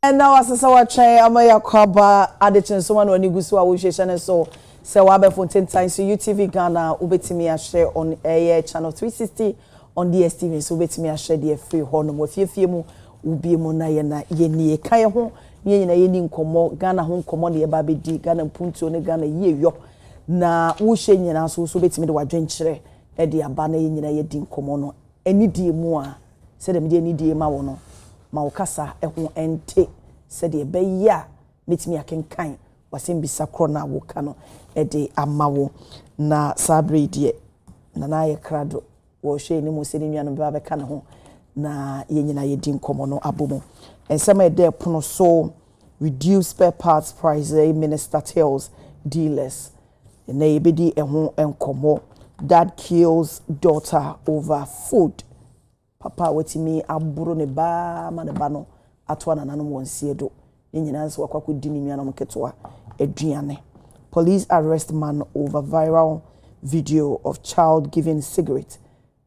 And now as I try amaya kwaba Adekye Nsroma no ani gusu a wo hwehwe so se wa be for 10 times UTV Ghana ubetimi a share on air channel 360 on DSTV so ubetimi a share the free ho no mo fiefie mu ubi mu na ye nie kan ho ne nyina ye ni nkomo Ghana ho nkomo ne ye ba bedi Ghana mpuntuo ne Ghana ye yo na wo hwe nyina so ubetimi de wadwenkyere e de aba na ye nyina ye di nkomo no ani die mu a se de me de ani die ma wo no ma ukasa eho ente said ye be ya metimi akenkan wasem bisa kro na woka no e de amawo na sabre die na ye krado wo hwe ni mo se ni nuano ba be ka ne ho na ye nyina ye di nkomo no abomo ensema e de pono so reduce spare parts price minister tells dealers na ye be di eho enkomo dad kills daughter over food. Papa wetimi aburo ne ba ma ne ba no atwa nananom wonsie do nyina nso wakwa kodi ni nuanom ketwa aduane. Police arrest man over viral video of child giving cigarette.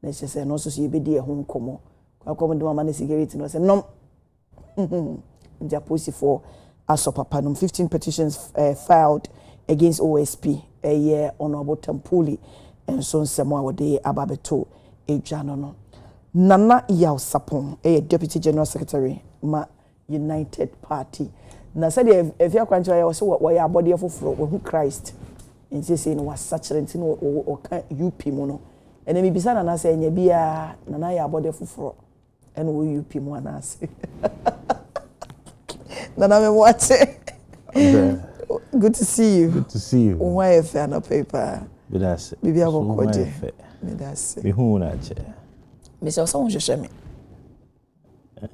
Na say no so ye bedi e ho nkomo akwa mo mama ne cigarette no say nom ndia police for aso papa no 15 petitions filed against OSP a year honorable Tampuli and so nsemo awode ababeto ejano no. Nana Yaw Sapon, a Deputy General Secretary, ma United Party. Na said if you are going to say what your body of who Christ, and saying was such a thing or UP mono. And then maybe Nana saying, you be a Nana your body of fro, and we UP one say. Nana, me watch it. Good to see you. Good to see you. Why a fan of paper? That's it. Maybe I will call you. That's it. Who not? Mr. Someone should show me.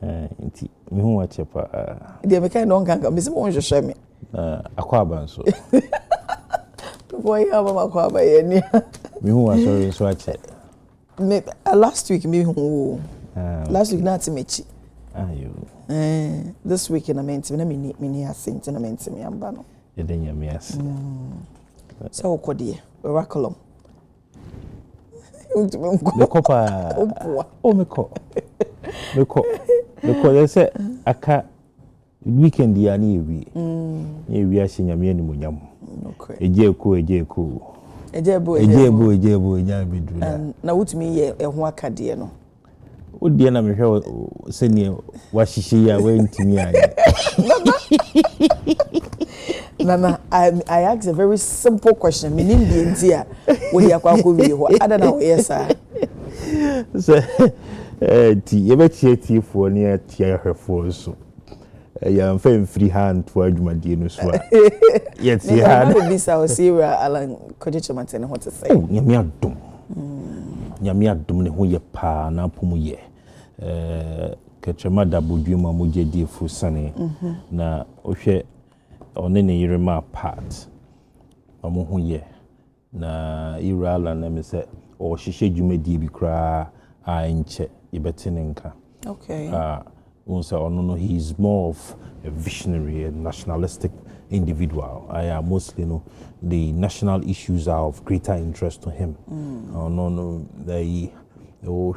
Me who watch pa. The American don't can Mr. Someone should show me. Aquaban so. Boy, have a aquaba any. Me who was sorry so me last week me who last week not to meet you. This week in a minute me has seen in a minute me am bano. You then you me as. So kodi oraculum. Me kopa o me ko they say aka weekend ya na ewi ewi a henya me animonyam ejeku nya bedru na wutumi ye eho akade no o die na me hwe se ne wa hihye ya wa ntimi anya. Nana, I asked a very simple question. Meaning the India, when you are going I don't know, yes, sir. So, you bet you for near tear her for so. You am free hand for my dear. Yet, you had this our Syria, Alan Kodich and what to say. Yamia dum. Yamia dum, who ye pa na pumuye. Ketchamada Buduma Muje dear for sunny. Na, okay. On any Irema part, Omo ye na Irala na me say or shishe jumedi bi kra a enche yebetinenka. Okay. Also no, he is more of a visionary and nationalistic individual. I am mostly the national issues are of greater interest to him. No they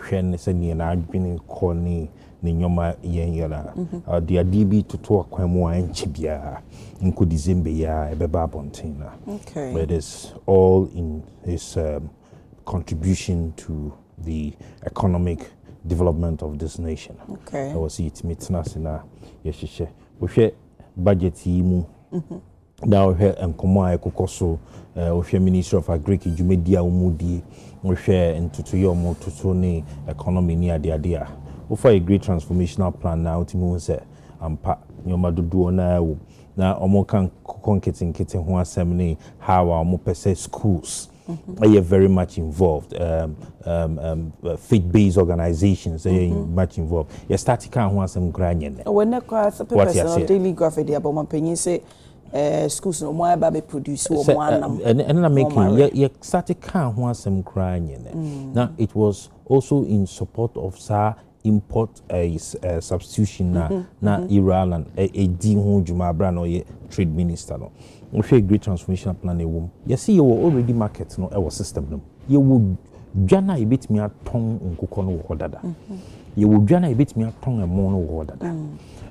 shen se ni na adwene ko ni nyoma yen yara. The DB to talk kwemu enche bia. Inko December ya ebeba bontina. Okay. But it's all in his contribution to the economic development of this nation. Okay. I was it mitnasina yeshishe. We share budget yimu. Now we enkomo ekokoso we Ministry of Agriculture Jumedia umudi we share into yomo tutone economy ni ade. We for a great transformational plan now timu say ampa nyoma dodo na wo na omo kan konketin ho asem how omo pese schools are very much involved faith-based organizations are much involved you start kan ho asem granye ne when na kwa personal daily graphic dey about manpanyin say schools no mo ba be produce wo mo anam and na making you start kan ho asem granye ne now it was also in support of import substitution na Iran a di ho djuma bra no ye trade minister no we share great transformation plan ewom you see you already market no e system no you would dwana e betimi aton nkukọ no wo dada you would dwana e betimi aton emo no wo dada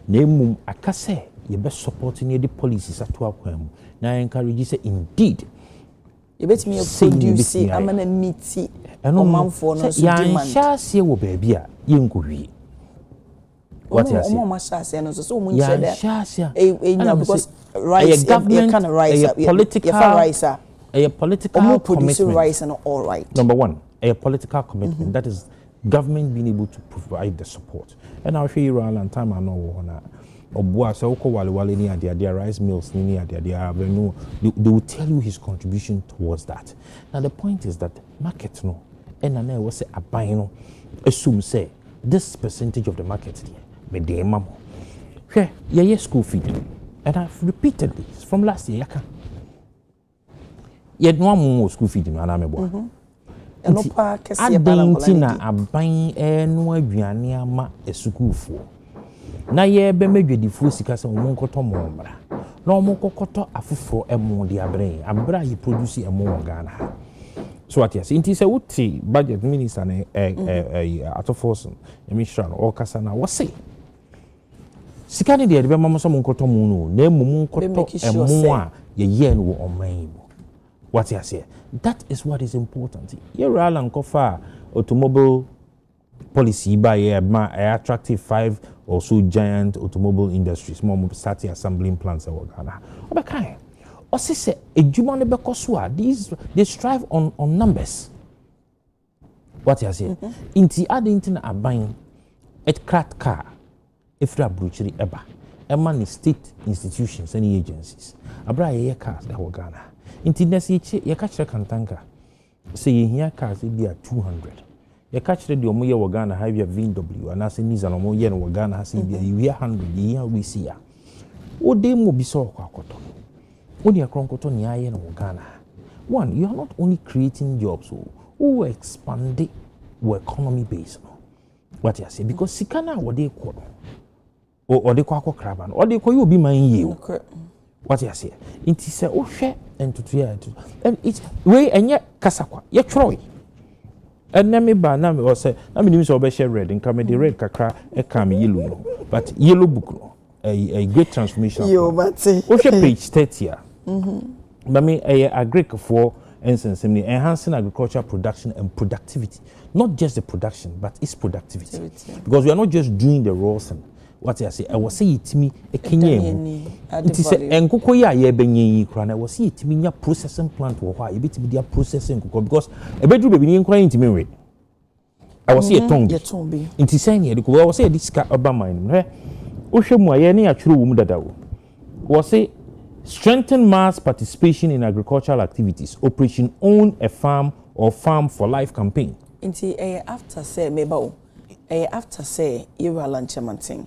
na emum akase ye be supporting the policies ato akwam na encourage say indeed you bet me produce amana meet omamfo no so demand ya nhyase wo baabi a ye nkohwie what you say omo mashase no so omo nche da nhyase because rice government kind of rice a political commitment rice and all right. Number one, a political commitment that is government being able to provide the support. And I'll show you around time I know Obua so wale ni adia rice mills ni adia they will tell you his contribution towards that. Now the point is that market no and I was say aban no assume say this percentage of the market there me de mamo. Yeah school feeding. And I've repeated this from last year. Yet no more school feeding and I'm a boy. And no park Adentina aban no aduane ama esukufo. Na ye be medwedi fu sika se won koto mo mbra. Na omo kokoto afufro emo de abre. Abra ye produce emo Ghana. So what yes, inti se wuti budget minister na Atoforson, Emission or Kasana was say. Sika ni de be mama so mo koto mo no, na emu koto emo a ye ye no oman. What you say? That is what is important. You're all kofa automobile policy by a attractive 5 or so giant automobile industries. More starting assembling plants in Ghana. Okay. Or say a juma these they strive on numbers. What you say? Inti adding a buying at cracked car if they are bruchery eba. Emma state institutions and agencies. Abra ye cars that Ghana. Intinesi ye catch kantanka say ye here cars be at 200 ye catch the omo ye Ghana have your VW and as niza no mo ye no Ghana has be you 100 ye we see ya o dey mo bi so kwakoto o dey akronkoto ni aye no Ghana. One, you are not only creating jobs who expand the economy base no what you say because sikana wo dey ko o dey kwako kraban o dey ko you be man ye what you say inti say o hwe and it's way and yet kasakwa ye troy and na me ba na me say na me nim so be share red nka me the red kakra e kam yellow but yellow book no a great transformation yo but o hwe page 30 but me agric for instance enhancing agricultural production and productivity, not just the production but its productivity. Because we are not just doing the raws and what I say, I was say it me a Kenyan. It is and Kukoya ye benye kran. I was see it me processing plant or why you bit me processing because a bedroom be inquiring to me. I was see a tongue. It is saying here because I was say this car urban mine. Oshemu ye na true woman that was say strengthen mass participation in agricultural activities. Operation Own a Farm or Farm for Life campaign. Inti after say meba after say you are lanchamanting.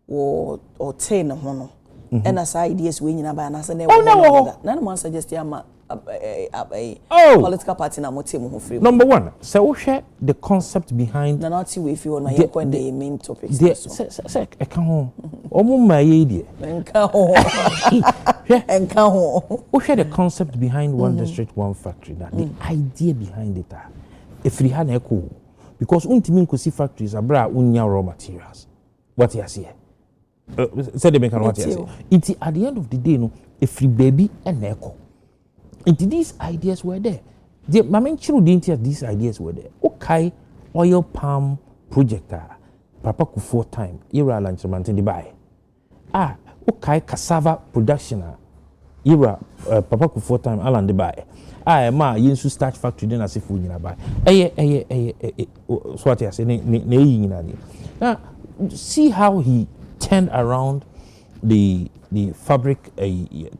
Or 10 hono and as ideas we nyina ba na say na no man suggest ya ma political party na motem ho free. Number one, say we share the concept behind na not we if you na here when the main topics say e kan ho omo ma ye die enka ho we share the concept behind one district one factory that the idea behind it if we had echo because untimi nkosi factories abra unya raw materials what you say said they make what you say it at the end of the day no if free baby and echo into these ideas were there the main children didn't these ideas were there okay oil palm project papa Kufuor time era lanchman in Dubai okay cassava production era papa Kufuor time alan Dubai ma yensu starch factory then as if we nyina buy so what you say now see how he turned around the fabric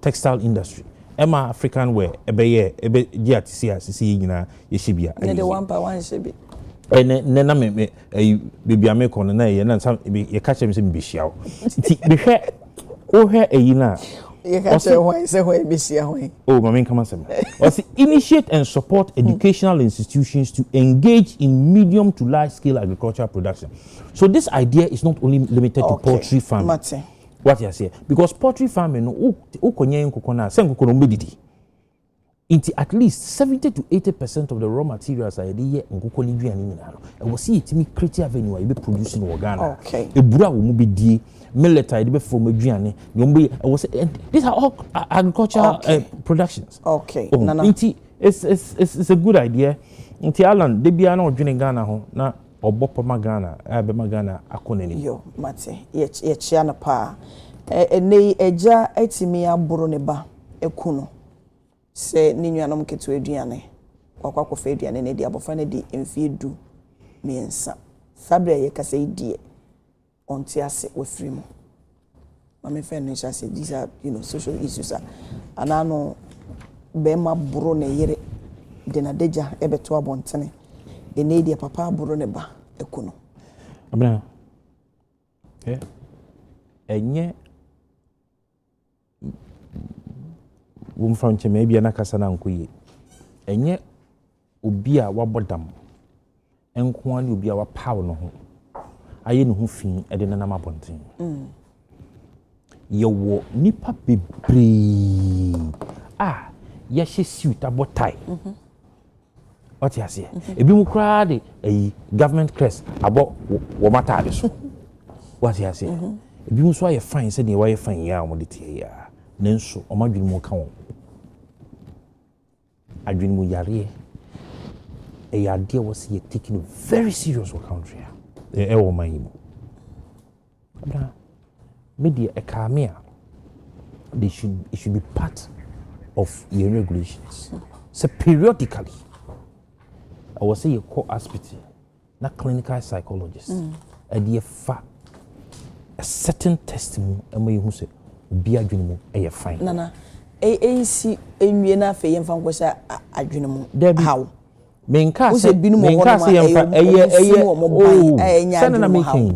textile industry. Emma African wear ebe GTC asisi nyina ye shibia the one by one shibi na me baby ameko na ye na ye catch me say me behia ti behwe o hwe eyina ye catch why say why behia why oh mama come say was initiate and support educational institutions to engage in medium to large scale agricultural production. So this idea is not only limited to poultry farming. What you say? Because poultry farming, ukonye nkoko na se nkoko no medidi. Into at least 70 to 80% of the raw materials are there nkoko ni duane nyina no e wo see itimi create avenue you be producing in Ghana. Okay. E bura wo mu be die military de be from aduane you be wo say these are all agricultural productions. Okay. Nana. It's a good idea. Nti Alan de bia na odwene Ghana ho na obopoma Ghana be ma Ghana akonani. Yo mate ye chia na pa. Nei eja etimi aboro ne ba ekuno. Se ni nuanom ketu aduane kwakwa fa aduane ne dia bofa ne di emfie du miensa sabre ye kasa idie onti ase wafiri mu mama fe no say these are social issues anano be ma buro ne yere de na deja ebeto abontene ene dia papa buro ne ba ekuno abna enye wum from cheme bia na kasa na nkoye enye obi a wabodam enko ani obi a wapaw no ho aye ne ho fin e de nanam abonten yewo nipa bebre ya hye suit abotai oti ase ebi mu kra de government crest abo wo matade so wati ase ebi mu so aye fine se de waye fine ya mo de tie ya nenso omadwini mu ka won adwini mu yare idea was he taking it very serious for country wo man yi mu abra media economy it should be part of the regulations so periodically I was say a core aspect na clinical psychologist idea fa a certain testimony am you say obi adwene mu e fine nana ANC enwie na fe yemfa nkosha adwene mu how menka se yemfa send na making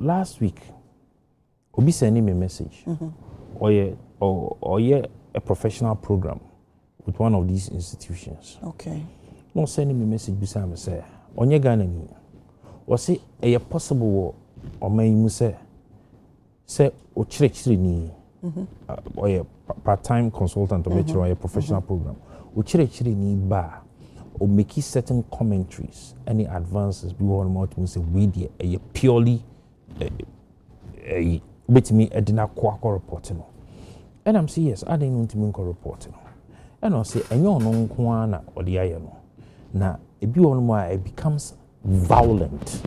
last week obi send me a message or a professional program with one of these institutions. Okay. No sending me a message beside me say onye Ghana ni o say e possible o man mu say o chire ni or part-time consultant or a professional program o chire ni ba o make certain commentaries any advances be one more to say we dey a purely with me edina kwa report no and I'm say yes I didn't want to make a report no and I say enyo no nko na odi aye no na ebi won mo it becomes violent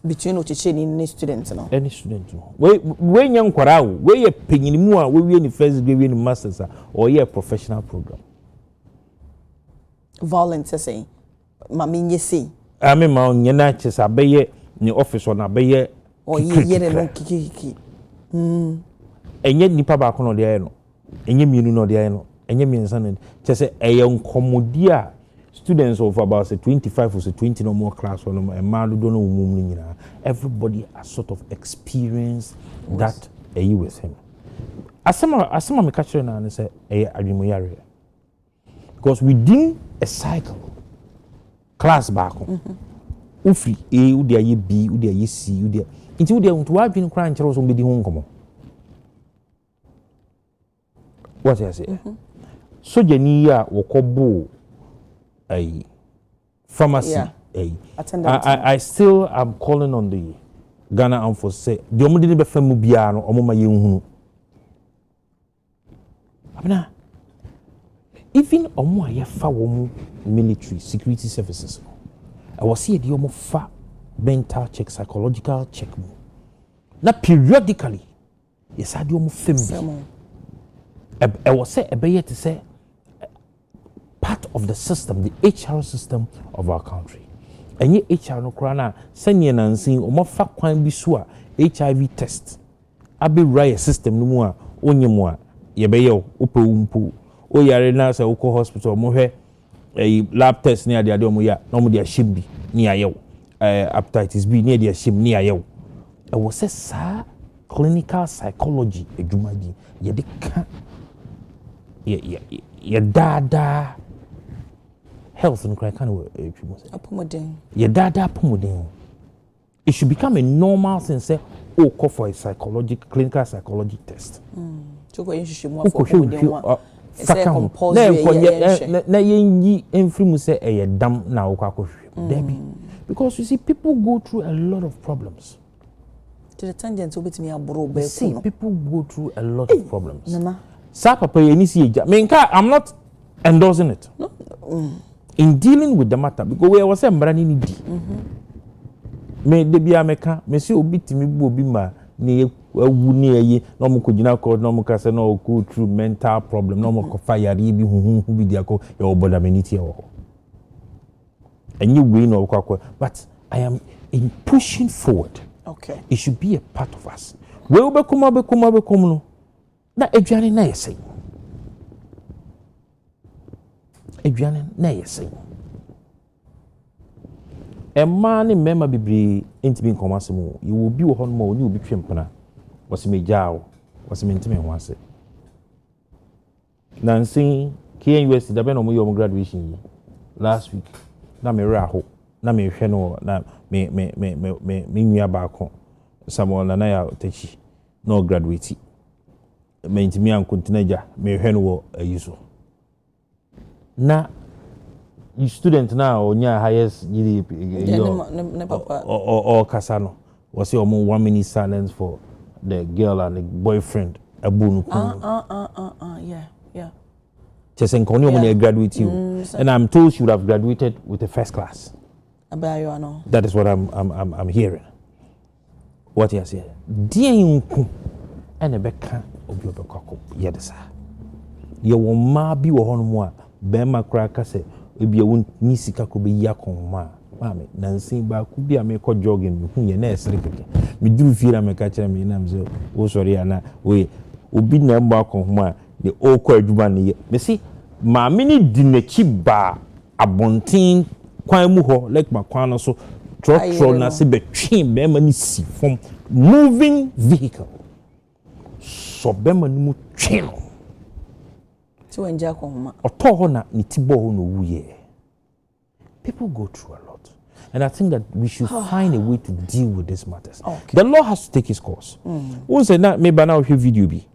between Ochicheni and students no any student no we nyan kwara wo we ye penyinimu a we ni first degree we ni masters or ye professional program violent say mama nye say ame ma nyena chesa beye ni office na beye o ye no kiki enye nipa ba ko no de aye no enye mienu no de aye no enye miensa no chese eye nkomodi a students of about say 25 or say 20 no more class or no ma do no mum nyina everybody has sort of experience that aye with him asema me catch na say eye adwimoyare because within a cycle class back ufri a udi aye b udi aye c udi nti udi unto wadwin kra nkyere so mbedi ho nkomo what I say so jeni ya wokobo a pharmacy I still am calling on the Ghana Armed Forces say the omudi ne be famu bia no omoma ye nhunu abna even omo aye fa wo military security services I was see the omo fa mental check psychological check mo na periodically yes ade omo fem I was say ebeye to say part of the system the HR system of our country enye HR no kra na sanye nansin omo fa kwan bi so a HIV test abi right system no mu a onyemu a yebeye opewumpu o yare na say uko hospital mo hwe lab test ni ade omo ya na omo de ahim bi ni ayew hepatitis B ni de ahim ni ayew I was say sa clinical psychology edwumadi ye de ka ye dada health and kind of apomodin ye dada apomodin it should become a normal thing say call for a clinical psychology test so ko yinhwehwe mu afọ ko de ho say compulsory na yenyi emfiri mu say dam na wo akɔhwehwɛ debi because you see people go through a lot of problems to the tangent obetimi aboro be see people go through a lot of problems nana sa papa yeni si eja I'm not endorsing it no. In dealing with the matter because we was say mbrani ni di me de bia meka me se obitimi bu obi ma ne awu ne ayi na mo ko gina court na mo ka say no go through mental problem na mo ko fire bi huhu bi dia ko e oboda meniti e wo and you win or but I am in pushing forward. Okay. It should be a part of us. We will become no. Na eduane na yesay. Eduane na yesay. A man in member bebre intimi nkomasemo. You will be one more, you will be twempana. Was me jaw, was me intimi once. Nancy, KUS the ben on your graduation last week. Na me raho na me hwe no na me nua ba ko Samuel na ya techi no graduate me ntimi an continue me hwe no wo ayiso na you student na onya highest gidi ne papa o kasa no was say omo 1 minute silence for the girl and the boyfriend abunu yeah yeah graduate you and I'm told she would have graduated with a first class. That is what I'm hearing. What you say? Dear Uncle, and a becca of your cockle, yedasa. You will ma be one more, Bema cracker say, if you won't nisika could be yakon ma. Mammy, Nancy, but could be a make or jogging, whom your nest sleeping. We do feel I'm a catcher, me, and I'm so, oh, sorry, Anna, we will be no back on ma. The old quadruman, you see, my mini dinner keep bar a bontin, quamuho, like my corner so truck na se between Bemani see from moving vehicle. So Bemani channel. To enjoy home or Tohona Nitibo no ye. People go through a lot. And I think that we should find a way to deal with these matters. Okay. The law has to take its course. Who said that maybe now if video be?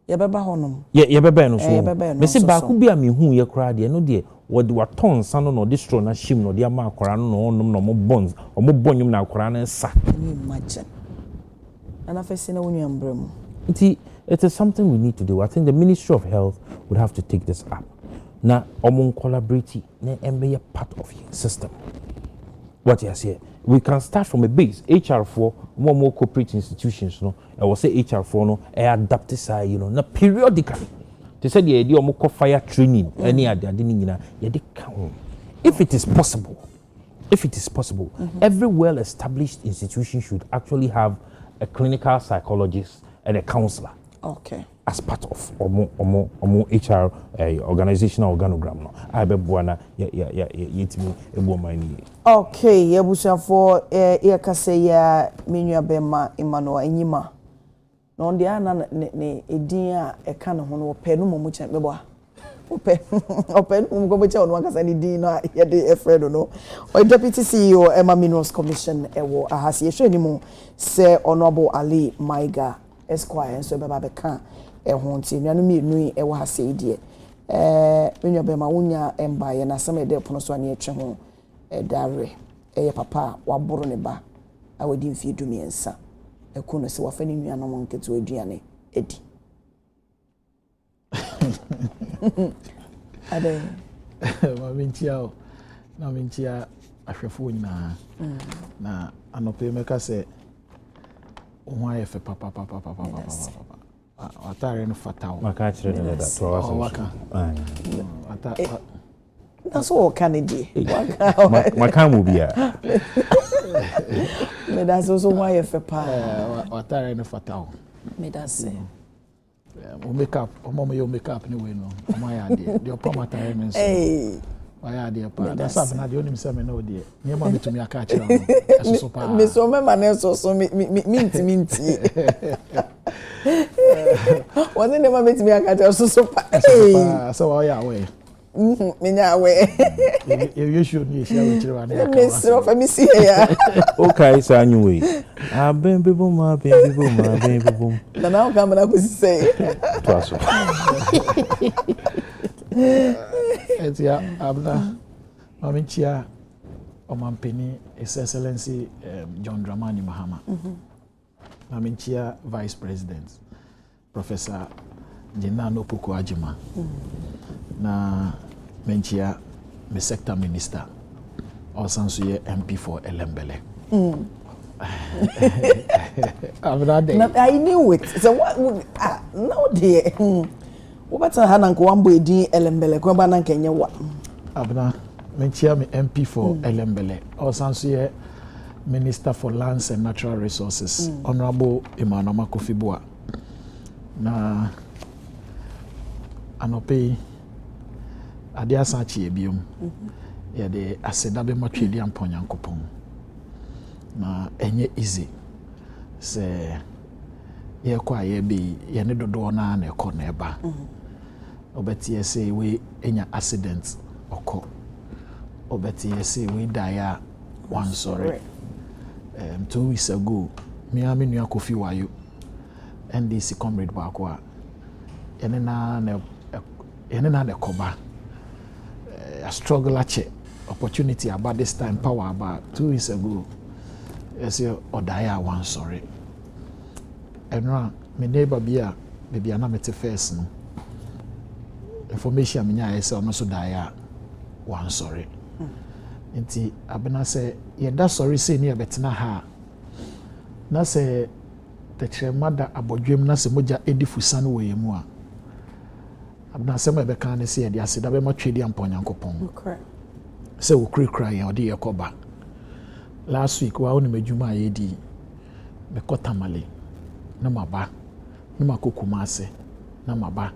Yabeba honum. Yabeba no so. Me say ba ku bia me hu ye kra de no de wo de waton san no de stro na shim no de ama akwara no onum no mo bonds o mo bonyum na akwara na sa. Imagine. And afese na wonu ambrem. It is something we need to do. I think the Ministry of Health would have to take this up. Na omo collaborate na embe part of the system. What you say? We can start from a base. HR4, more corporate institutions, no. I will say HR4, no. I adapt this, na periodically. They said the idea of fire training, any other, if it is possible, every well-established institution should actually have a clinical psychologist and a counselor. Okay. As part of omo HR organizational organogram no abebuana yetimi ebuomani. Okay, yebusa for kase ya menua bema Emmanuel Enyima no ndia na ne edin a eka ne ho no ope no momu chen bebo ope no mo che ono akasa ne din no ye de efredo no o deputy CEO Emma Minerals Commission ewo ahase ye hwani mu se Honorable Ali Maiga Esquire so beba beka ehonti nuanu mienu e wa hase die menua be ma wonya emba ye na asem de pono so ane etwe ho dare ye papa waboro ne ba awadi mfie dumiensa ekuno se wafa ne nuanu mo nketo aduane edi ade ma mintia ahwefo nyina na anope meka se ho ayefe papa atare no fatal maka chire no da to wasa waka that's all Kennedy maka mu bia me that's also why you pa atare no fatal me that's say o makeup o mama yo makeup ni we no o ma ya de o pama atare no so why are they pa that's up na de onim se me no de nye ma metumi aka chira no eso pa me so me ma na so minti wasn't never met me aka so pa so why are we Minya we. You should need share with you and Miss of me see ya. Okay, so anyway. Ah, baby boom, baby boom, baby boom. Now come na say. Twaso. Etia abna mamichia Omampeni His Excellency John Dramani Mahama. Mamichia Vice President Professor Jenano Puku Ajima. Na menchia me sector minister also ye MP for Elembele. I knew it. So what no dear. What Hananko Wambo di Elembele Kwabana Kenya wa. Abna menchia me MP for Elembele also ye Minister for Lands and Natural Resources Honorable Emmanuel Kofibua. Na anope ade asachi ebiom ya de aseda be matwedi amponyankopon na enye easy se ye kwa ye be ye ne dodo na na ekọ na eba obeti ye say we enya accident okọ obeti ye say we die one sorry 2 weeks ago me amenu akofi wayo NDC comrade baako a ene na ne koba a struggle ache opportunity about this time power about 2 weeks ago yes odaya one sorry enra me neighbor bia baby na mete first no information me nya yes ono so daya one sorry nti abena say ye da sorry say ne betena ha na say the mother abodwem na se moja edifusa no we mu a abna se ma be kan ne se ye dia se da be ma twedi amponyankopon correct se wo krekra ye odi ye koba last week wa oni medwuma ye di be kotamale na maba na makokuma ase na maba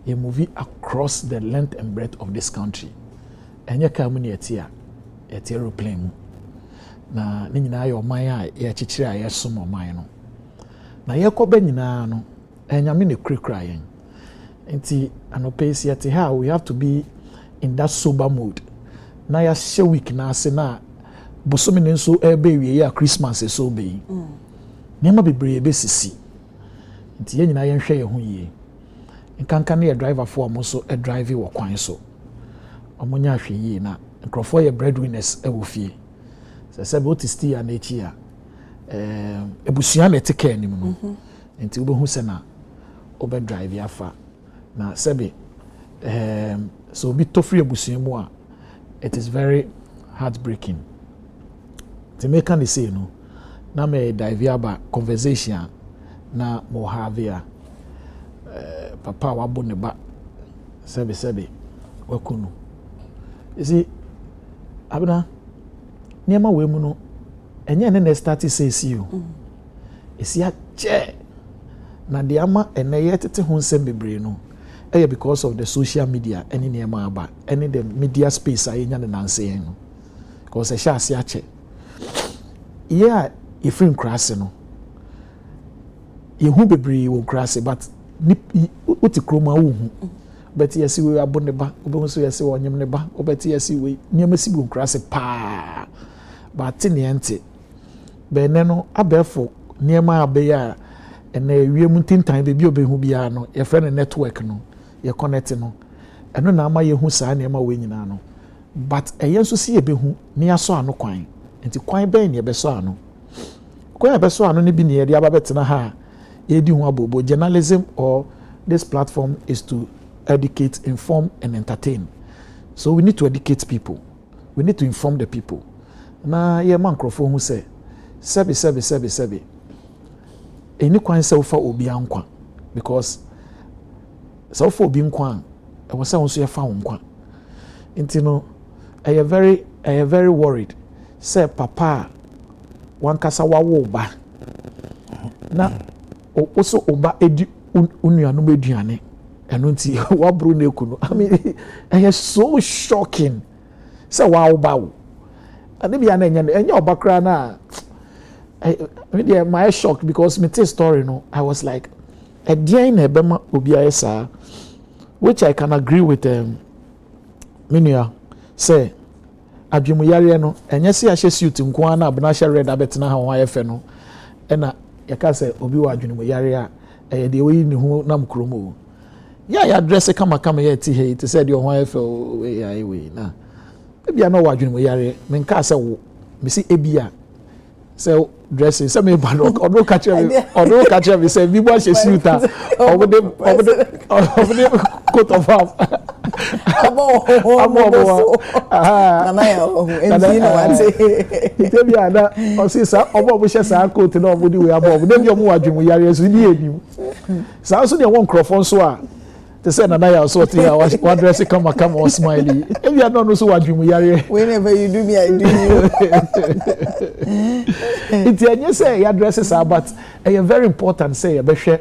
ye movie across the length and breadth of this country enye ka mu ne etia aeroplane mu na ne nyina ayo man a ye chichire a ye som man no na yekoba nyina no enyame ne krekra yen nti anopesi ate ha we have to be in that sober mode na ya she week na ase na bosomi ne nso ebe wie ya Christmas so be nyama bebre be sisi nti ye nyina yen hwe ye ho yie nkanka ne driver for mo so drive wo kwan so omonya hwe yie na nkrofo ye breadwinners e wo fie se be otisti ya na echi ya ebusuan na etike anim no nti obehu se na obe drive afa na sebe so bi to free ebusuan mu a it is very heartbreaking to make an say no na me dive aba conversation na mo have ya papa wa bo ne ba sebe wakunu you see abna niema we mu no enye ne start say see you esi a che na de ama eneye tete ho nsem bebre no because of the social media any niema aba any the media space ayenya ne nanse no because e sha ase a che yeah if in crass no ye hu bebre wo crass but uti kroma wo hu but yes we abone ba obo so yes wonyem ne ba obeti yes we niema si wo crass pa but niente bene no abefo niema abeya ena ewiem tintan be bi obehu bia no ye friend network no ye connect no eno na ama ye hu saa niema we nyina no but eye nso si ye behu ni aso ano kwan enti kwan ben ne beso ano kwan e beso ano ne bi ne ye dia babetena ha ye di hu abobo journalism or this platform is to educate, inform and entertain. So we need to educate people, we need to inform the people. Na ye man krofo hu se sebe eni kwan se ufa obi ankwa because se ufa obi nkwa e wo se wonso ye fa nkwa nti no I am very worried say papa wankasa wawo ba na also oba edi unuanu eduane eno nti wabru na ekunu I mean it is so shocking say wawo ba wo ade bia na enya obakra na I mean, my shocked because me tell story no I was like a dia na ebema obi ayesa which I can agree with menua say adwemu yare no enye se ahye suit nko ana abena hye red abetena ha ho ayefe no ena yaka say obi wa adwemu yare a de oyi ni ho nam kromo ya address kama ya ti he to say de ho ayefe we na ebia no wa adwemu yare menka say wo me si ebia say dressing say me ba no odo catch me say bi bo ahye suit a obode coat of arms abo mama ya enti no wante itebi ada o si sa obo bo hye sa coat na obodi we abo de bi omo wadwemu yare so ni enim sa so de won crofon so a te say na ya so ti wa dress kama o smiley ebi ada no so wadwemu yare whenever you do me I do you it you say your dresses are but very important say you behwe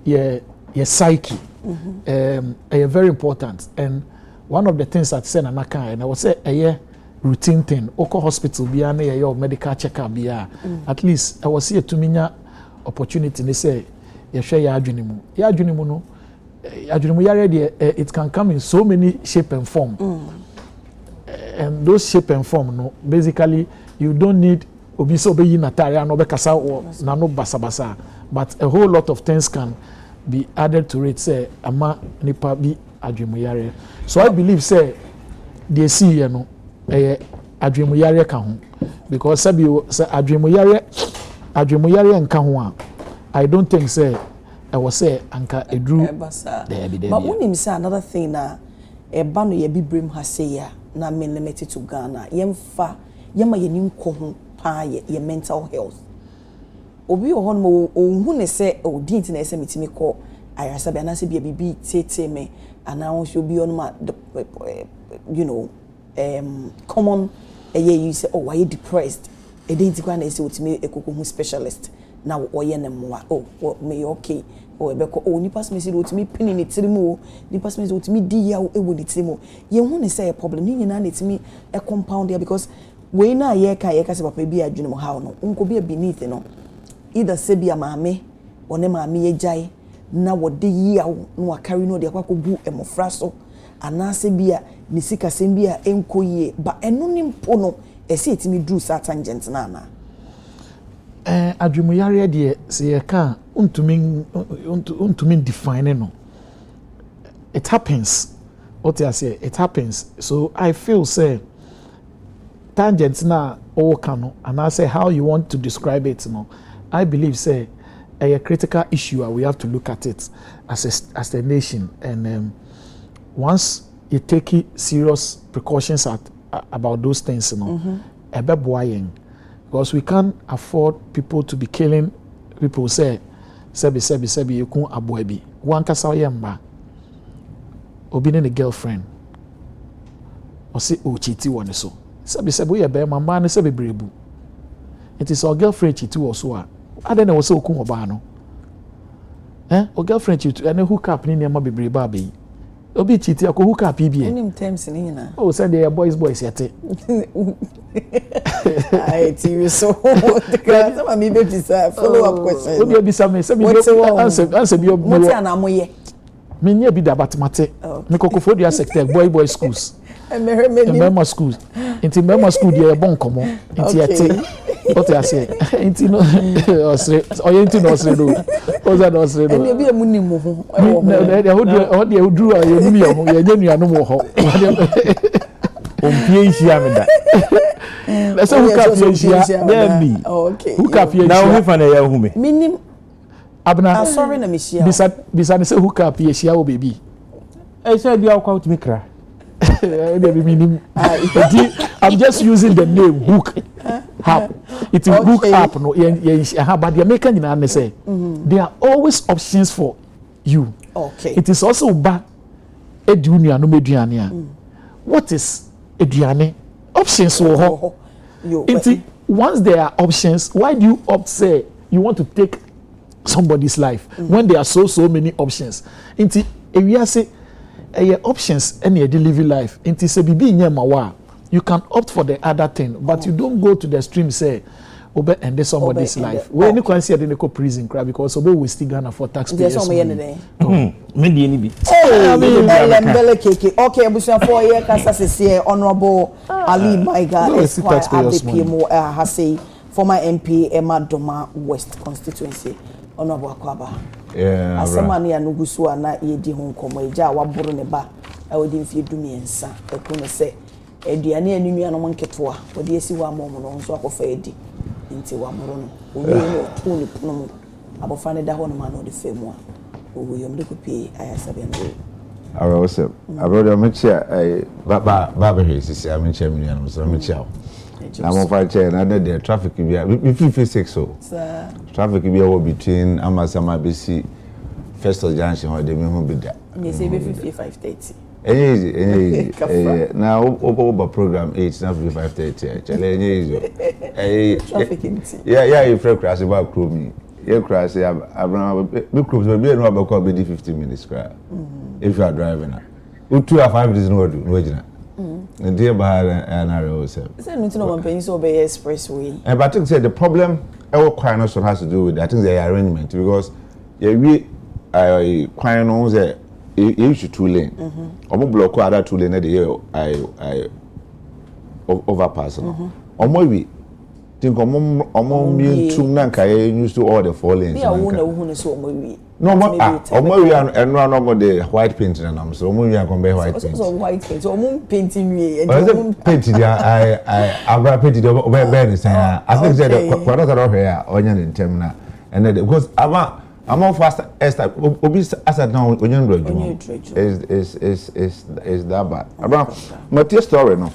your psyche very important and one of the things that say na kan and I would say routine thing oko hospital bia na your medical check-up bia at least I was see to minya opportunity they say you share your adwene mu no adwene mu yare there it can come in so many shape and form and those shape and form no basically you don't need obi so be natare no be kasa na no basabasa but a whole lot of things can be added to it say ama nipa bi adwemu yare so I believe say they see you know adwemu yare ka ho because say adwemu yare nka ho a I don't think say I was say anka edru there but when him say another thing na eba no ye bi brem ha say ya na men limited to Ghana yemfa yema yeni nko ho pa ye mental health obi o hon mo ohun ne se o di nti na ese mitimi ko ayasa bia na se bia bibi tete me ana won so bi on ma you know common you say oh why you depressed e dey nti kwa na ese otimi ekoko hu specialist na oye ne moa oh me okay oh ebeko oh nipa smesi otimi pini ne tirimu nipa smesi otimi di ya ewo ne tirimu ye hu ne say problem ni nyina na timi e compound ya because we na ye ka se papa bi adwene mo how no nko bi beneath no either se bi amaame one maame ye jai na wode yi awo no akari no de akwakogu emofra so ana se bi a ni sika sem bi a enko yie ba eno ni mpo no ese etimi dru sa tangent na na adwemu yare de se ye ka untumi define no it happens what I say it happens so I feel say tangents na all can and I say how you want to describe it no I believe say a critical issue we have to look at it as a nation and once you take serious precautions about those things no because we can't afford people to be killing people say sebi you kun aboabi one kasa yemba obi ne girlfriend o say o chiti won so sebi ye be mama ne sebi brebu it is our girlfriend chiti wo so a ade na wo say okun oba no o girlfriend chiti ene hook up ni ma bebre ba be obi chiti akọ hook up bi e nim terms ni nyina o say they boys yete I TV so the me be bisa follow up question obi bisa me say me answer bi what na moye me nya bi da batmate me kokofo dia sector boy schools Member schools. Into member school, they are bon common. Into yet, what I say. Into no, or into no sredo. What's that no sredo? And maybe a money move. They who drew a you no more. Let's say hook up here. Okay. Hook up here. Now we find a yahume. Minim. Abna. Sorry, na Michelle. Bisa say hook up here, she baby. I said you are quite me cry. I'm just using the name hook up. It's a hook up, no. But the American say there are always options for you. Okay. It is also bad. Edunia no mediania. What is eduane? Options for her. Once there are options, why do you opt say you want to take somebody's life when there are so many options? Inti area say options any delivery life into say bibi nyema wa you can opt for the other thing but you don't go to the stream say obe end somebody's life. We any can see the go prison crap because obe we still Ghana for taxpayers. There's some yesterday. Me di ni bi. Okay, abusuan for year kasa sese honorable Ali Maiga Esquire Adekye Hasei former MP Emma Doma West constituency honorable Akwaba. Yeah. Asemani anugusu ana yedi ho nkomo eja waboro ne ba awodi mfie dumiensa ekunu se eduane aninu anom nketoa wodi esi wa amomo no nso akofa edi nti waboro no obi no tuni pono abofa ne da ho no ma no de femu a owo yom de kopie ayasabe no Awo se abrodo mechia baba he sisi amechia mi no so mechia na mo fa che na the traffic bia we feel 6 so traffic bia wo between Amasama BC first of junction or the me hu bida me say be 5:30 now over program 8 na 5:30 challenge traffic inti yeah you free crash about crew me you crash abran be crew be no about be 15 minutes crash if you are driving u 2 or 5 minutes no do no gina and dear bahar and area say no to no one pay so be expressway but I think say the problem our kwano so has to do with I think the arrangement because we kwano no say you should 2 lane omo block other 2 lane dey I overpass no omo we think omo mi tum na nkai used to all the 4 lanes yeah who no so omo we no omo we no the white paint na am so omo we come be white paint so white paint so omo painting we and omo paint dia I paint dia be ni say I think say the kwado ka here onya ni ntem na and because I'm on fast Esther obi asat now onye ndo adwuma is that bad about my story no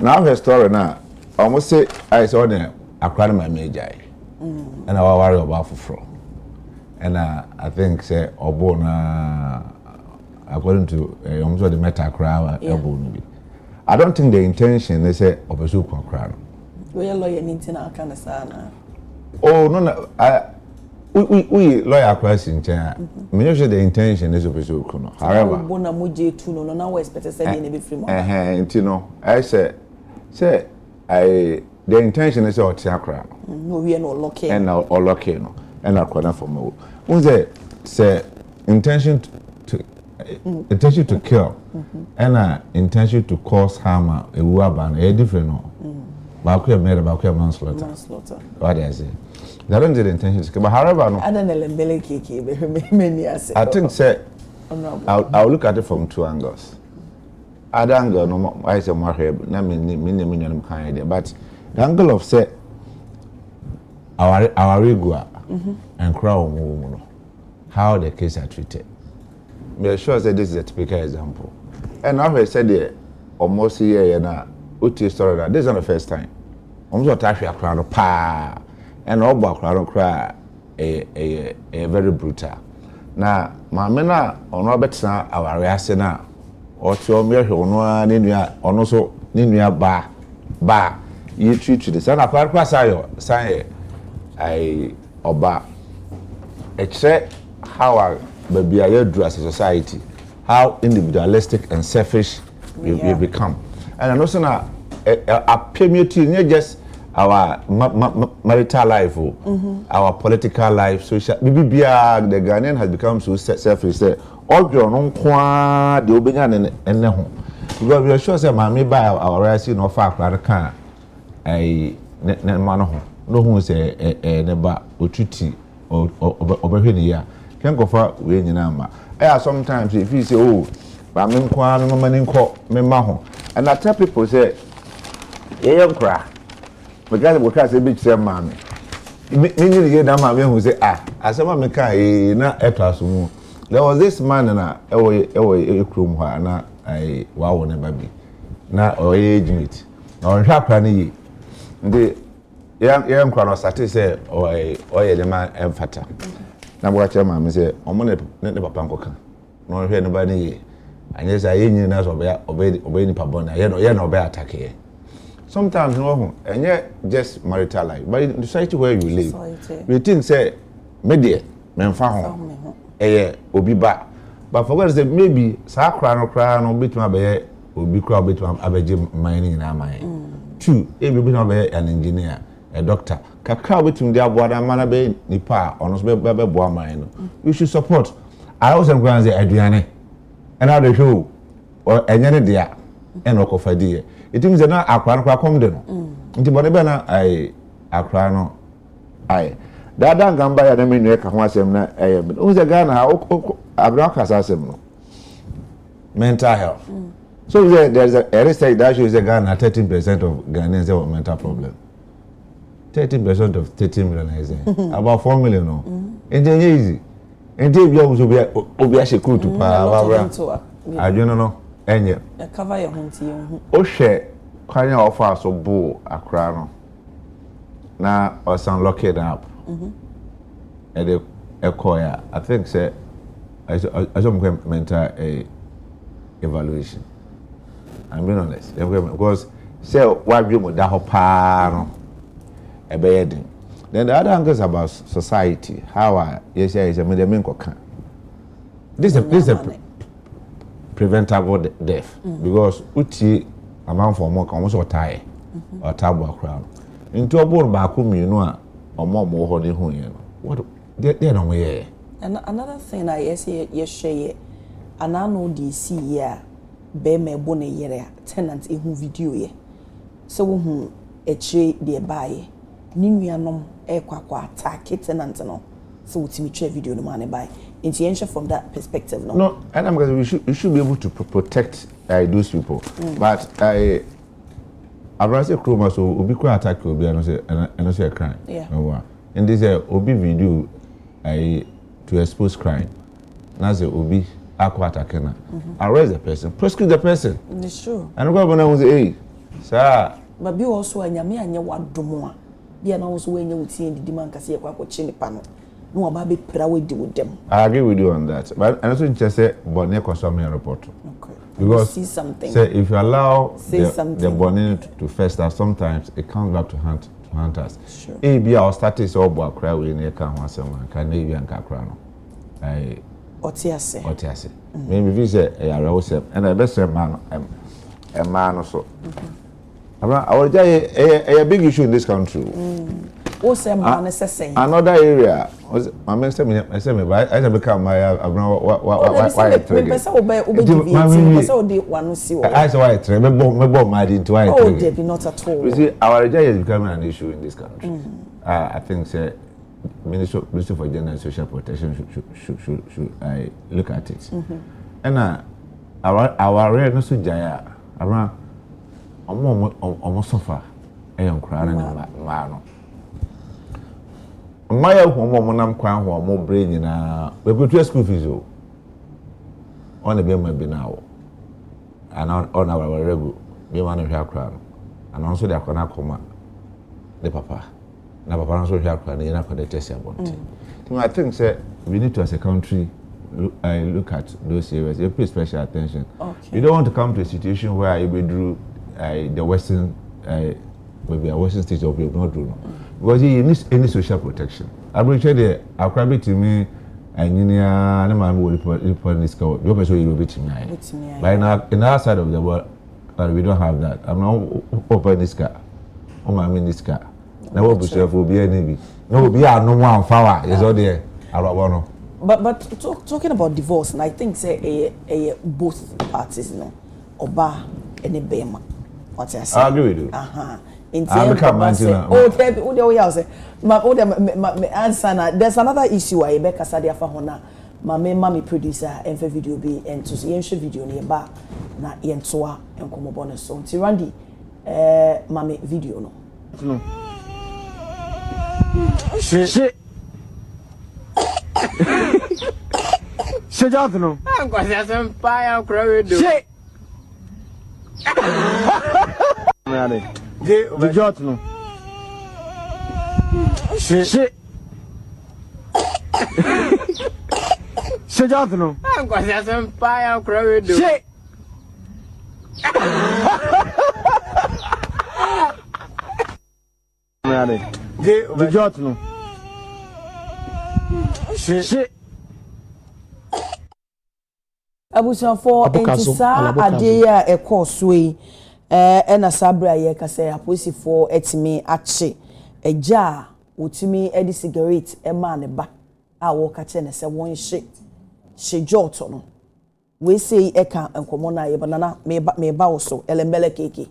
now her story now almost say I saw the akran my major and I worry about for and I think say obo na according to almost the meta crowd elbow no be I don't think the intention they say obesu kwa we lawyer nintina kana sana oh no we lawyer question chair me know the intention is obesu ko no however bona moje tu no na we expect say dey be free mo you know I say the intention is to akra no we no lucky and now or lucky no and akwa for me who say intention to kill and intention to cause harm a wuaban a different no ba ku made ba ku manslaughter what I say that don't the intention to kill but however no I don't know keke be many as I think say I'll look at it from 2 angles other angle no I say more here na me kind there but the angle of say our regular and crowd no how the case are treated me sure say this is a typical example and now I said there almost here na uti story that this is not the first time almost attack your crowd pa and all back crowd a very brutal na maame na ono betena aware ase na o ti o me hwe ono ne nua ono so ne nua ba you treat to this na kwa sayo say I oba eche how our baby are do as a society how individualistic and selfish we become and also na a permeate not just our marital life our political life social bibia the Ghanaian has become so selfish say all your no kwa de obenya ne ho because we are sure say mama buy our rice no fa akra kan ai ne ma no ho no hu say ne ba otuti obehwe ne ya ken kofa we nyina ma sometimes if you say oh ba me kwa me mama ne nko me ma ho and I tell people say nkra because we can say big say mama me ni na mama who say asema me kan na class mu there was this man na ekrum ha na ai wawo ne baby na oye agent na on hwa pra ne yi ndi ya nkra no start say oye de man emfata na bo cha mama say omo ne papa nkoka na on hwe ne ba ne yi anye say yenyi na so obey ni papa na ye no obey attack here sometimes no enye just marital life but in the society where you live we think say media memfa ho obi ba but for God say maybe sa kra no betuma be obi kra betuma abeje man ni na man two ebi betuma be an engineer a doctor kakra wetum dia boa da mana be nipa ono so be boa man no you should support I also am say aduane and how the show or enye ne dia and okofa die it means na akra no kom de no nti bone be na ai akra no ai dada ngamba ya na menu ka ho asem na me o se Ghana ha abra kasa asem no mental health so there's a research that shows that Ghana 13% of Ghanaians have a mental problem. 13% of 13 million is about 4 million no. And then easy. And then you also be a secure to power. I don't know. Any. Cover your home to you. Oh share kind of offer so bull a crown. Now or some lock it up. And a choir. I think say I don't mental evaluation. I'm being honest. Because say why you would that pa a bedding. Then the other angle is about society. How yes, is a main coca. This is a preventable death because uti amount for more almost or tie or taboo crown. Into a board back whom you know or more holding who you know. What they don't wear. And another thing I say yes share and I know DC yeah. Be me bone yere tenant ehu video ye so wo hu eche de bae ni nuanom kwakwa attack tenant no so wotimi twa video no man bae nti yen from that perspective no and I'm because we should be able to protect those people but I say chroma so obi kwa attack obi and say a crime and this obi video to expose crime na say obi aquatakena arrest the person prosecute the person it's true and go na say hey sir but be also anyame anye wadomo a bia na also wenye wutie ndidi man kase yakwa akwachi nipa no no aba be pra we di with them. I agree with you on that but and also just say bonne consumption report okay because see something say if you allow the bonne to fester sometimes it comes back to haunt us sure bia our status or bo akra we na ka ho asem kan na bia nka akra no Otiase. Maybe visit a rose and a best man or so. I will tell you a big issue in this country. Another area was my minister. I said, I have become my I not at all. You see, our area is becoming an issue in this country. I think Minister for Gender and Social Protection should I look at it. And our rare no so jaya around almost suffer a young crown and man. My home nam crown or more brain in we go to school fees on the beam be now and on our regular be one of your crown and also the Konakoma the papa. Na papa no so hwa kwa na yena connect us about. I think say we need to as a country look at those areas. You pay special attention. Okay. You don't want to come to a situation where you be drew the western maybe a western state of not do because you need any social protection. I will tell you akrabi to me engineer na man will report this call. You person you will be to me. But in our side of the world we don't have that. I'm not open this car. Oh my this car. Na wo bushef obi anibi na obi anu wan fawa is all there arawo no but talking about divorce and I think say both parties no oba and bema what I say I agree with you in terms say my answer na there's another issue I be kasa dia fa hona mama producer and for video be and to yen video ne ba na yen toa enkomo bonus so nti Randy mama video no Shit. Shit out no. I'm going to some fire crowd. Shit. The jot no. Shit. Shit out no. I'm going to some fire crowd. Shit. The jot no. Shit. Abusan for entisa adeya ekọ so yi na sabra ye ka say aposifo etimi ache eja wotumi edi cigarette e ma ne ba a wo ka che ne se won hye joto no we say e ka enkomo na ye banana me ba wo so elembele keke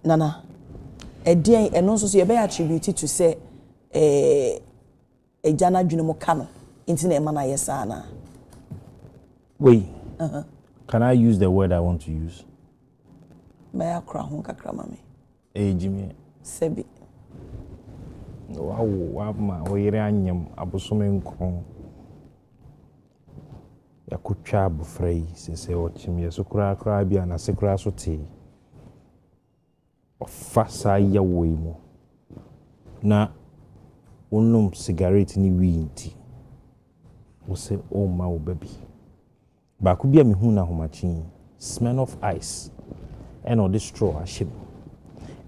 nana edien eno so ye be attribute to say eja na dwene mo ka no inti na e ma na ye sa na wait can I use the word I want to use? May I cry hon kakra mami Jimmy sebi wow ma we yere anyam abosome nkon yakutwa abofrai sese ochimye so kura bia na sekura so te ofasa ya woimu na onum cigarette ni winti wo se o ma wo baby ba ku bia me hu na homachin smell of ice and all the straw ashim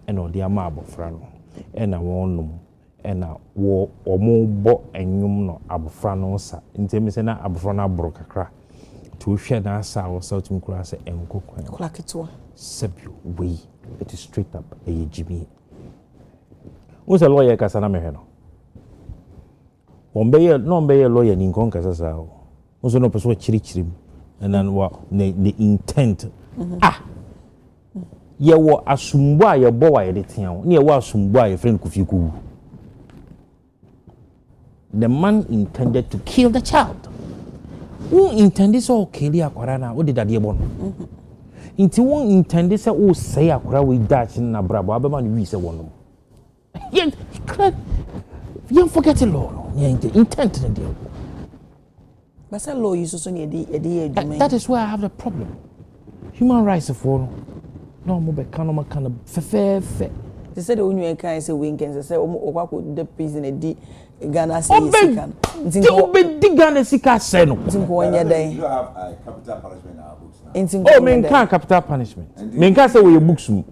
and all the ama abofra no and a wonum and a wo omo bo enwum no abofra no sa ntemi se na abofra na abro kakra to hwe na sa wo south mkura se enkokwan kula ketwa sebio we it is straight up a Jimmy who's a lawyer kasana me hwe no ombeye no ombeye lawyer ni nkon kasa sa wo who's no person chirichirim and then what the intent ye wo asumbu a ye bo wa ye de tian ne ye wo asumbu a ye friend Kofi Kuwu. The man intended to kill the child. Who intended so kill akwara na wo de dade bo no. Inti won intended say o say akwara we dash na brabo abema no wi say wono. Yet you forget it law. Intent na deal. But say law you so ne e that is where I have the problem. Human rights for no mo be kan no kan fe. They said the only can say weekends say o the prison e di Ghana say sikan. Ntinko be di Ghana sika say no. Ntinko onye den. You have capital punishment in our books now. Oh, men can capital punishment. Men can say we books mu.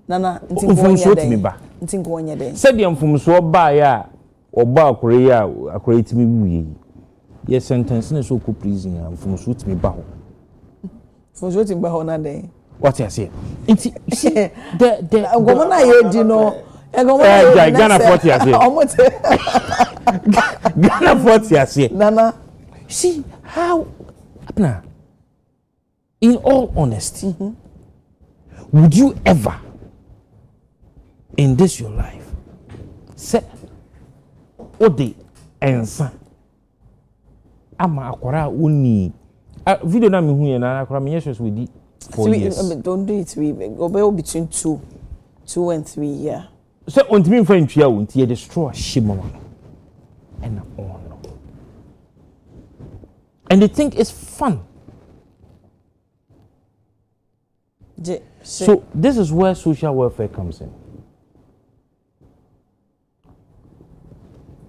Nana ntinko onye den. Ntinko onye den. Said the mfumso ba ya oba akure ya akure itimi wuye. Yes sentence na so ko prison ya mfumso itimi ba ho. Mfumso itimi ba ho na den. What you say? The governor here do know. Ghana 40 years. Ghana 40 years. Nana, see how Abna, in all honesty, would you ever in this your life say ode ensa ama akwara uni video na me hu ye na akwara me yes we di 4 years. Don't do it. We go between 2 and 3 years. So, on me for entry, you destroy Shimon and on. And they think it's fun. So, this is where social welfare comes in.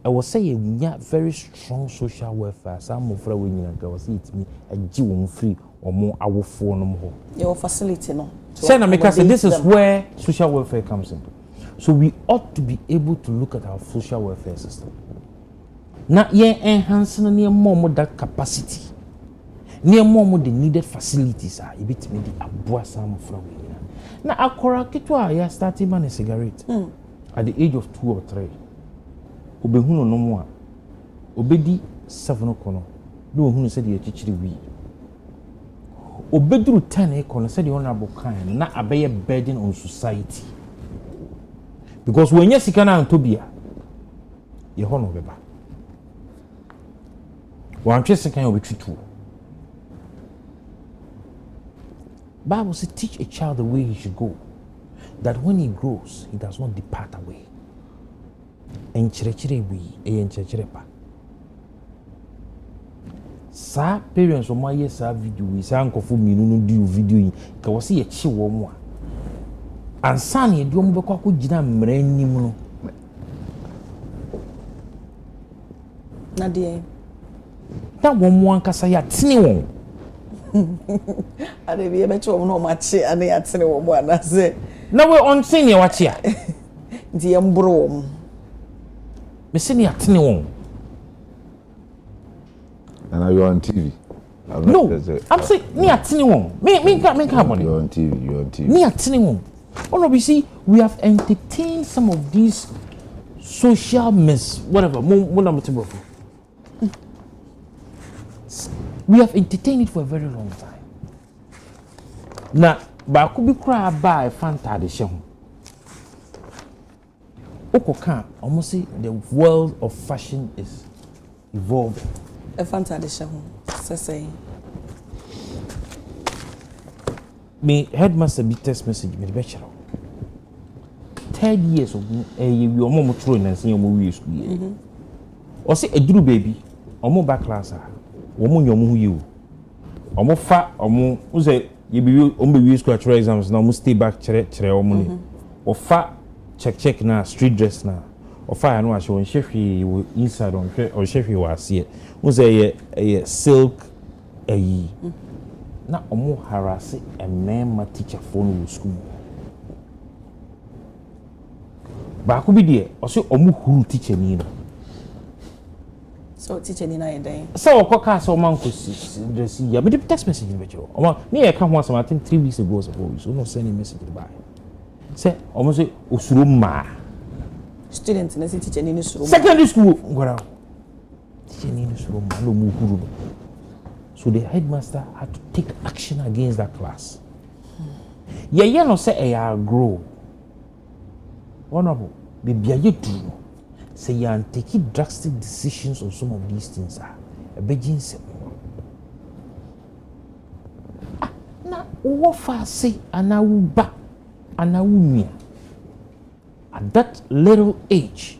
I was saying, yeah, very strong social welfare. Some of our women was it me a Jew free or more our phone. Your facility, no. This is where social welfare comes in. So we ought to be able to look at our social welfare system. Now, enhancing near more that capacity, near more the needed facilities are a bit maybe a boy some from. Now, Akora Kitwa, ya starting man a cigarette at the age of 2 or 3. Obehuno no more. Obedi 7 o'clock. No who said the teacher we. Obedru 10 o'clock said the honorable kind, not a burden on society. Because when you see Kana and Tobia, you honor Beba. One just can be true. Bible says, teach a child the way he should go, that when he grows, he does not depart away. And chire we, and chire pa. Sa parents o my yes video we say anko fu mi no do video yi ka wo se ye chi wo mo a ansa na e do mo be kwa ko gina mra nim no na de ta wo mo ankasa ya tene won ade bi e be cho mo no ma chi ane ya tene wo mo ana se na we on tin ye wa chi a ndi ye mbro wo mo me se ni atene won. And now you're on TV. No, I'm saying, me atini won. Me can't money. You're on TV. You're on TV. Me atini won. Oh no, we see, we have entertained some of these social mess, whatever. We have entertained it for a very long time. Now, but could be cry by Fanta de Sham. Okoka, almost say the world of fashion is evolving. A Fanta de Sham, say. Me headmaster be text message me the bachelor. 3 years of we omo tro na nsen omo wi school ye. O say eduru baby, omo back class a, omo nyomo hu ye o. Omo fa omo uze ye be omo wi school at exams na omo stay back chere omo ni. O fa check na street dress na. O fa anu a she won hwehwe inside on hwehwe wa ase. Uze ye silk ayi. Na omo harass a member teacher phone school. Ba ko bi de o se omo huru teacher ni no. So teacher ni na ye den. So okoka so man ko dress ya me text message ni be jo. Omo me e ka ho asama I think 3 weeks ago so no send a message by. Say omo se osuro ma. Student na say teacher ni suro. Secondary school ngora. Teacher ni suro ma no mu huru no. So the headmaster had to take action against that class. Yeah, no say I grow. Honorable, baby, you do. Say you are taking drastic decisions on some of these things. A beijing se. Na what fa say anawuba anawumia. At that little age,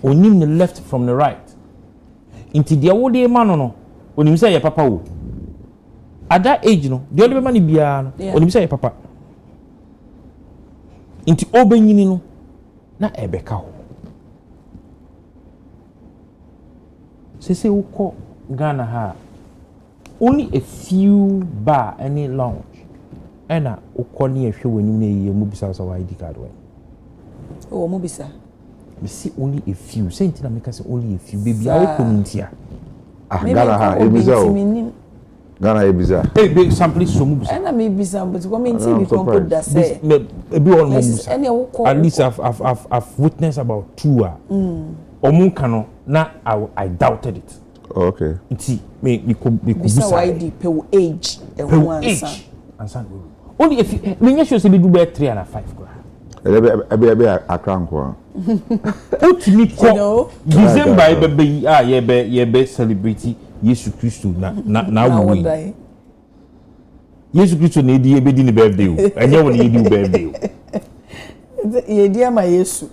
onim the left from the right. Inti dia wo de ma no onim say your papa wo. At that age no, the only man bia no onim say your papa. Inti obenyini no na ebeka ho. Sese wo ko Ghana ha. Only a few bar any lounge. Ena ukoni ehwe wanim na yiye mu bisa so ID card we. Oh, mu bisa. We see only a few. Say ntina make say only a few. Baby I ko ntia. Ghana ha ebiza o. Ghana ebiza. Eh be sample so mu bisa. Ena me bisa but community be compose that say. Ebi on mu bisa. At least I've witnessed about 2 Omun kano na I doubted it. Oh, okay. Nti me ko bisa ID pe age e ho ansa. Ansa. Only if me sure say be do be 3 and 5 kura. Ebe akranko. Utimi ko December ebe ye be celebrity Yesu Christo na we. Yesu Christo na edi ebe di ni birthday o. Enye won ye di birthday o. Ye di ama Yesu.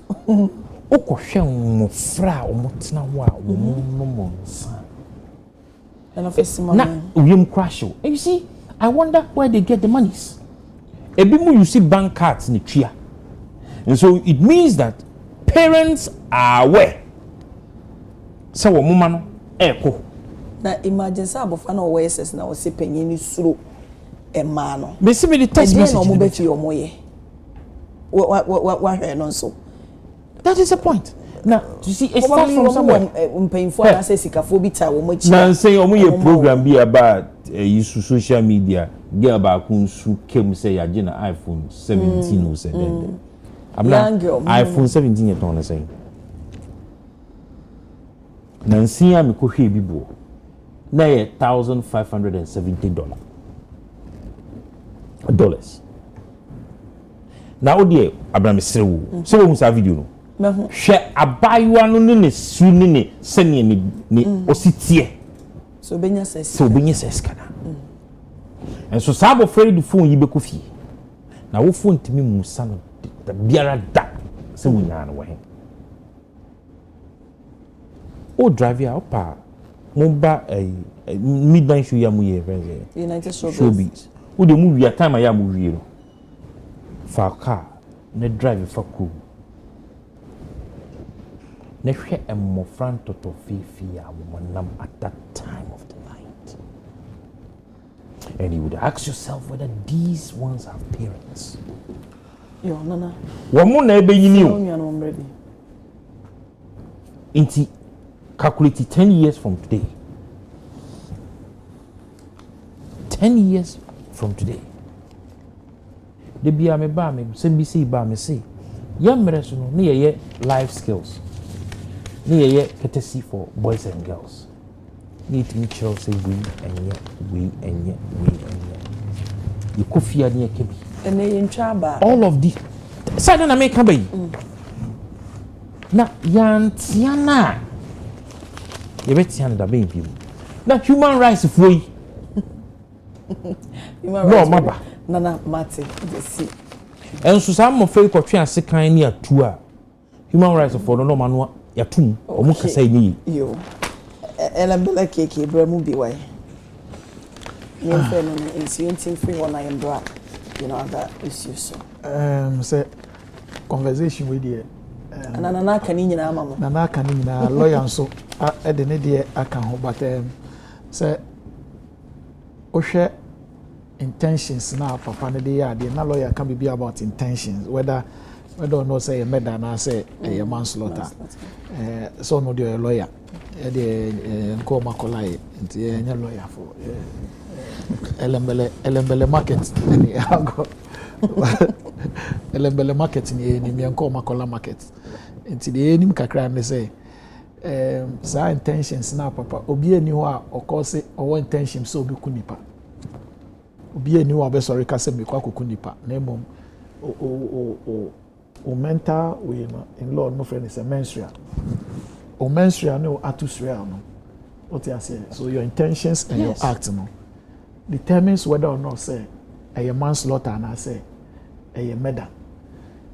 Okohwe mmofra omotena ho a omo nsa. And office Na uyem crash. And you see, I wonder where they get the monies. Ebi mu you see bank cards ni tria. And so it means that parents are aware. So wo mama no eko. Na emergency abofa na OSS na wo se panyin ni suro e ma no. Me see me the text message. No mo be fi omo ye. Wa hwe no so. That is the point. Now, you see, it starts from somewhere. Painful and say sikafo bi ta wo mo chi. Now say omo ye program be about use social media. Girl ba kunsu kem say ya na iPhone 17 or say then. I'm not iPhone 17 yet on saying. Nancy am ko hwe bibo. Na ye $1,570. Now dear Abraham Sewu. So we must video no. Hwe abaywa no ne su ne sene ne ositie. So benya ses kana. And so sabo afraid the phone yi be ko fie. Na wo phone timi musa no da biara da se wunya no we. O drive ya opa momba midnight show ya mu ye friends. United Showbiz. Wo de mu wi time ya mu wi no. Fa car ne drive fa cool. Ne hweemmofran toto fifi ya wonam at that time of the night. And you would ask yourself whether these ones have parents. Yo, nana. Womo na ebe yini o. Inti calculate 10 years from today. 10 years from today. de bia me ba me se bi si ba me si yemre so no ne ye life skills ne ye courtesy for boys and girls need to make sure say we enye you kofia ne ke bi ene ntwa all of the side na make be na yantiana ye betiana da be bi na human rights foi no maba nana mate de si enso sa mo fe kotwe ase kan ni atu a human rights for no ma no yatum o mu kasa ni yo elambela keke bremu bi wai yen fe no insienting free one I am bra you know other issues so say conversation with you nana kan ni nyina ama mo nana kan ni nyina lawyer nso e de ne de aka ho but say ohwe intentions na papa ne de ya de na lawyer can be about intentions whether or not say a murder na say a manslaughter so no de lawyer e de nko makolai nti nya lawyer for elembele market ni ago elembele market ni nko makola market nti de enim kakra ne say sa intentions na papa obi ani ho a okose owo intentions so obi kunipa obi ani ho a be sorry ka se me kwa kunipa na emom o mental we in law no friend is a menstrual o menstrual no atusreal no what you say so your intentions and your act no determines whether or not say a manslaughter and I say a murder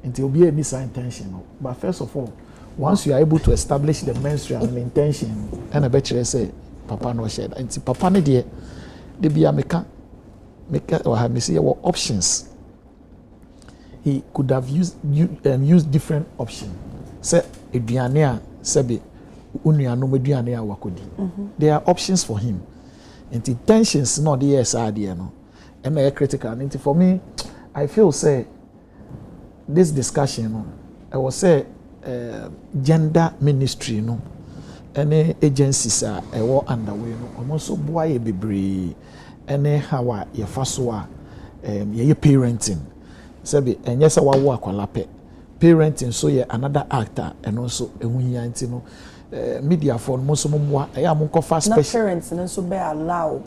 until obi any sa intention no but first of all once you are able to establish the menstrual and intention and a better say papa no shed and papa ne de bia make or have me see what options he could have used different options say eduane a sebe unuano eduane a wakodi there are options for him and intentions no the yes idea no and I critical and for me I feel say this discussion no I was say gender ministry no any agencies are underway no almost so boy bebre any how ye faso a ye parenting sabi enye se wawo akwala pe parenting so ye another actor and also ehunyan nti no media for no so moa eya mo kofa special parents and so be allow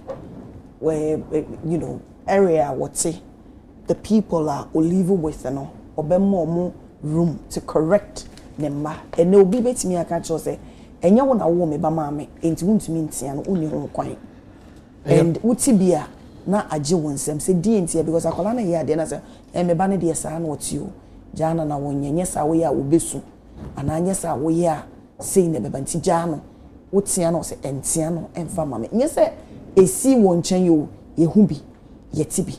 where you know area what say the people are living with no obemo room to correct nemma and obi betimi aka cho say enye wo na wo me ba ma me enti wuntumi ntia no uni ho kwan and utibia na age wonsem say DNT because akola na ye ade na say me ba ne de sa na otio jana na wonyenye sa wo ya obesu ana anye sa wo ya sei ne beba nti jana wotia na say entia no emfa ma me nye say esi wonchen yo ye hu bi ye tibi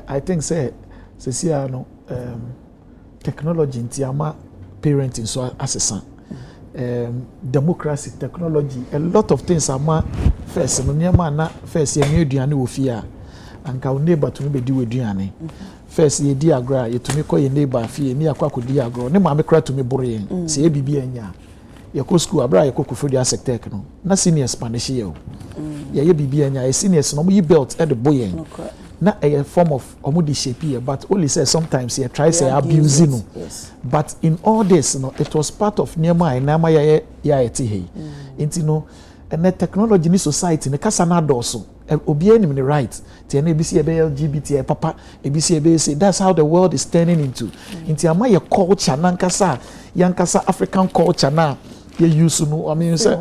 I think say sia no technology nti ama parenting so assessant democracy technology a lot of things ama first no nyama na first ye nweduane wo fi a anka neighbor to me be di weduane first ye di agro ye to me call ye neighbor fi ni akwa ko di agro ne ma me kra to me boro ye se e bibi anya ye ko school abra ye ko kofodi asectech no na senior spanish ye o ye bibi anya ye seniors no mo yi belt e de boye na a form of omudi shape here but only say sometimes he tries to abuse no but in all this no it was part of niema na ma ya eti he enti no and the technology ni society ne kasa na doso obi enim ni right ti na ebisi ebe LGBT papa ebisi ebe say that's how the world is turning into enti ama ye culture na nkasa yankasa African culture na ye use no I mean say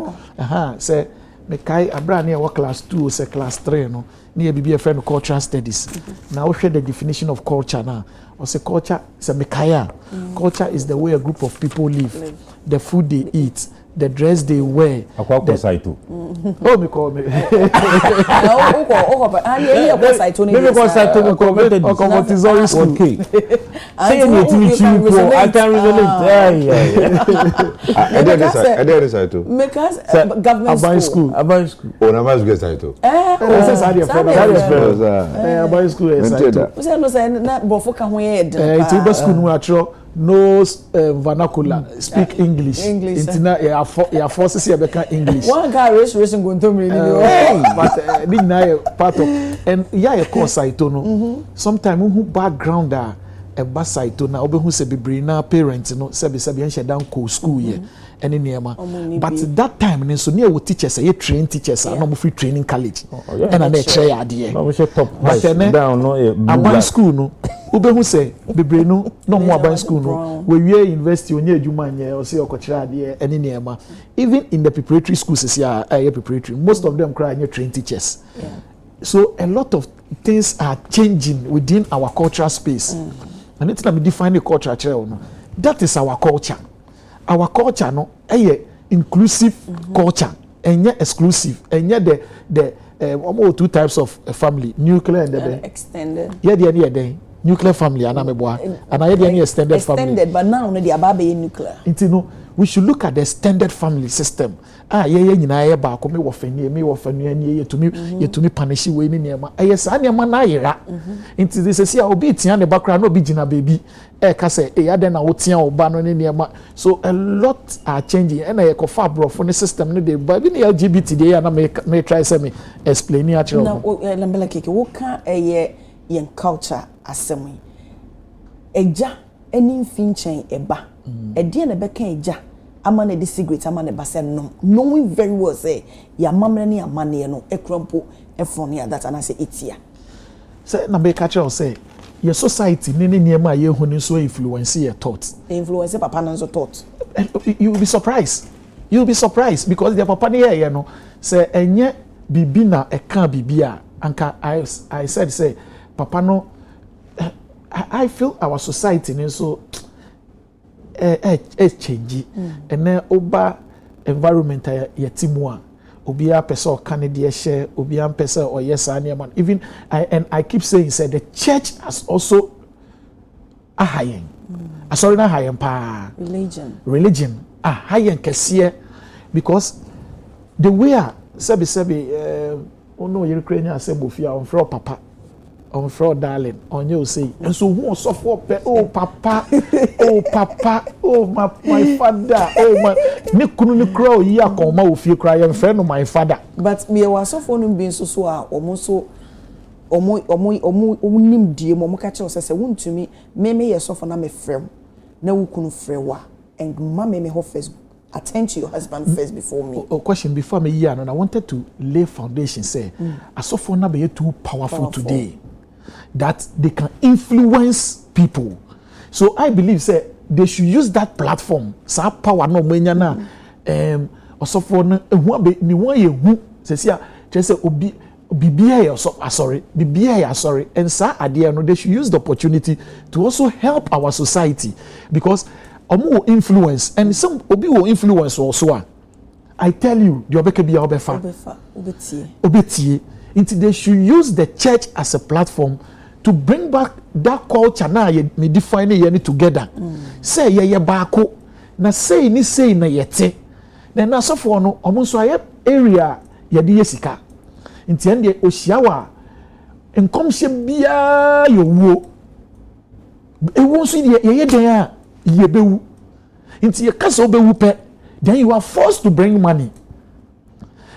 say me kai abra na e class 2 say class 3 no near be a friend of cultural studies. Now we share the definition of culture now. Or say culture is a mekaya. Culture is the way a group of people live, the food they eat, the dress they wear. Oh, me call me. Government school. Oh, na mas get saito. no vernacular, speak English. Intina ya forces here become English. One guy racing going to me. But didn't part of and yeah, of course I don't know. Sometimes who background a basai to na obe who say be na parents no say be down school here. Any nearma. But that time, so near with teachers, a train teachers are not free training college. And I try idea. But down no school no. Ube who say be no more about school no. We university on your Jumania or say or idea any nearma. Even in the preparatory schools, is preparatory. Most of them cry your train teachers. So a lot of things are changing within our cultural space. And it's not define the culture. That is our culture. Our culture no inclusive culture and yet exclusive and yet the almost two types of family, nuclear and the extended. Yeah, the nuclear family and I extended family. But now the ababe nuclear. We should look at the extended family system. You ba ko me wo fani me wo fani ye to me punish we ni niam. Yes, aniam na yera. Nti this say obi tia ne background no bi gina baby. Ka say ya den na wo tia oba no ni niam. So a lot are changing and I kofa brofo ne system no dey ba bi ne LGBT dey na me try say me explain it actually. Now lambela keke wo ka yen culture asemi. Eja eni mfinchen eba. Edie na beka eja ama na de cigarette ama na basa no knowing very well say ya mamre ni amane no ekrampo efon ya that and say etia say na be catch say your society ni niema ye hu ni so influence your thoughts influence papa na so thought you will be surprised because the papa ni here no say enye bibi na eka bibia anka I said say papa no I feel our society ni so change and then oba environment yetimu a obi a person can dey share obi a person or yes man even I keep saying say the church has also a high sorry na high pa religion a high kesiye because the way sebi ono Ukrainian assemble fear on for papa on fraud darling on you say and so who so for papa oh my father oh my ne kunu ne crow yi akoma ofie cry am friend my father but me was so for no being so a omo nim die mo ka che say wontumi me ye so for na me frem na wo kunu frewa and mama me ho first attend to your husband first before me. Question before me here and I wanted to lay foundation say asofo na be too powerful today that they can influence people. So I believe say they should use that platform. Sa power no menya na osofo na ehu be ni won ye hu say obi bibia sorry and sa ade no they should use the opportunity to also help our society because omo influence and some obi will influence also. I tell you the obeke bia obetie until they should use the church as a platform to bring back that culture na me define it together. Say ye baako na say ni say na yete. Then na sofo no omo so aye area ye de yesika. Nti ende ohia enkomhye bia ye wuo. Ewu so ye den a ye bewu. Nti ye kasa obewu pe. Then you are forced to bring money.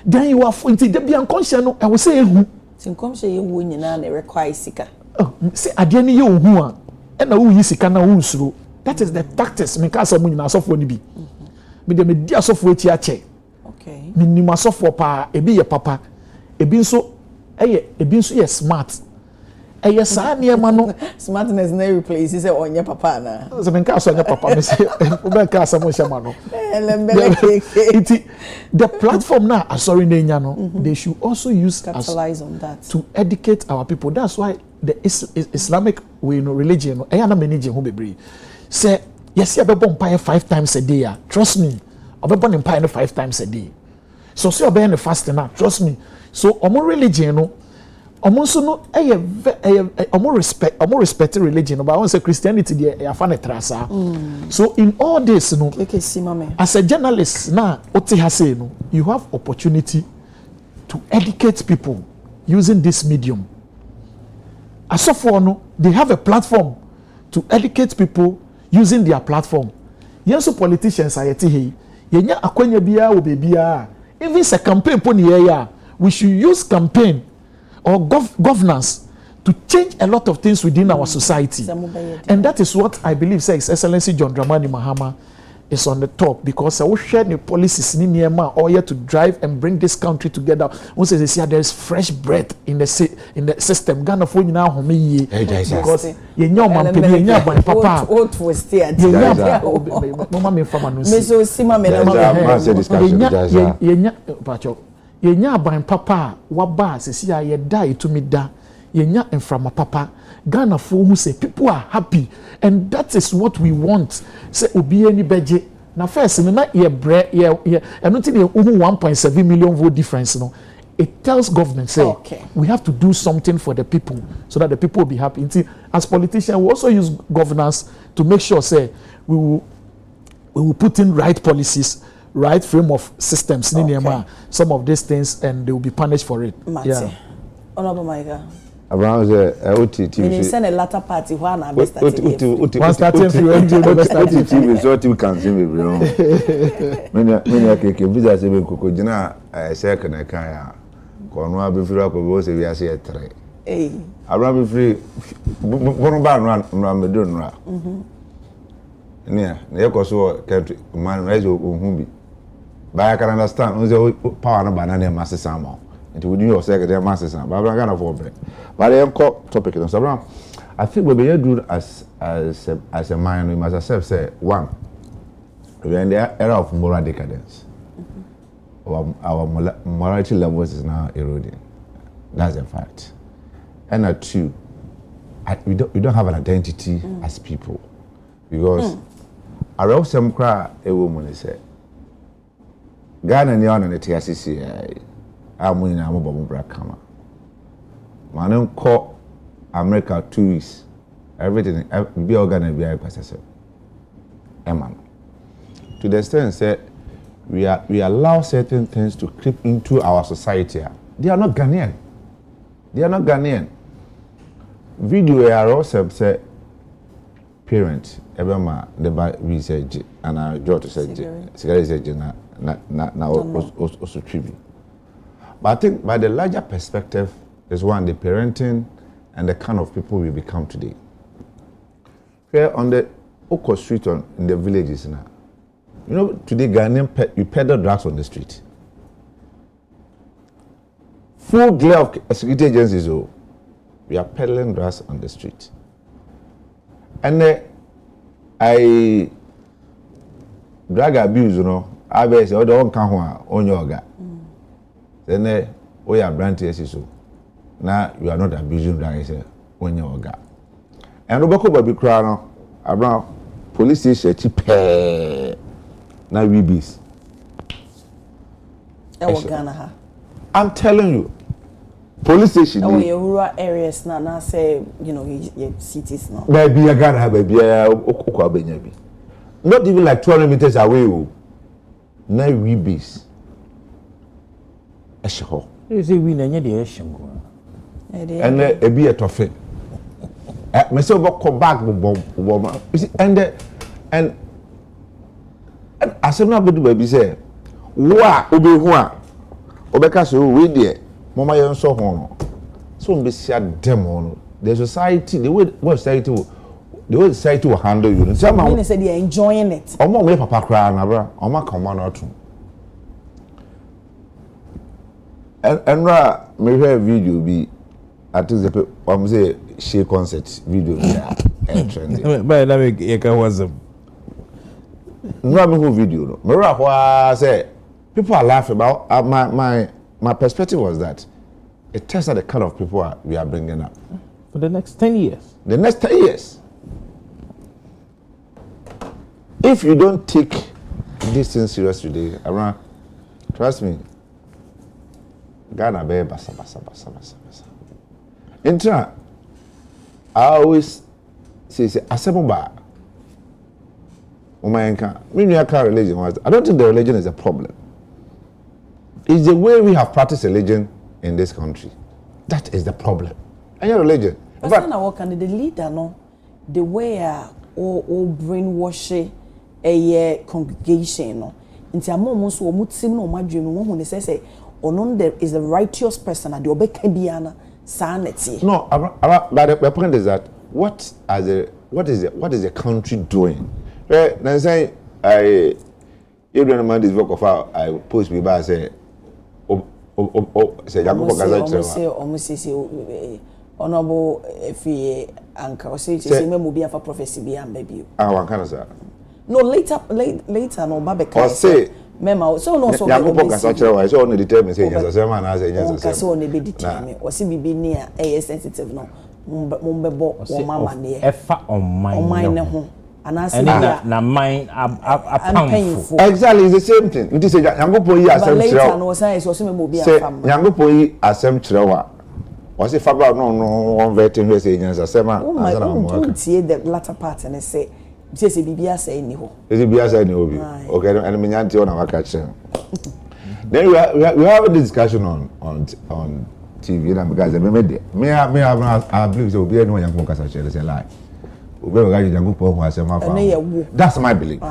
Then you are nti de bia enkomhye no I will say ehu. Enkomhye ye wuo nyina na require sika. Say ade ni ye ohu a e na wo yi sika na wo nsuro. That is the tactics me ka samu nyina asofo ni bi. Me de me di asofo eti ache. Okay. Me ni asofo pa ebi ye papa. Ebi nso ye smart. Eye sa ne ma no smartness na replace say onye papa na. So me ka so onye papa me say o be ka samu shema no. The platform now asori na nya no they should also use capitalize on that to educate our people. That's why the Islamic way no religion no eya na manage ho bebre say yes you be born 5 times a day. Trust me obebo ne pie 5 times a day. So say obey ne fasting now trust me. So omo religion no omo so no omo respect religion but I want say Christianity dey afa ne trasa. So in all this no as a journalist now oti ha say no you have opportunity to educate people using this medium. As of no, they have a platform to educate people using their platform. Yes, so politicians are here. Yenya akwanya biya wo bebia. Even a campaign pony here, we should use campaign or governance to change a lot of things within our society. And that is what I believe, His Excellency John Dramani Mahama is on the top, because we share the policies in Myanmar all here to drive and bring this country together. Once they say there is fresh breath in the system, Ghana for now home because you know man papa mama me fama no see me so sima me yenya ban papa waba sesi ya ye die to me da yenya enframa papa Ghana for who say people are happy, and that is what we want. Say obi any beje na first na ye bre ye and not 1.7 million vote difference no. It tells government say we have to do something for the people so that the people will be happy. As politicians, we also use governance to make sure say we will put in right policies, right frame of systems, some of these things, and they will be punished for it. Yeah. Honorable Micah. Around the OTT. You send a latter party when I'm starting TV, so you can see me, bro. When I can visit a Kukujina, I say, can I can Cornwall be free up of we are here three. I run free. One run Meduna. Near Nekoso country, man, raise your Humbi. But I can understand, the power of banana master Samo. It would you say their masters, but I'm going to afford it. But I am called topic. I think we be good as a mind. We must accept say one. We are in the era of moral decadence. Our morality levels is now eroding. That's a fact. And two, we don't have an identity as people, because I wrote some cry a woman say Ghana ni on the TCC. I'm in a mobile kama. Man, call America 2 weeks. Everything be organized by processor. Eman. To the extent that we allow certain things to creep into our society. They are not Ghanaian. They are not Ghanaian. Video are also say parent everma the research and I draw to say cigarette research na also tribute. But I think by the larger perspective is one, the parenting and the kind of people we become today. Here on the Oko Street in the villages now, you know, today Ghanaian you peddle drugs on the street. Full glare of security agencies, we are peddling drugs on the street. And I drug abuse, I say, oh, the one can on your then we are branches so now you are not abusing drugs when you are. And Roboko Baby Crown around police station cheap now we bees. I'm telling you, police station. Oh, your rural areas now say your cities now. Baby, I gotta have baby. Not even like 200 meters away. Now we bees. You say we nanya the eshim. And a be a toffee. Myself come back you see, and as I'm not going to baby say, wa obi hua obeka so we there mama yon so ho so be sia dem on the society the way society will handle you. Some mean say they are enjoying it. Omo we papa cry na bra omo come on otu. And me hear video be at the say she concert video there trending. But na me you can WhatsApp. No me who video no. Me ra say people are laughing about my perspective was that it tells us the kind of people we are bringing up for the next 10 years. The next 10 years. If you don't take this thing serious today, around, trust me, Ghana be basa. In turn, I always say asemoba. Religion was. I don't think the religion is a problem. It's the way we have practiced religion in this country. That is the problem. And your religion. But then I work under the leader, no, the way or brainwash a congregation no nti amom so omutim no madwem no hu ne say onon there is a righteous person at the obeka bia na sanity. No, but the point is that what is the country doing? Then say I even man this work of I post me by say say Yakubu Gaza almost honorable FA anchor say me mo bia for prophecy bia baby. One kind of sir. No later no babeka say mema so no so Yakubu Gaza chira so on determine say yes say man say yes say so on be determine o say bibi ni a sensitive no mombebo wo mama ne efa on mine ho anase na mine apamfo exactly it's the same thing nti say Yakubu yi asem chira later no say so me mo bia fam Yakubu yi asem chira wa o say faba no one vetting we say yes say man answer am work tie the latter part and say say bibia say ni ho bibia say ni obi okay and me nyanti on our catch then we have a discussion on TV na because me I believe so obi anyone Yankun kasa share say lie obi we ga Yankun po ho asem afa that's my belief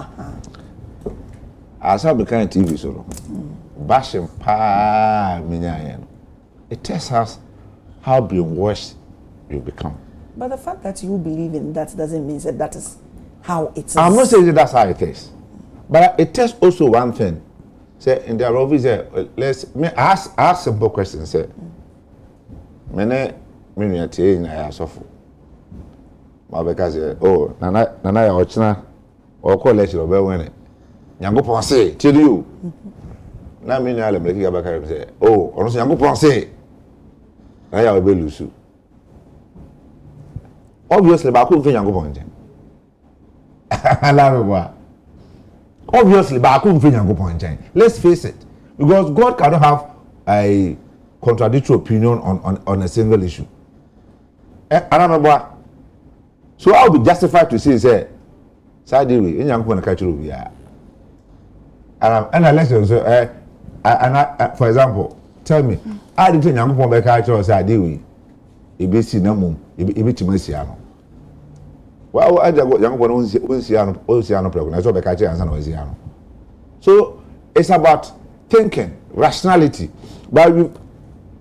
as I became TV so bashing pa me nyan it tells us how brainwashed you become. But the fact that you believe in that doesn't mean that is how it is. I'm not saying that that's how it is, but it tells also one thing. Say in the office, let's me ask simple questions. Say, mene minute na ya sofo. Ma be ka say, oh, nana ya ochina, o call lecture be when. Nyankopon say, tell you. Na me na le make ga ba ka say, oh, ono say Nyankopon say. Na ya be lusu. Obviously, ba ko mfe Nyankopon nje. Obviously, but I couldn't feel Nyankopon nje. Let's face it, because God cannot have a contradictory opinion on a single issue. So I'll be justified to say, "Sadly, we Nyankopon na catch you here." And I listen. So, for example, tell me, I didn't Nyankopon be catch you. Sadly, we ibesi na mum, ibitimasi ano. Well, I just young one on so catch answer. So it's about thinking, rationality. But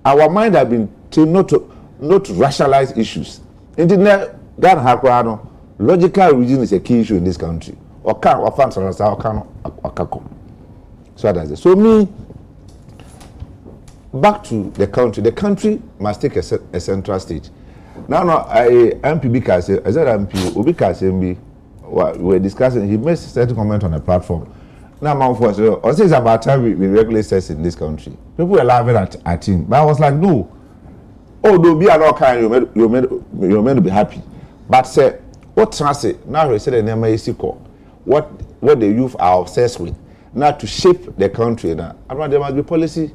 our mind have been trained not to rationalize issues. Internet that happen, logical reason is a key issue in this country. Or can or fans or can or so that's it. So me back to the country. The country must take a central stage. Now, MPB can say, as MP, Obi can say, we were discussing, he made certain comment on the platform. Now, man, for us, it's about time we regulate sex in this country. People were laughing at him, but I was like, no. Oh, don't be an all kind, you're meant to be happy. But say, what transit? Now he said the name is what the youth are obsessed with. Now to shape the country now. I mean, there must be policy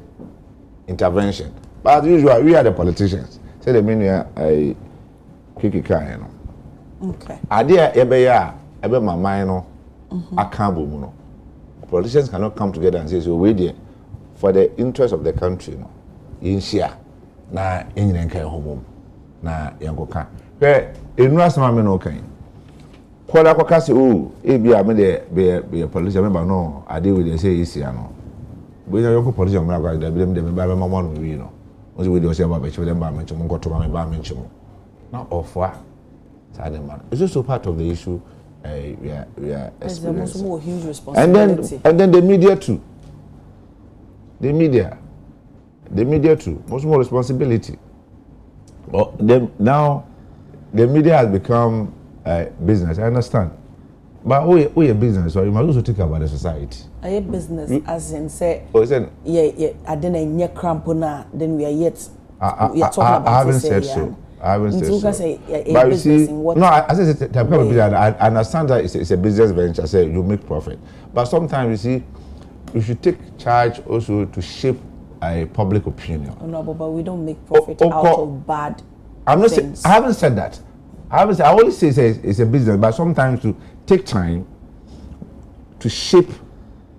intervention. But as usual, we are the politicians. Say the meaning I kiki kan no. Okay. Idea ebe my mind no accountable no. Politicians cannot come together and say so we there for the interest of the country no. In share na enyine kan homom na yango kan. Pe enu asema me no kan. Kwala kwaka say oh e bia me dey be politician member no ade we dey say isi ano. We yango politician member go dey be me ba me mama no we no. Once we do say about them ba mention mo to ba mention not offer man. It's also part of the issue we are experiencing. More huge responsibility. And then the media too. The media too. Much more responsibility. But now the media has become business. I understand. But we a business, so you must also think about the society. A business as in say, yeah. I didn't get crampona, then we are yet. I haven't said so. I haven't said so. But you see, no, I said I understand that it's a business venture. I say you make profit, but sometimes you see, you should take charge also to shape a public opinion. Oh, no, but we don't make profit out of bad. I'm not saying. I haven't said that. I only say it's a business, but sometimes to take time to shape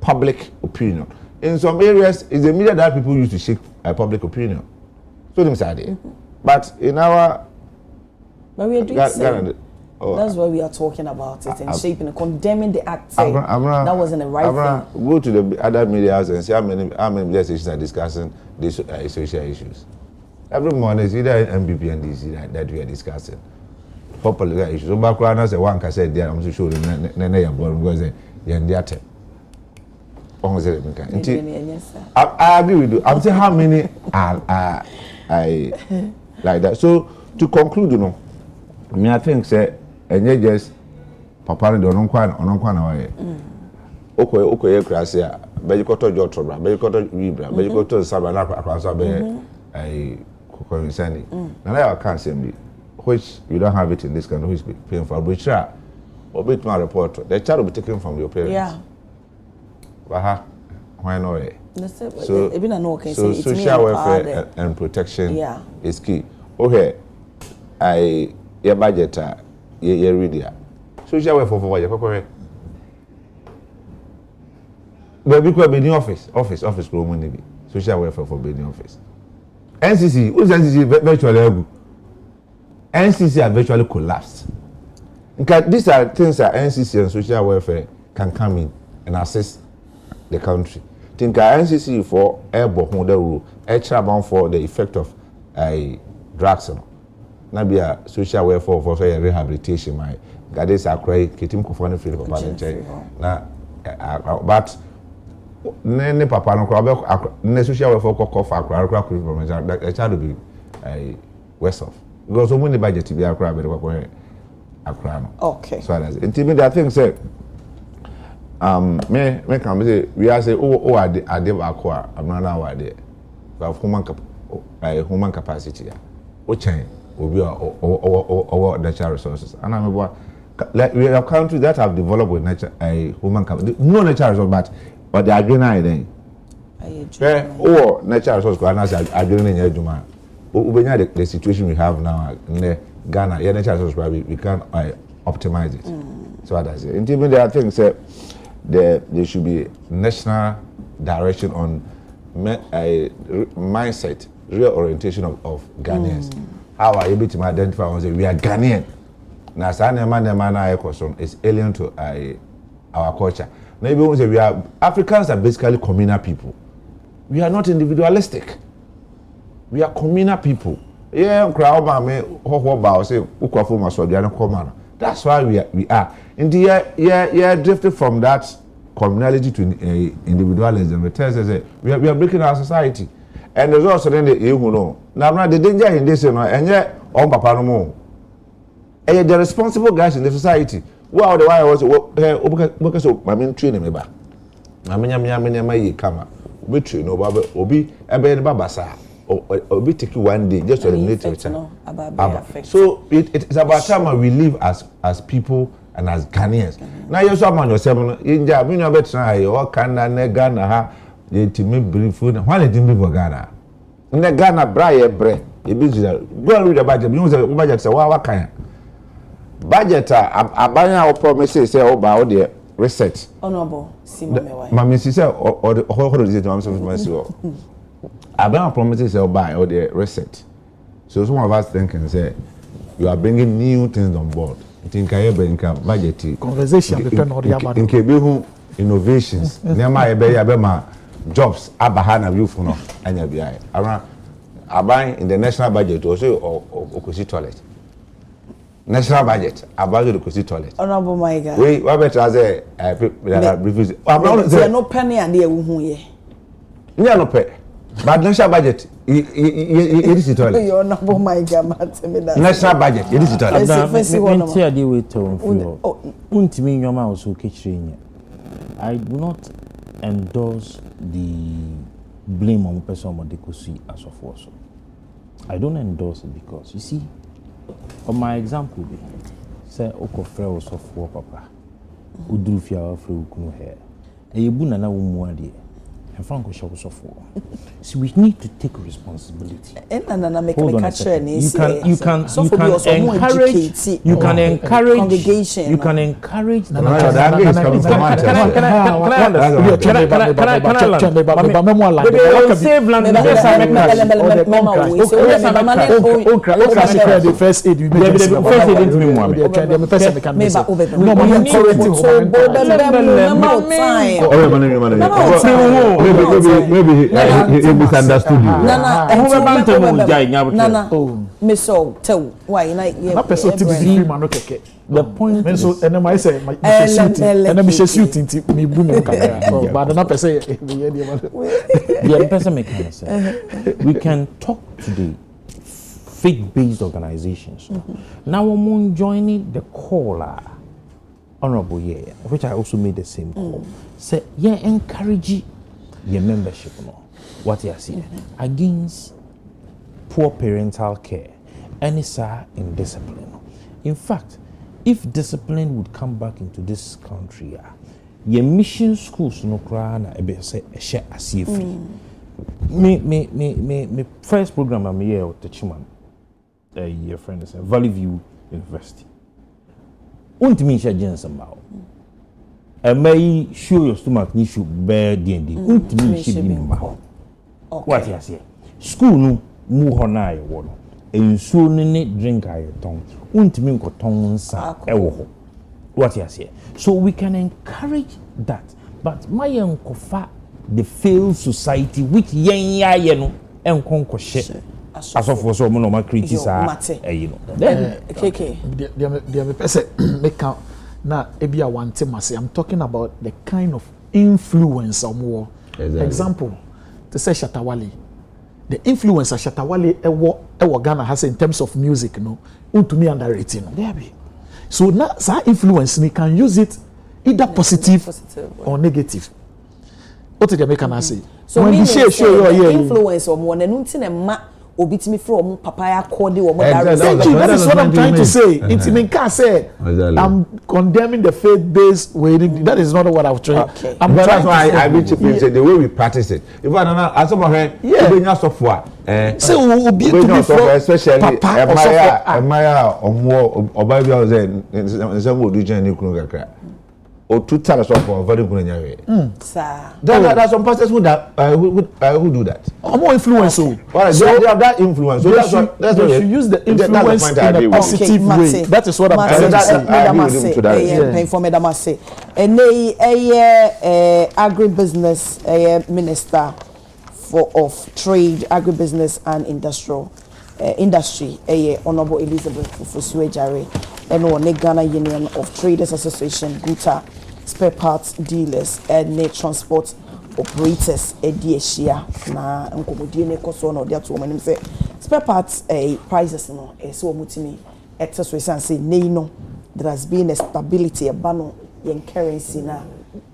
public opinion. In some areas, it's the media that people use to shape public opinion. So them say, but in our, but we are doing That's why we are talking about it and shaping and condemning the act. That wasn't the right thing. Go to the other media house and see how many media stations are discussing these social issues. Every morning it's either MPP and DC that we are discussing. Popular issues. So background as one can say there, I'm to show them because they're in their time. I agree with you. I'm saying how many are like that. So to conclude, you know, I think say and just papa no don kwan na waye okoye krasia be jikoto jotobra be jikoto wibra be jikoto saba na akwanso be kokon sani na I can't say me which you don't have it in this country which paying for which obit my report the child will be taken from your parents. Yeah. Baha why no way. So even I know can say it's social welfare and protection is key. Okay, your budget ye ready. Social welfare for what you correct. But because be office go money be. Social welfare for be office. NCC, who's NCC virtually NCC are virtually collapsed. These are things that NCC and social welfare can come in and assist the country. Think NCC for airborne rule, extra bound for the effect of drugs. Na be a social welfare for rehabilitation my gades akrai ketim kofo no free papa nche na but ne papa no kwa ne social welfare kofa akra from a child will be worse off because so many budget be akra be akra no. Okay, so that's it. I think say me can say we are say ade akwa amana wa de human capacity o chain obi or natural resources and I'm about like we have countries that have developed with natural human capital no natural resources but they are green then or natural resources and as agree in ejuma ubenya the situation we have now in Ghana natural resources we can optimize it. So that's it. And even there are things that there should be national direction on mindset real orientation of Ghanaians. How are you able to identify and say we are Ghanaian? Now, is alien to our culture. Maybe we say we are Africans are basically communal people. We are not individualistic. We are communal people. Yeah, that's why we are. And yeah, drifted from that communality to individualism. It tells us that we are breaking our society. And there's also then the now the danger in this, and yet on Papa no more. And the responsible guys in the society. Well, the why I was because I mean training me back. I mean my kama. We train no baba obi ebe babasa obi take you one day just to eliminate it. So it's about time we live as people and as Ghanaians. Now you so man yourself in ja me no betra o kan na Ghana ha ye timi brief na why let me for Ghana. In the Ghana bra ye bre e be go and read the budget. You know budget say wa kan. Budget abanya promises say oba o de research. Honorable Simon Mama say or the whole this to am so for abanya promises say oba o de research. So some of us thinking say you are bringing new things on board. Think I bring budget conversation depend on the amount. In kebehu innovations. Nema ebe ma jobs abahana youth no anya biai. Around aban in the national budget also okosi toilet. National budget about the Kosi toilet. Honorable my God. Wait, what better say reviews? There no penny and there who ye. No pay. But national budget it is the toilet. You honorable my God, national budget it is the toilet. I do not endorse the blame on person on the Kosi as of also. I don't endorse it because you see. On my example, say oko frɛ wo sɔfo papa. Uduru fia wa frɛ ukunu he. E yebu na na wo mu ade. and Franco show so for. So we need to take responsibility. And make Hold on a a second. You can encourage congregation. You can encourage. Can maybe he misunderstood you. Nana, me so tell why na person to be free man no keke. The point is so and I say my and me shoot into me boom camera. But na person we can talk today faith-based organizations. Now we're joining the caller, Honorable Yaya, which I also made the same call. Say, encourage your membership, what you see against poor parental care, and it's indiscipline. In fact, if discipline would come back into this country, your mission schools no crana say share as free. Me first program I'm here with the chairman. Your friend is Valley View University. Untimi share jensen bao. May show your stomach ni should bear D&D. Untimi share bao. What you say? School no mu hona ye wo no. Ensuo ne drink aye ton. Untimi nko ton sa ewo ho. What you say? So we can encourage that. But my enkofa the failed society which yen ya ye no enkonko hye. As of so mo no ma criticize you know. Then the person make count na ebia wante mase. I'm talking about the kind of influence more. Exactly. Example, to say Shatawale. The influence of Shatawale ewo Ghana has in terms of music, no, untumi underrated, no. There be. So now, that influence, we can use it either positive or negative. What did they make an say? So when you share influence or more, and obitimi from papaya code or that is what I'm trying to say. It's in can say I'm condemning the faith-based way. That is not what I'm trying. Okay. That's why I reach say the way we practice it. If I don't know, as some of her, software. So we'll be to be for especially Maya or more or by the some would do Jenny Kruger. Or two tell us for very good in your sir. There are some pastors who do that. More influence. So they have that influence. So that's what you use the influence in a positive way. That is what I'm trying to say. And agribusiness minister of trade, agribusiness and industrial industry, Honorable Elizabeth Fusue-Jare, and the Ghana Union of Traders Association, GUTA, spare parts dealers, and transport operators, Edieshia, na nkomodie koso no dia to woman say spare parts prices no so mutimi exercise and say no there has been a stability bano in currency na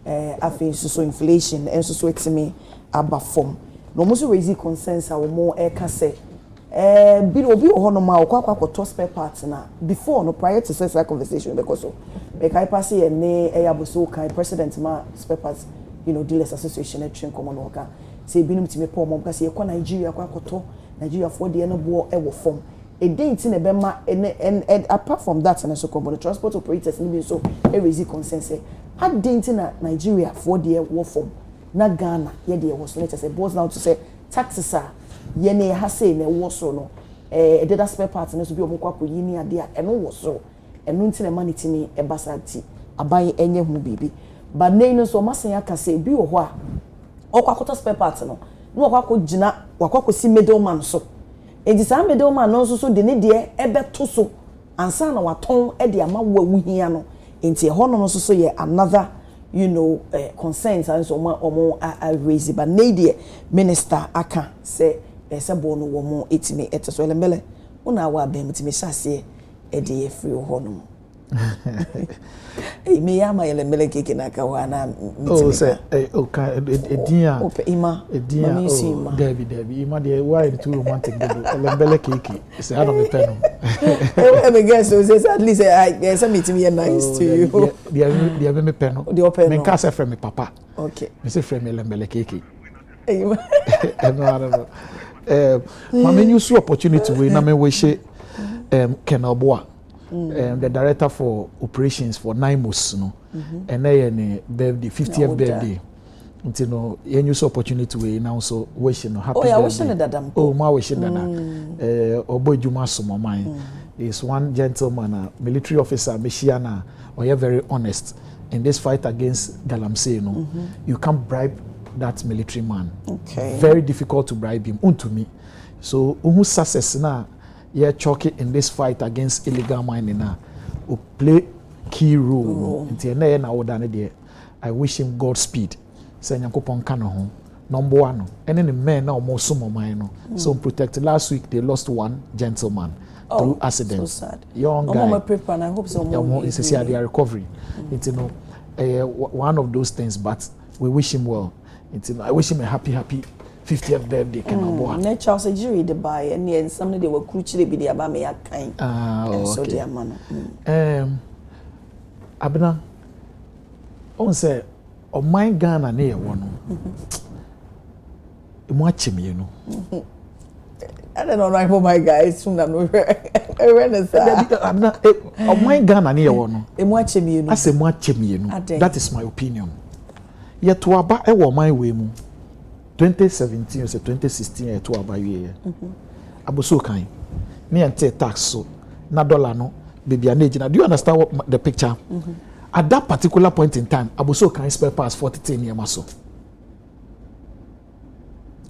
afin so inflation and so etimi aba form no mo so raise concerns a more say bi obi ho no ma okwa to spare parts na before no prior to that conversation because so make I pass here ne yaboso kai president ma spare parts dealers association at train common worker say binum timi po mom kasi e kwa Nigeria kwa koto Nigeria for the no bo e wo form e dey tin e be ma and apart from that and so come the transport operators ni so e raise concern say had dey tin na Nigeria for the wo form na Ghana ye dey wo so let us say boils down to say taxes are ye ne ha say na wo so no e dey that spare parts na so bi o mo kwa ko yini ade a eno wo so eno tin e manitimi e basati aban enye hu bibi but no so masen aka say bi wo ho a okwakoto spare parts no no okwako gina wakwako si middleman so edi sa middleman no so de ne de ebeto so ansa na waton e de ama wo awuhia no enti ho no so ye another concerns and so omo raise but ne minister aka say esebo no wo mo etimi eteso elembele una wa be mutimi hyase e de free ho no me ya ma elembele keke na ka wa na oh say edian ima edian Debbie ima de why the too romantic elembele keke say I don't be pen I guess so say at least I some meeting me nice to you they me pen the open me can say friend me papa okay me say friend me elembele keke No. My menu so opportunity we na me wish Kenal Boa, the director for operations for Naimos, no, and then birthday 50th birthday. You know, any opportunity we now so wishing happy birthday. Oh, yeah, wishing that. Oh, my wishing that. Oboy Juma Sumo mine is one gentleman, a military officer, Meshiana, or you're very honest in this fight against Galamsey. No, you can't bribe that military man. Okay. Very difficult to bribe him. To me, so who success now? Yeah, chalky in this fight against illegal mining now, who play key role. I wish him Godspeed. Say Nyankopon kano ho number 1 and then the men now more sumo mine so protect. Last week they lost one gentleman through accident. So sad. Young guy. And I hope so. It's a recovery. It's one of those things, but we wish him well. I wish him a happy 50th birthday. Ne Charles Jury the buy and somebody they were crucially be the abame kind. So dear man. Abena on say o my Ghana na ye wono mo achim ye no I don't know right for my guys soon na no Abena o my Ghana na ye wono mo achim ye no ase mo achim ye no. That is my opinion. Ye to aba e wo my way mu 2017 or 2016 ye to aba ye aboso kan me ante tax so na dollar no baby anagina. Do you understand what the picture? At that particular point in time, Abuso can spare pass 40 years maso.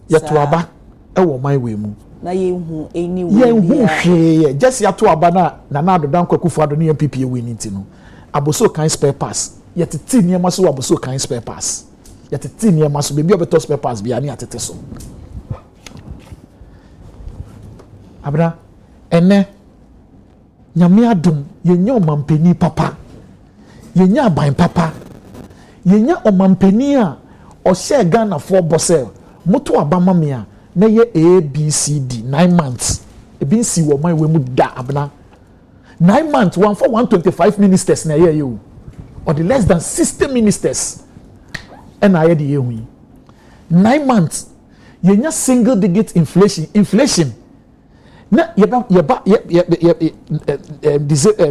Yet aba ewo my way mu. Na ye hu anyway. Ye just ya to aba na do dan kwaku fado ne MPP winning ti no. Abuso can spare pass. Yet 10 years maso Abuso can spare pass. Yet 10 years maso baby obeto spare pass bia ni atete so. Abra ene nyame adum ye nyo mampeni papa. Yenya ban papa yenya omampani a o share Ghana for Bosel moto abama me a na ye ABCD 9 months e bin si wo man we mu da abna 9 months one for 125 ministers na ye you or the less than 60 ministers and I the ye 9 months yenya single digit inflation na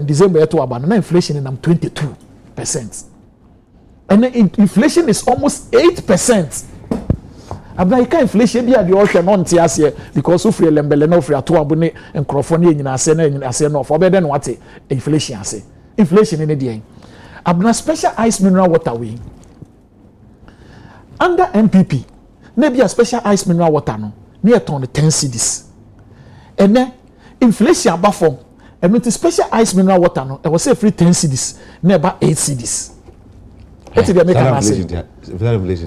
December to abana na inflation in 22%. And then inflation is almost 8%. Abna inflation be the all non tias here because of free lembele no free to abone enkrofo na ase no for better than what inflation ase. Inflation in the abna special ice mineral water we under MPP maybe a special ice mineral water no near ton 10 cedis. And then inflation above form and with the special ice mineral water no, I was say free 10 cedis, never 8 cedis. What did they make an answer?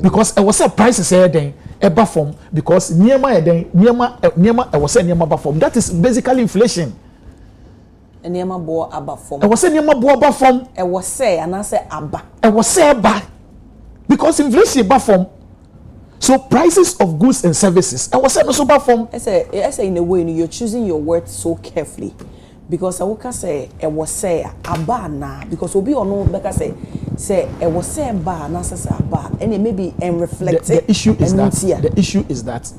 Because I was say prices here then above form because near I was saying near above form. That is basically inflation. And near my boy above form. I was saying near my boy above form. I was say and I say abba. I was say abba because inflation above form. So prices of goods and services. I was saying also above form. I say in a way you're choosing your words so carefully. Because I would say I was say abba na because we'll be on no because say I was say abba na say abba and it may be and reflect the issue is that the issue is that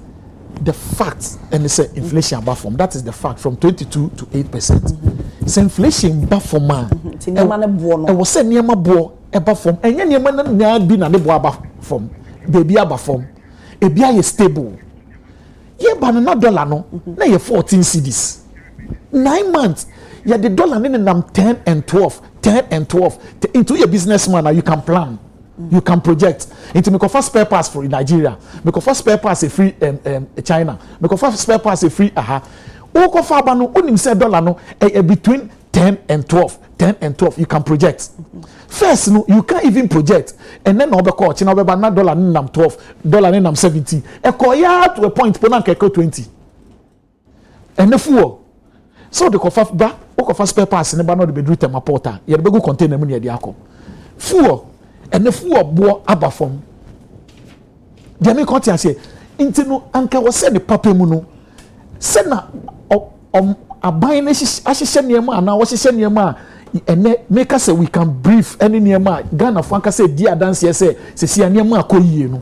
the fact and they say inflation above form that is the fact from 22 to 8%. It's inflation above form man. I was say near my boy above form and near man na be na the boy above form. Baby above form. A be stable. Ye banana dollar no na ye 14 cedis. 9 months, yeah, the dollar in them 10 and 12 into your businessman. You can plan, you can project. Into make first spare pass for Nigeria, make first spare pass a free China, make first spare pass a free Oko fabano unim say dollar no between 10 and 12. You can project. First, no, you can't even project, and then over coach, you know, but not dollar in 12, dollar in 17. A koya to a point, ponanke 20, and the fool. So the coffee ba o spare pass ne ba no de bedru tema porta ye de begu container mu ne de akọ fuel and the fuel bo aba fom de me konti ase nti no anka wo se ne papa mu no se na aban na ahihye niema na wo hihye niema ene make us say we can brief any niema Ghana for anka say di adanse say se niema akoyie no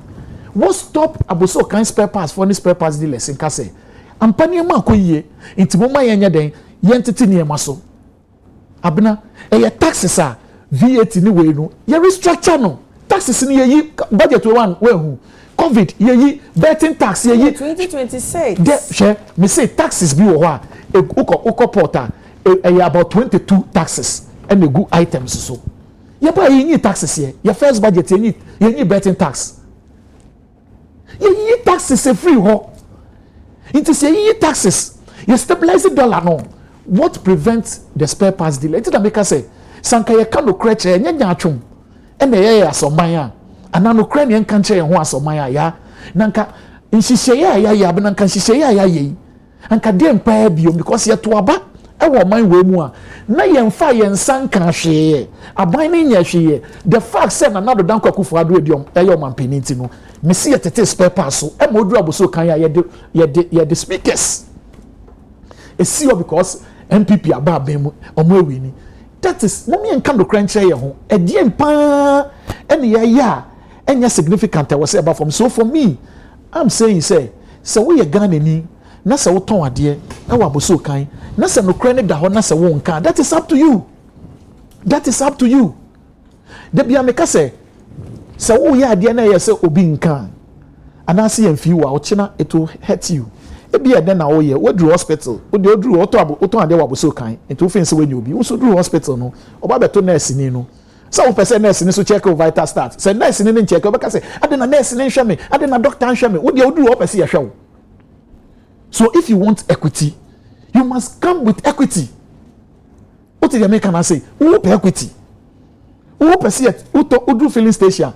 what stop aboso kan spare parts for any spare parts dealers in kase ampani ma akoyie nti mo ma yenya den yentete ne emaso abena taxes a VAT ni we no ye restructure no taxes ni ye budget we hu covid ye betting tax ye 2026 de me say taxes bi wo ho a uko porta about 22 taxes and the good items so ye ba ye taxes here your first budget ye betting tax ye taxes free ho it is ye taxes you stabilize the dollar no what prevents the spare parts delay it make us say sanka ye ka no kreche nya nya atwom e na ye asoman a ana no kre ne nka nche ho asoman a ya nanka nhihye ya be nanka nhihye ya ye anka de mpa bio because ye to aba e wo man we mu a na ye mfa ye nsanka hwe aban ne nya hwe the fact say na nado dan kwakufu ado ediom e yo man peniti no me see ye tete spare parts so e moduru aboso kan ya ye the speakers e see because MPP aba abemu omo ewini that is no me enka no crunch ye ho e die mpa ene ya enya significant I was say about from so for me I'm saying say we ye Ghana ni na se wo ton ade e wa boso kan na se no crane da ho na se wo nka that is up to you de bia me ka se wo ye ade na ye se obi nka anase ye mfi wa o china it will hurt you ebi e den na wo ye wo dru hospital wo de odru oto ade wa boso kan it will fin se we ni obi wo so dru hospital no oba beto nurse ni no so person nurse ni so check your vital stat say nurse ni check oba ka say ade na nurse ni hwe me ade na doctor hwe me wo de odru o person ye hwe wo. So if you want equity you must come with equity. What did the American say? Who pay equity? Who pay see it? Who do filling station?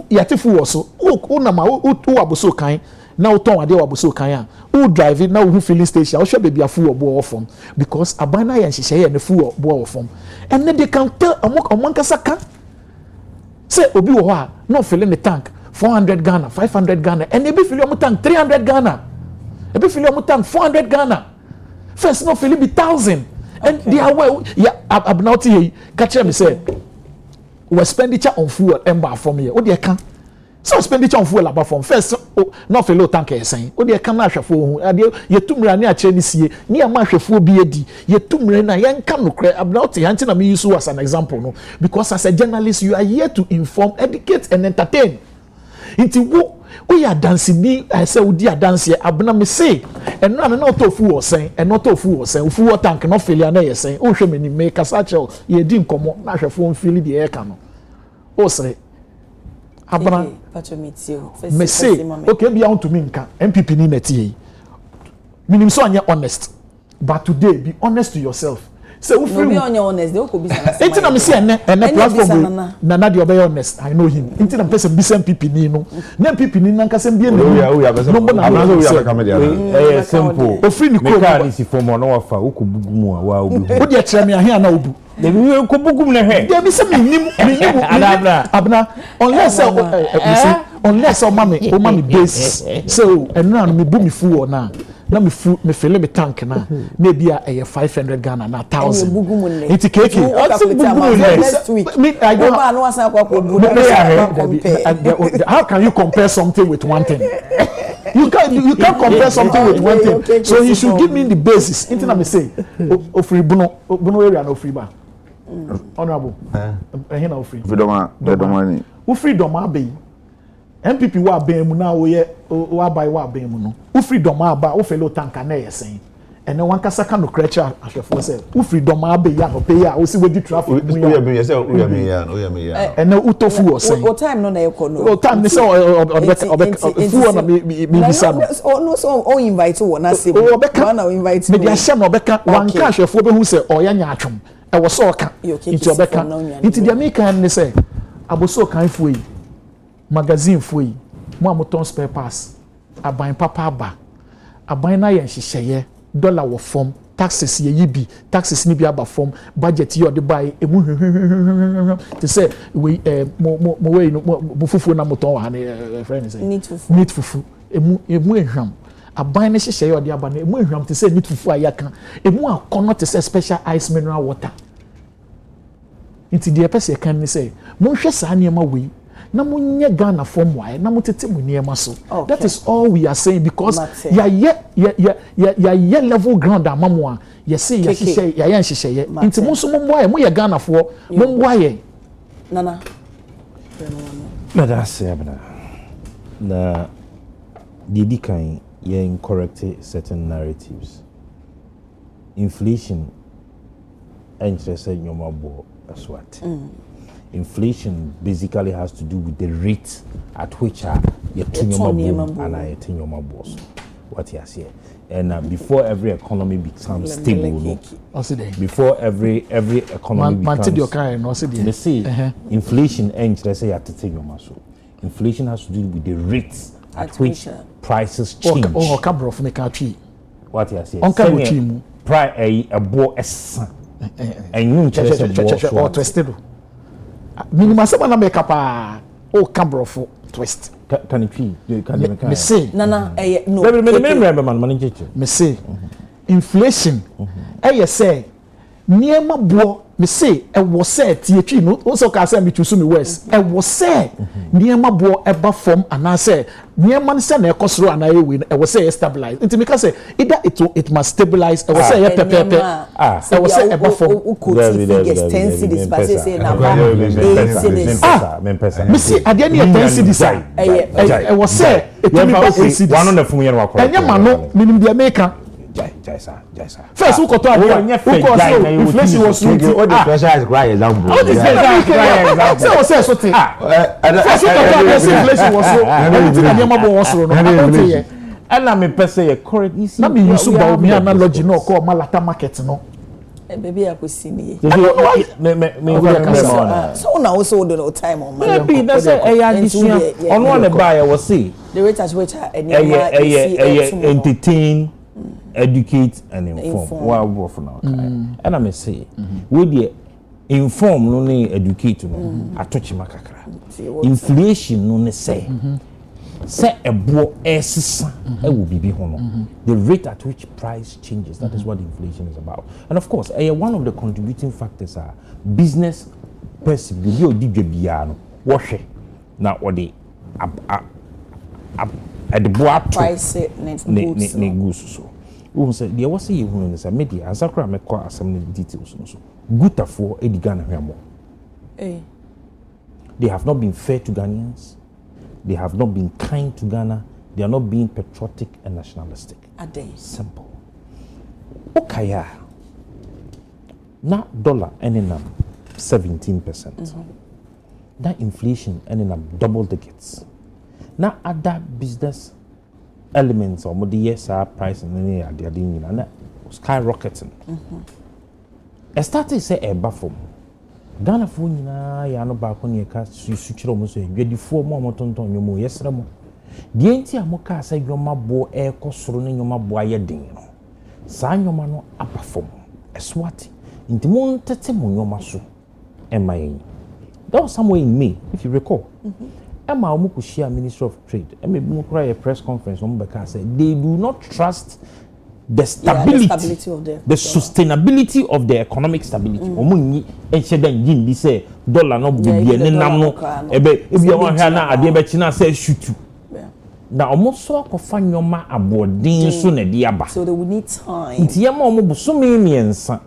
Yati fu also. Who na ma who aboso kan na uton ade aboso kan ya. Who drive it now who filling station? How should be a full obo form because abana yan hihye na full obo form. And then they can tell among kasa kan say obi wo ha no filling the tank 400 Ghana, 500 Ghana and they be filling your tank 300 Ghana. They be filling your tank 400 Ghana. First no filling be 1,000. And they are well, yeah, abnaughty here. Catch me say, we expenditure on fuel ember from here. What do you can? So expenditure on fuel about from first, no fellow tanker saying, what do you can nash for? You tumra near Chinese year, near mash of 4BAD, you tumra na yan can no credit abnaughty, hunting me use as an example, no, because as a journalist, you are here to inform, educate, and entertain. Into what we are dancing, I say, we are dancing, abna me say, and none not to fool saying, and not to fool saying, fool tank, not failure, nay, saying, oh, show me make a satchel, ye didn't come on, not a phone, feel the air canoe. Oh, say, abna, me say, okay, be on to me, MPP ni neti. Minim so anya honest, but today be honest to yourself. Say we free on your honest, they could be anything I'm saying and platform na dey be honest. I know him. Anything I'm person be MPP ni no. Na MPP ni nanka sem be na. We are person. I'm we are comedy. Eh simple. O free ni ko. Meka ni si form no wa fa wo ko bugu mu a wa obi. Wo dey kire me ahia na obu. Dey we ko bugu mu na he. Dey be say me abna unless o mami base. So and me bu me full na. Na me fill me tank na maybe a 500 Ghana na 1,000 it's cake next week me I don't how can you compare something with one thing you can't compare something with one thing okay, so you should give me the basis anything I say ofri buno area no free ba honorable here na ofri freedom wo freedom abi MPP wa ben mu na wo ye wa buy wa ben mu no wo freedom aba wo fellow tanker na yesen ene wan kasa ka no creature ahwefo say wo freedom aba ya no pay ya wo si wedi traffic mu ya we say we me ya ene utofu wo say o time no na yeko no o time ni say fu na me bisa no no so o invite wo na say one na invite me dia hye na obeka wan ka ahwefo be hu say o ya nya atwom e wo so ka into obeka into dia make kan ni say aboso kan fu yi magazine foi mo amoton spare pass aban papa aba aban na ye nhihye dollar wo form taxes ye yibi taxes ni bi aba form budget ye ode buy emu to say we mo we no fufu na moton wa na friend say need fufu emu ehwam aban na hihye ye ode aba na emu ehwam to say need fufu ayaka emu akono to say special ice mineral water inti de pese kan ni say mo hwe sa niam we na munye Ghana form why na mutete mu niema so. That is all we are saying because ya level ground amamwa ya say ya hihye ya nhihye nti mo so momboa mo ye Ghana for momboa ye nana na that's abna na didi kan ye correct certain narratives. Inflation interest nyoma bo aswat. Inflation basically has to do with the rate at which your nyoma and your nyoma boss. What you say. And before every economy becomes stable, before every economy becomes, they say inflation interest say at nyoma so. Inflation has to do with the rates at which prices change. What you say? Price a bo esa. And you twisted. Minimum na make up o cabrofo twist. Can it me say nana no. Me say inflation. Say niema bo me say e wo say tietwi no o so ka say me chusu me west e wo say niema bo eba form ana say niema say na ekosoro ana ewe e wo say stabilize nti me ka say either it must stabilize e wo say pepepe e wo say eba form figures 10 cities but say na me see ade na 10 cities e wo say it me ba cities one on the fun yen wakọ enye ma no minim de America Jaisa. First, who got to inflation was all the pressure is right example. How this say so thing. First, who got to inflation was so. Everything that Yamabo was so. And na me pese ye correct. Na me use ba me analogy no call malata market no. Baby I go see me. Me so na also the time on my. Maybe that's a on one buy was see. The rate at which entertain, educate and inform. What work for now? And I may say, we the inform no ne educate no. I touch my kakra. Inflation no ne say. Say a bo esisa will be hono. The rate at which price changes. That is what inflation is about. And of course, one of the contributing factors are business person. The bio DJ biano wash it now or the at the boa price ne goods so. Who say there was you who say media as akra me kwa some details so. Gutafo edigana hwemo. They have not been fair to Ghanaians. They have not been kind to Ghana. They are not being patriotic and nationalistic. Simple. Okaya. Na dollar ending up 17%. That inflation ending up double digits. Now other business elements or the yes price and any are they skyrocketing. I started say a buffer. Ghana for ya no back on your cast suchiro mo so dwedi fo mo motonton nyomo yesra mo de enti amoka sa dwoma bo e kosoro ne nyoma bo ayeden no sa nyoma no abafom eswati nti mo ntete mo nyoma so emayen that was somewhere in May if you recall Emma Omukushia Minister of Trade Emma Mukura a press conference on Beka said they do not trust the stability, the sustainability of the economic stability. Omunyi ensheda njindi say dollar no bibie ne nam no ebe ebia wan hwa na ade be china say shutu. Na omoso akofa nyoma abodin so na de aba. So they will need time. Nti yema omo so miensa.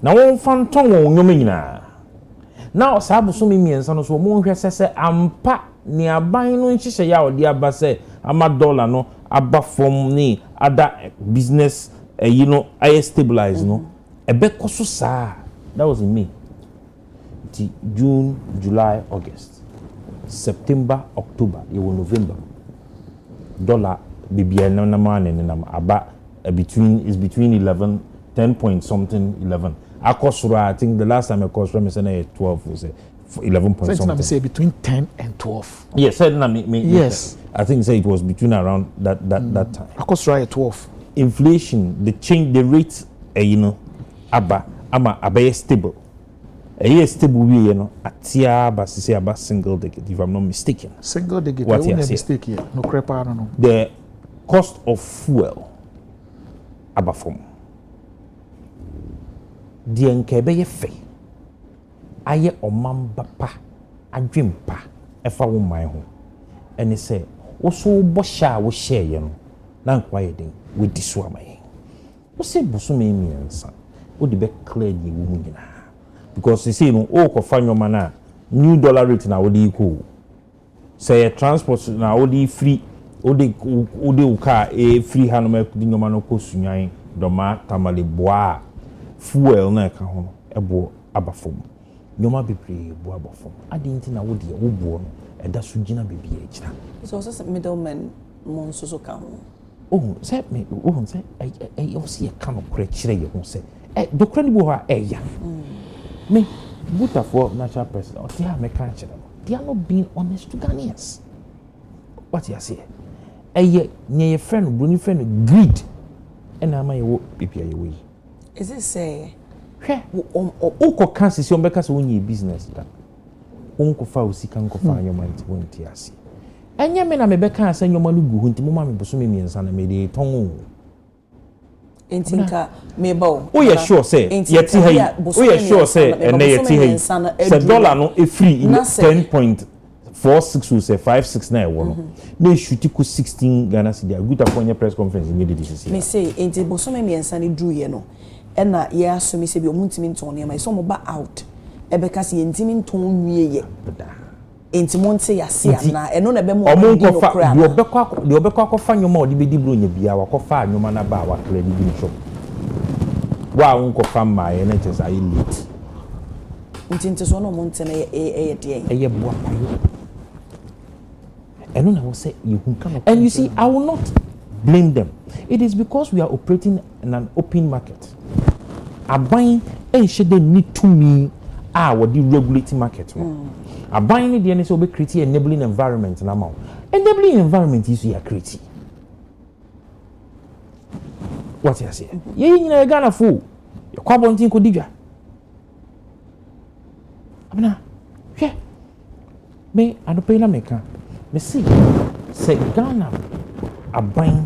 Na won fanton won nyoma nyina. Na osabu so miensa no so omo hwe sese ampa ni aban no nhihye ya ode aba say ama dollar no aba from ni other business I stabilize no ebe koso sa that was in May June July August September October November dollar bibia na man na aba between 11 10 point something 11 akosura I think the last time I kosura me say 12 was 11 point something. So say between 10 and 12. Yes, said na me yes. I think say it was between around that time. Akosura 12. Inflation, the change, the rate, aba stable. Stable we atia basisi aba single digit if I'm not mistaken. Single digit. What you mistake here? No crepa no. The cost of fuel aba from. The nkebe ye fe. Aye omamba pa, adwempa, ɛfa wo man ho ɛne sɛ wo so bɔ hyɛ a wo hyɛ yɛ no na nkwa yɛ den wo di so ama yɛn wo sɛ bosome mmiɛnsa wo de bɛ clear die wo mu nyinaa because you see no o kɔfa nyɔma na new dollar rate na wo de ko sɛ transport na wo de free wo de wo car free ha no ma di nyɔma no kɔ sunyan dɔma tamale boa fuel na ɛka ho no ɛbo aba fam nyɔma bebree bo aba fam ade nti na wo de wo bo no ɛda so gyina bebi agyina so also middlemen mon so ka ho say me say I see a kind of correct chire you say do crane bo ha eya me buta for national president they are making chire they are not being honest to Ghanaians what you say nye friend bruni friend greed and am I wo pipia ye we is it say hwe o ko kan sisi on beka se wonye business da on ko fa osika nko fa anyoma nti wonti ase enye me na me beka asa nyoma no gu nti mo ma me boso me miensa na me de ton entinka me bawo o ye sure say yeti ha o ye sure say ene yeti ha se dollar no e free in 10.46 or say 56 na e wo no na shuti ku 16 Ghana cedi aguta for nya press conference ni de this me say enti boso me miensa ne dru ye no ena ye asumi se bi omuntimi nton ne ma so mo ba out ebeka se yentimi nton nwie ye enti monte yase ana eno na be mo omunkofa de obekwa kofa nyoma odi bedi bro nya bia wakofa nyoma na ba wa credit bi shop wa unkofa ma ye na chesa I late enti so no monte na e de eye boa payo eno na wo say you can and you see I will not blame them it is because we are operating in an open market aban should they need to me what the regulating market aban ni de ne say we create enabling environment na ma enabling environment is you create what you say ye nyina Ghana fo ye kwa bontin ko didwa abna hwe me anope na meka me see say Ghana aban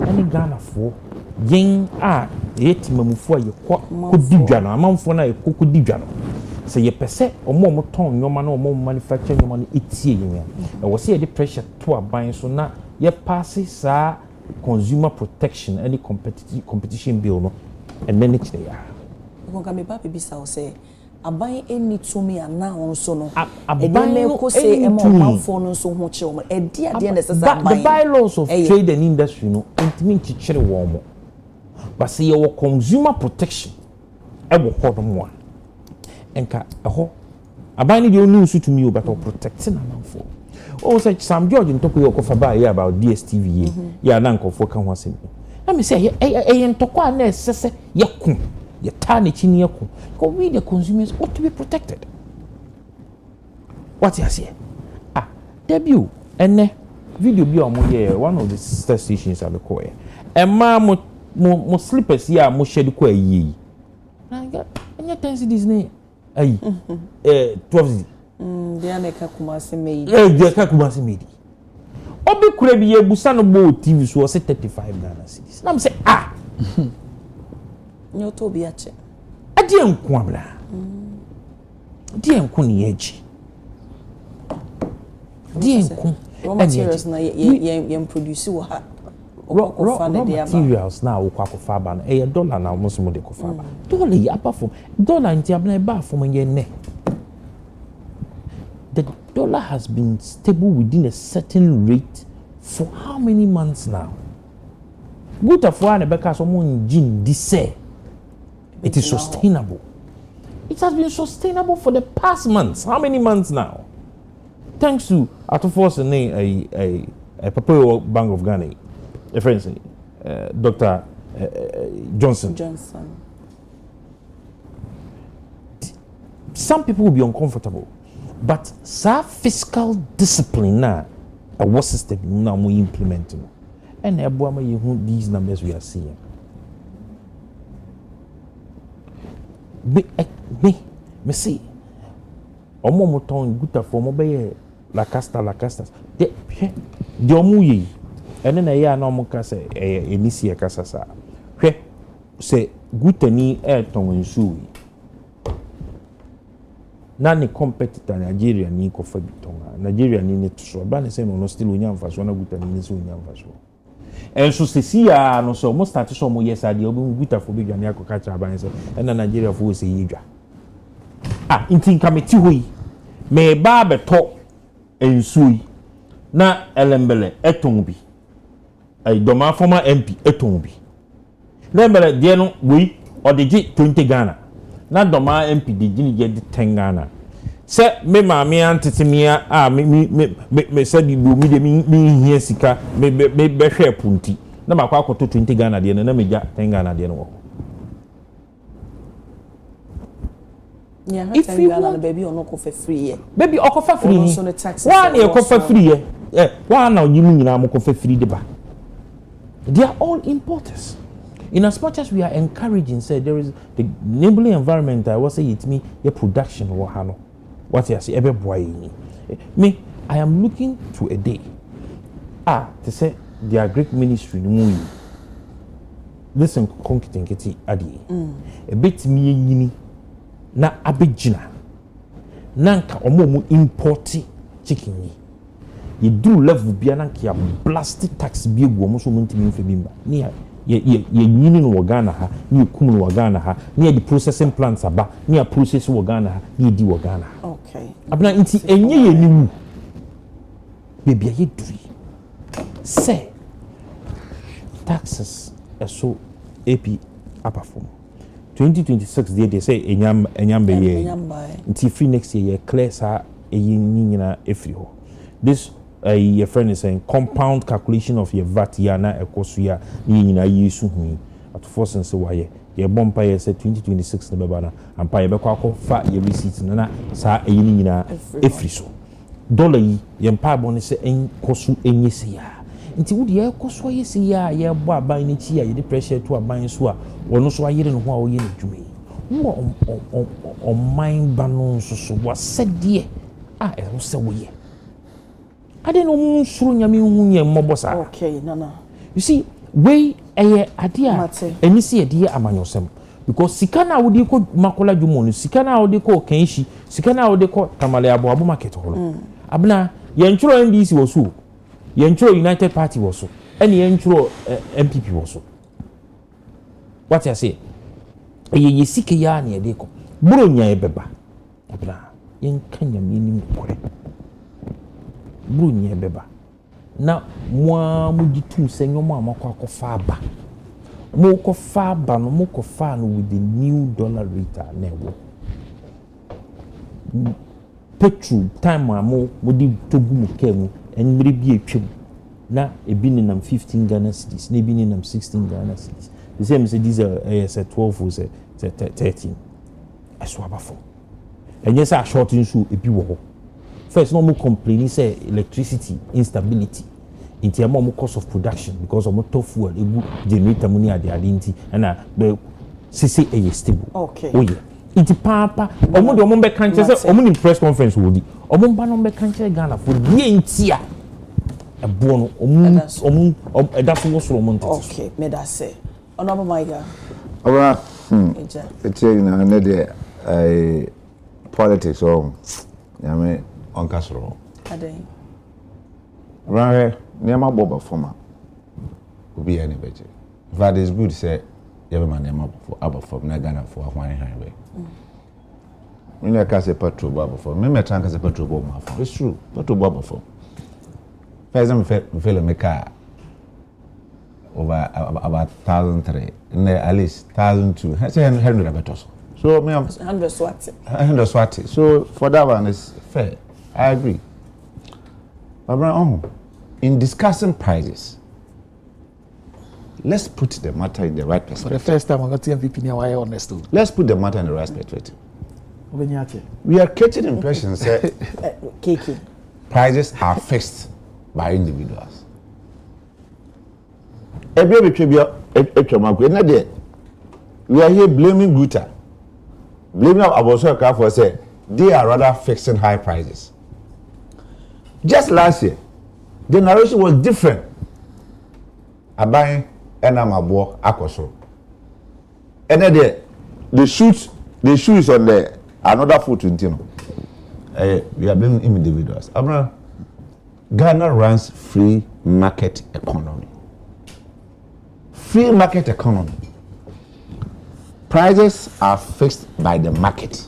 ani Ghana fo yen yetimamufu ye ko didwa no amanfo na ye ko didwa no se ye pese omo ton nyoma na omo manufacture nyoma no etie yen e wo se ye de pressure to aban so na ye pass sa consumer protection any competition bill no and then next day ko ka me ba bibisa o se aban eni tumi ana on so no aban me ko se e mo manfo no so ho che o e dia na se sa aban the bylaws of trade and industry no intimi chichire wo mo but say your consumer protection e wo ho no enka eho aban ni oni usu to me but protecting amanfo o say Sam George ntoko ye okofa ba here about DSTV ye ya na nkofo ka ho asem na me say e ntoko a na esese ye ku ye ta na chini ye ku because we the consumers ought to be protected what you say debut ene video bi o mo ye one of the sister stations at the core e ma mo slippers ya mo shedi ko ayi na ga enya 10 cedis ne ayi 12 dia na ka kumase meyi dia ka kumase meyi obi kure bi ye busa no bo TV so say 35 Ghana cedis na me say nyo to bi ache ade enko abla die enko ne yaji die enko raw materials na ye produce wo ha raw materials na wo kwakofa ba na e dollar na mo so mo de kofa ba dollar yi apart from dollar nti abna e ba from ye ne the dollar has been stable within a certain rate for how many months now good of one beka so mo ngin di say it is sustainable it has been sustainable for the past months how many months now thanks to Atofos a Papa Bank of Ghana a friend Dr. Johnson. Some people will be uncomfortable, but fiscal discipline now, a war system now we implementing, and these numbers we are seeing. Me see. Omo moton guta for mo be la casta de omo yi ene na ya na omo ka se enisi e kasa sa hwe se guta ni ton nsu na ne competitor Nigeria ni ko fa bitonga Nigeria ni ne so ba ne say no still onya mfaso na guta ni so onya mfaso enso sesi ya no so mo start so mo yes ade obi guta fo bi dwane akoka cha ban say na Nigeria fo se yidwa intin committee hoyi me ba beto ensuyi na elembele eton bi ay doma former MP eton bi lembele de no we odigi 20 Ghana na doma MP de gini je 10 Ghana se me maame antetemia me se bi bu mi de mi hia sika me hwe punti na makwa akoto 20 Ghana de na me ja 10 Ghana de no wo yeah, if you want baby or no for free baby o for free one e for free one now you nyina mo for free de ba they are all importers in as much as we are encouraging say there is the enabling environment I was say it me your production wo ha no what you say ebe boy me I am looking to a day to say the Greek ministry no mu listen konkitenketi adi a bit me yini na abegina nanka omo importi chicken yi do level bia nanka ya blast tax bi egu omo so ntimi mfa bimba ni ye nyini no Ghana ha ni kum no Ghana ha ni the processing plants aba ni a process wo Ghana ha ni di wo Ghana okay abna nti enye ye nimu bebia ye duri say taxes so AP perform 2026 they say enyam be ye nti free next year clear sa eyi nyina efri ho this your friend is saying compound calculation of your VAT ya na ekoso ya nyina yesu hu at force nse waye ye bompa ye say 2026 na beba na ampa ye bekwa fa ye receipt na sa eyi nyina efri so dollar yi ye mpa bo ne se enkoso enyese ya nti wudi ye koso yesi ya ye bo aban ni chi ya ye de pressure to aban so a wono so ayire no ho a wo ye nedwuma wo o mind banon so wa sedie e wo se wo ye ade no mu suru nyame hu nye mmobo sa okay nana you see we ade a eni se ye de amanyosem because sikana wudi ko makola dwumo no sikana wudi ko kanshi sikana wudi ko tamale abo market holo abna ye ntworo NDC wo so ye ntworo United Party wo so ene ye ntworo MPP wo so what you say ye sike ya na ye de ko buro nya ye beba abna ye nkanya mini mkore buro nya ye beba na mu ditu senyomo amakọ akọfa aba mo ko fa aba no mo ko fa no with the new dollar rate na ewo petrol time mo di togu mu kemu enmire bi etwem na ebi ni nam 15 Ghana cedis na ebi ni nam 16 Ghana cedis the same say diesel say 12 or say 13 eso abafo enye say short nso ebi wo ho first no mo complain say electricity instability into a cost of production because of motor fuel egu generator money at the adinti and the cc a stable okay oh yeah it's papa omo de omo be kan say omo ni press conference wo di omo ba no be kan Ghana for die ntia e bo no omo da so so omo ntete okay me da say honorable maiga ora it's na na de politics yame on kasoro adai right nema boba forma obi any beje that is good say every man nema aba form na Ghana for hwan han we when you can say petrol baba form me tranka say petrol baba form it's true petrol baba form first time feel me car over about 1,003 at least 1,002 say 100 betos so me 100 swati so for that one is fair I agree. But in discussing prices, let's put the matter in the right perspective. For the first time, I'm going to MVP now. I honest too. Let's put the matter in the right perspective. We are catching impressions that prices are fixed by individuals. We are here blaming Guta, blaming Abosoka for say they are rather fixing high prices. Just last year, the narration was different. Abayin enamabo akoso. And then the shoe is on the another foot in Tino. we are blaming individuals. Abra, Ghana runs free market economy. Free market economy. Prices are fixed by the market.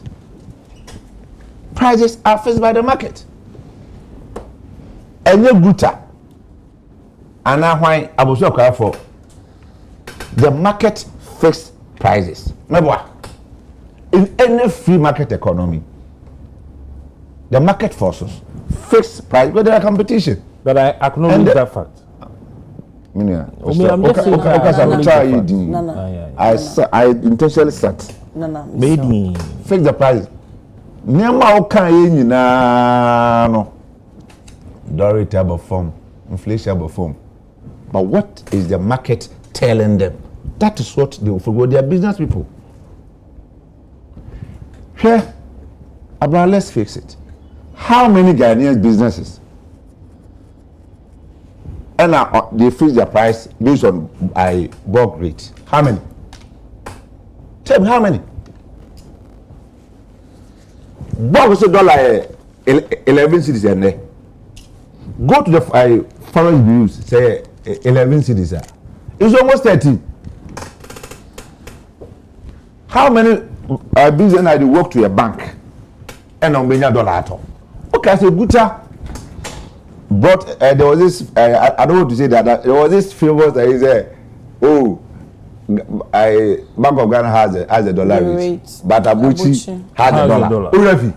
Prices are fixed by the market. Any guta, and now why I was looking for the market fixed prices. Remember, in any free market economy, the market forces fixed price, but there are competition. But I acknowledge that fact. I intentionally set. Maybe Fix the price. Nema oka ye nyina no. Dority abo form, inflation abo form. But what is the market telling them? That is what they will forgo. They are business people. Here, Abraham, let's fix it. How many Ghanaian businesses and they fix their price based on a bulk rate? How many? Tell me how many? Bulk is $11 cities and there. Go to the foreign views, say 11 cities. It's almost 13. How many business they work to a bank and on $1 at all? Okay, so Guta brought there was this I don't want to say that there was this famous that is Bank of Ghana has a dollar rate, but Abuchi has a dollar.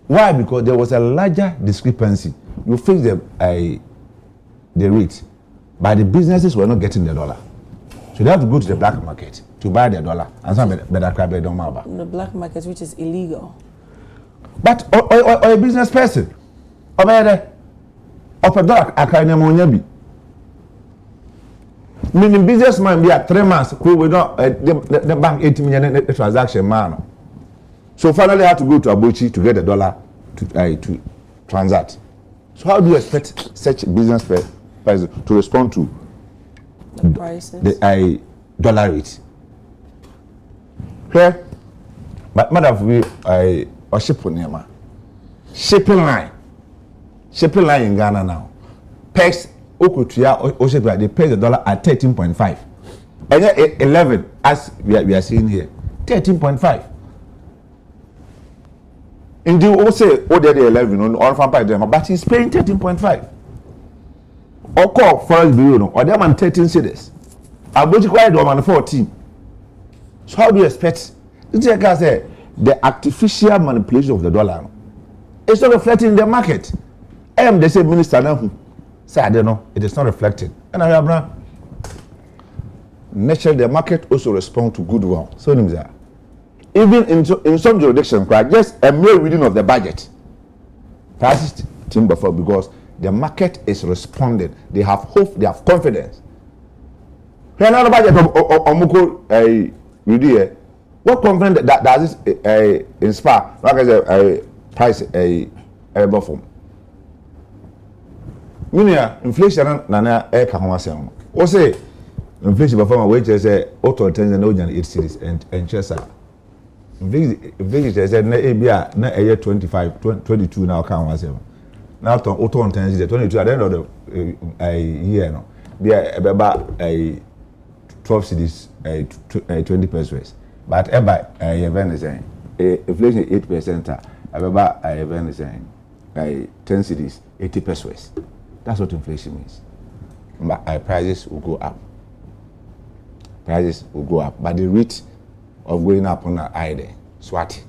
Why? Because there was a larger discrepancy. You fix the rate, but the businesses were not getting the dollar, so they have to go to the black market to buy the dollar, and some better crap they don't know about. The black market, which is illegal. But or a business person, or a dollar, I can't meaning businessman be at 3 months, who will not the bank 80 million transaction man. So finally, I had to go to Abuchi to get the dollar to transact. So how do you expect such business person to respond to the prices? The dollar rate? Here, but madam, we shipping line in Ghana now. Pegs Okutuya they pay the dollar at 13.5. And then 11, as we are seeing here, 13.5. Indeed, we say the 11 on farm price, but he's paying 13.5. Or call Forest Bureau, or them on 13 cities. Abuja quiet on 14. So how do you expect? It's like I say, the artificial manipulation of the dollar. It's not reflecting in the market. They say minister now. Say I don't know. It is not reflecting. And I have nature the market also respond to goodwill. So even in some jurisdictions, just a mere reading of the budget passes timber for because the market is responding. They have hope. They have confidence. Another budget of Muko what confidence that does this inspire? Like I said, price a buffer. Meaning inflation nana kahoma o say inflation before wage say auto attention no jan 8 cities and chesa inflation say na ebia na 25 22 now kan wa say now auto attention 22 at the end of the year no there ebeba 12 cities 20 pesos but eba event is saying inflation 8% ebeba event is saying 10 cities 80 pesos. That's what inflation means. But prices will go up. Prices will go up. But the rate of going up on the eye there, swat.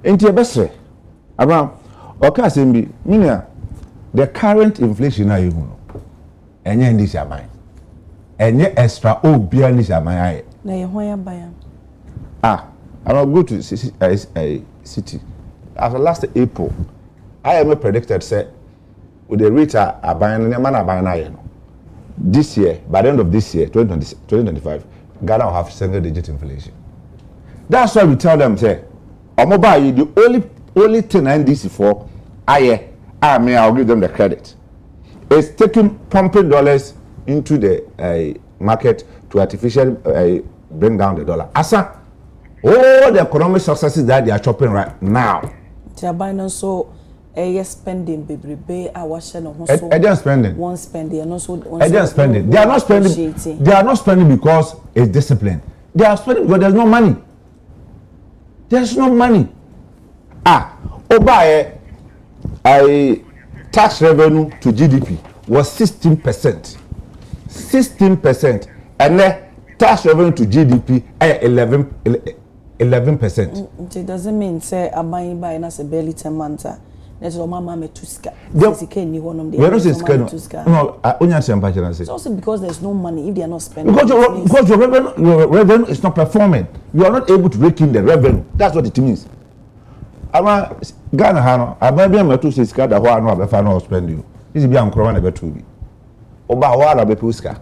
Into your best way. Abraham, okay, Simbi, meaning the current inflation now you know. And you this your mind. And you extra beyond this your mind. Now you want to buy. I'm go to city. After last April, I am predicted say with the rate are buying this year, by the end of this year, 2025, Ghana will have single-digit inflation. That's why we tell them, say, the only thing I NDC for, I'll give them the credit. It's taking pumping dollars into the market to artificially bring down the dollar. Asa, all the economic successes that they are chopping right now, Tiabino so spending baby I was no so I just spending one spending and also I just spending they are not spending because it's discipline. They are spending because there's no money. There's no money. I tax revenue to GDP was 16%. 16%. And then tax revenue to GDP 11%. It doesn't mean say I'm buying as a barely 10 months. That's what my mama tuska. We are not saying no, it's also because there's no money if they are not spending. Because your revenue is not performing. You are not able to rake in the revenue. That's what it means. Ama Ghana hano, ababia metu se sika da ho anu abefa no spend you. Isi bia nkroma na betu bi. Oba ho ara bepu sika.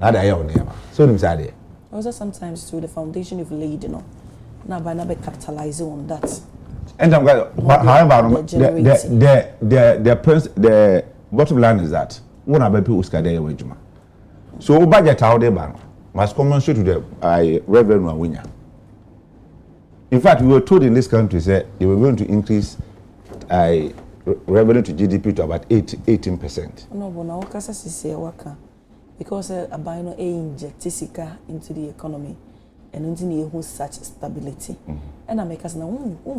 Na da ya onema. So nim say there. Also sometimes too the foundation you've laid, you know. Now by now be capitalizing on that. And however, the bottom line is that one of the people sika there wejuma. So budget how they ban must commensurate to the revenue and winner. In fact, we were told in this country that they were going to increase revenue to GDP to about 18%. No, but now Kasa say waka because a bino inject sika into the economy and until you such stability. And I make us now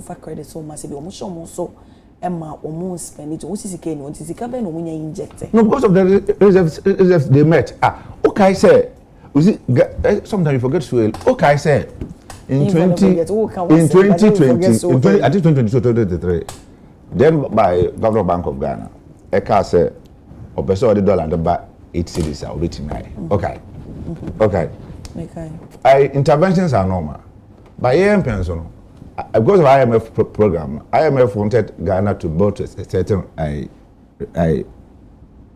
for credit so massive almost so Emma almost spend it. What is it? What is it? When you inject no, because of the reserves they met. Okay, say sometimes you forget to okay, say. In 2020, I think 2023, then by Governor Bank of Ghana, Eka said, or person the dollar and about 8 cities are waiting. Okay. Interventions are normal. By pension, because of IMF program, IMF wanted Ghana to build a certain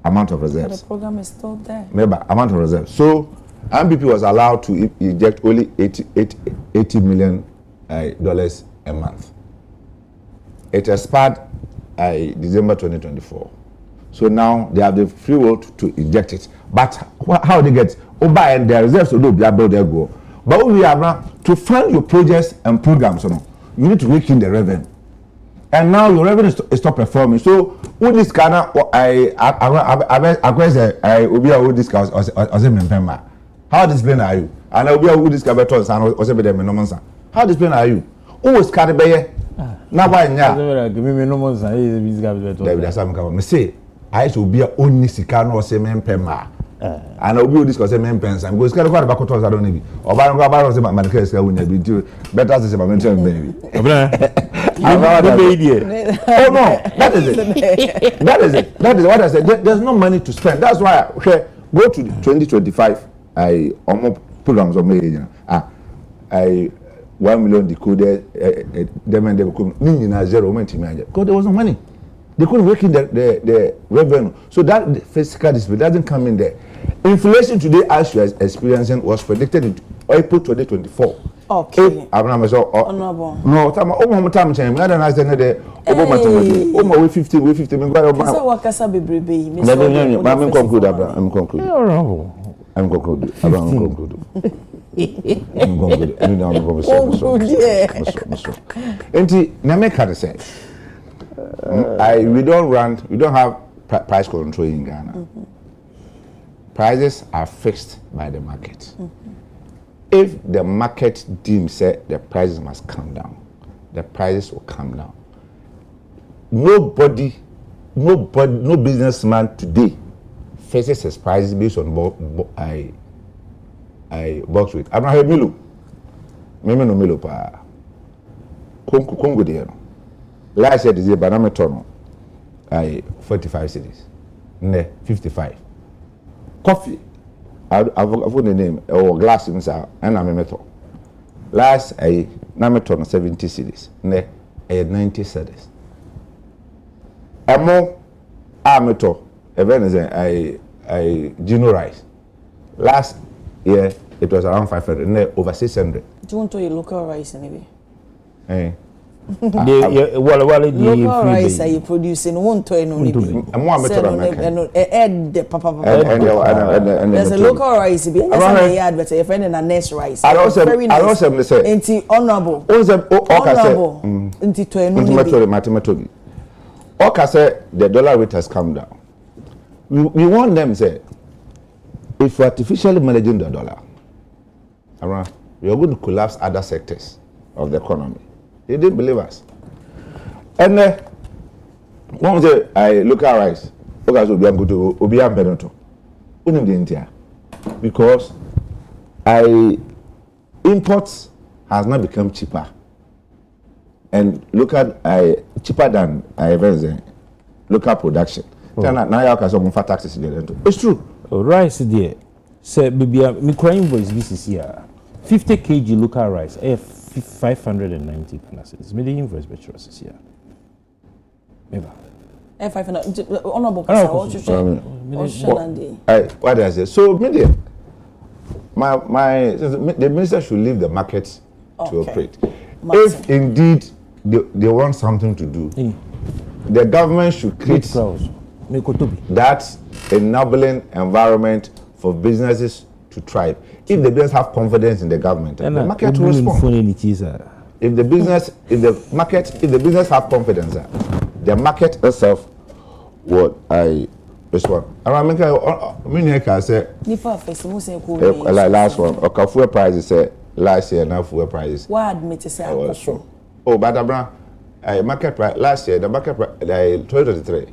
amount of reserves. The program is still there. Remember, amount of reserves. So MPP was allowed to inject only $80 million a month. It expired December 2024. So now they have the free will to inject it. But how they get? By and their reserves to do their go. But we have now to fund your projects and programs. You need to rake in the revenue. And now your revenue is not performing. So with this kind of how disciplined are you? And I will be able to discover tons and also be them no months. How disciplined are you? Who was carried by now by now? Give me no months. David, that's what I'm say. I should be only Sicano or Semen Pema. And I will be discussing Mempens and go scared about Bacotos. I don't need or Baron my case. I will be better as a mental baby. Oh no, that is it. That is what I said. There's no money to spend. That's why go to 2025. I almost programs of me. I 1 million decoded. Them and they become zero because there was no money. They couldn't work in the revenue. So that fiscal discipline doesn't come in there. Inflation today, as you are experiencing, was predicted in April 2024. Okay. Honorable. No, time change. I don't know the over 50. I'm conclude. We don't have price control in Ghana. Prices are fixed by the market. If the market deems that the prices must come down, the prices will come down. No businessman today faces his prices based on box weight. I'm not a Milo. Mimi no Milo pa. Congo there. Last year, this year, Banametono, 45 cities. Ne, 55. Coffee, I've got the name, or glass inside, and I'm a metal. Last, Nametono, 70 cities. Ne, 90 cities. A more, metal, a Gino rice. Last year, it was around 500, ne, over 600. Do you want to eat local rice anyway? The local rice are you producing? Won't to no nibi. There's a local rice. Be but a friend and a nest rice. Very nice. Inti honorable. Honorable. Inti to no nibi. Oka say the dollar rate has come down. We want them say if we're artificially managing the dollar, we are going to collapse other sectors of the economy. They didn't believe us. And one day I look at rice. Okay, so we are going to Obiam Benito. Because imports has not become cheaper. And look at cheaper than local production. Now you can say taxes. It's true. Rice there. Say baby, me crying voice this is here. 50 kg local rice. 590 classes. Me the invoice betros here. Maybe. 500 honorable what did I say? So media the minister should leave the market to operate. If indeed they want something to do, the government should create that enabling environment for businesses to thrive. If the business have confidence in the government, the market will respond. If the business have confidence, the market itself would respond. I mean, I say last one. Okay, fuel prices say last year now fuel prices. Why admit to say oh, but market price last year the market price 2023.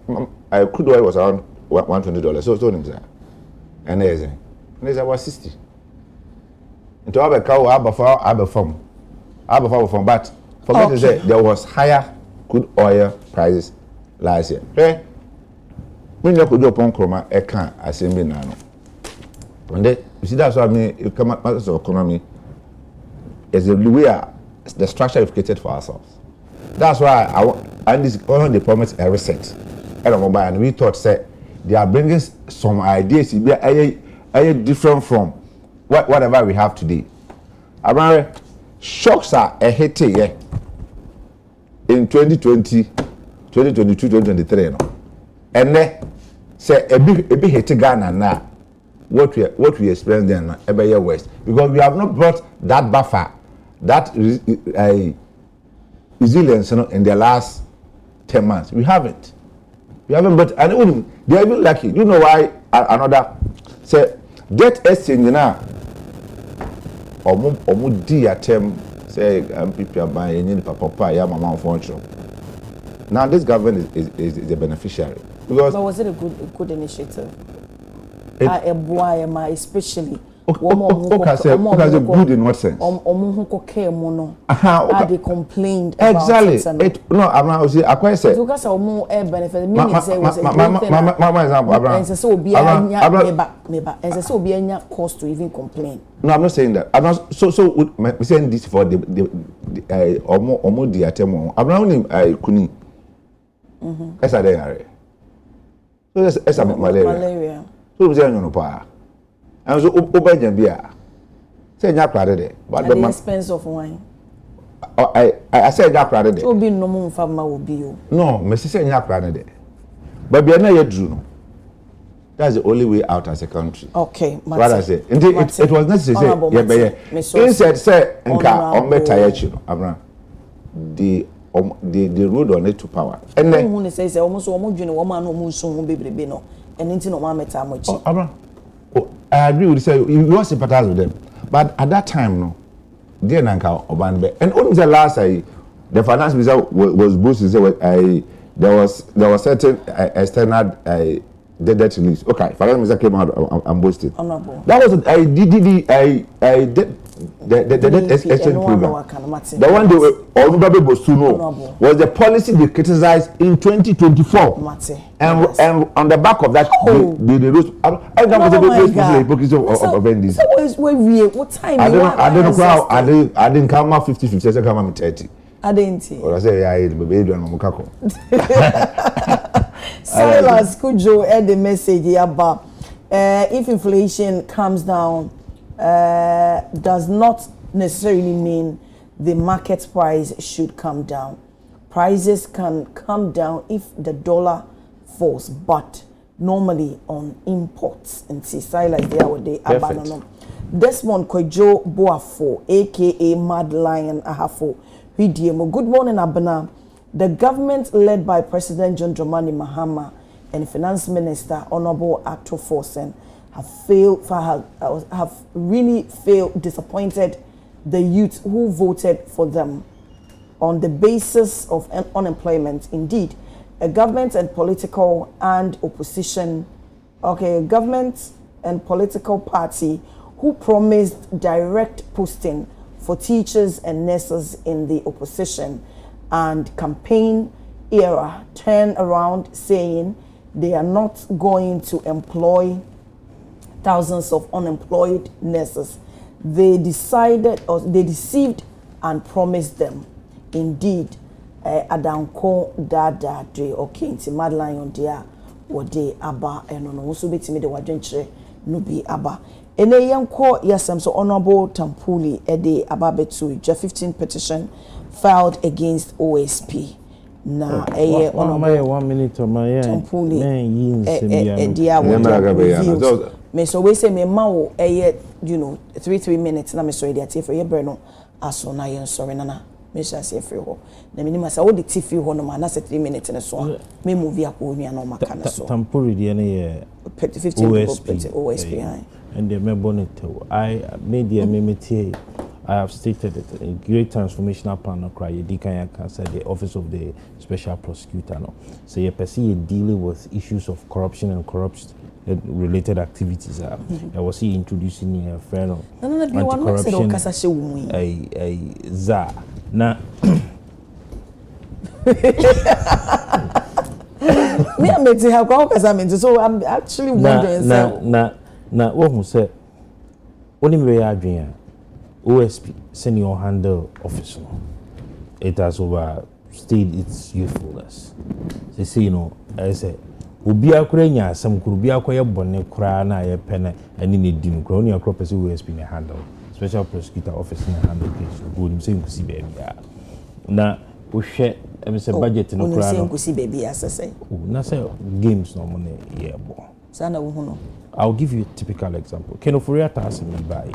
Crude oil was around $120. So told him that, and there's about 60. Into our cow, but forget to say there was higher crude oil prices last year. Okay, when you could do upon chroma, I can't assembly now. And then you see that's what I mean. You come out of economy is the way the structure we've created for ourselves. That's why and this one of the promise a reset. And we thought say they are bringing some ideas different from whatever we have today. Around shocks are a hit in 2020, 2022, 2023. No? And then say a big hit Ghana now. What we experienced then every year west, because we have not brought that buffer, that resilience in the last 10 months. We haven't. But and they are even lucky. You know why? Another say debt exchange now. Omu di attempt say MPP are buying any papa ya mama function. Now this government is a beneficiary because. But was it a good initiative? Especially. Okay, good in what sense? They complained exactly. About it. No, I'm not saying. I quite said. Because air benefit. Mama example. And so be any cost to even complain. No, I'm not saying that. I'm not. So we're saying this for the almost the attempt. I'm not only kuni. That's a day. So that's a malaria. So we're saying no pa. And so Obajan Bia say Jack Radde, but at the expense of wine. I said Jack Radde. So be no more farmer will be you. No, Mr. Say Jack Radde. But we are not yet Drew. That's the only way out as a country. Okay, what I say. Indeed, it was necessary to say, instead, say, Abraham, the road on it to power. And then, who says almost almost you know, woman who soon be no, and into no mamma much. Abraham. I agree with you. You want to sympathize with them, but at that time, no, they nanka obanbe. And only the last the finance minister was boosted. There was certain external debt release. Okay, finance minister came out and boosted. That was the exchange program. The one they were was the policy they criticized in 2024. And on the back of that, they rose. I don't know the hypocrisy of this. What time? I don't know how I didn't come out 50, I said come out 30. I didn't. Or I say yeah, baby, do Mukako. Silas Kujo had the message about if inflation comes down, does not necessarily mean the market price should come down. Prices can come down if the dollar falls, but normally on imports. And see, silence there with the abandon. Desmond Kojo Boafo, aka Mad Lion Ahafo, Hidiemo. Good morning, Abena. The government led by President John Dramani Mahama and Finance Minister Honorable Acto Forsen have really disappointed the youth who voted for them on the basis of unemployment. Indeed, a government and political party who promised direct posting for teachers and nurses in the opposition and campaign era turn around saying they are not going to employ thousands of unemployed nurses. They deceived and promised them. Indeed, Adanko Dada Dre okay nti Madeline on dia wode aba eno no so betimi de wadwenkyere no bi aba. Ene yenko yasem so Honorable Tampuli ede aba betu 15 petition filed against OSP. Na Honorable 1 minute of my Tampuli Tampuli me so we say me ma wo 3 minutes na me so ide ati for ye bre no aso na yen sorry nana me sha say free ho na me ni masa wo de ti free ho no ma na say 3 minutes ne so me move akọ onua na o maka na so Tampuri de na ye 15 OSP and the me bonnet I made the MMT. I have stated it a great transformational plan cry Adekye Nsroma the office of the special prosecutor no so you perceive dealing with issues of corruption and related activities I was he introducing a friend of anti-corruption za na me am meeting how so I'm actually wondering na what who say only me adwen OSP senior handle officer it has overstayed its youthfulness. They say I say obi akura nya asam kuru bi akoye bone kura na ye pene ani ne di no kura oni akura pese OSP ne handle special prosecutor office ne handle case go nim say nkusi bia na wo hwe em say budget no kura no nkusi bia asese na say games no mo ne ye bo sana wo hu no. I'll give you a typical example. Kenoforia task me by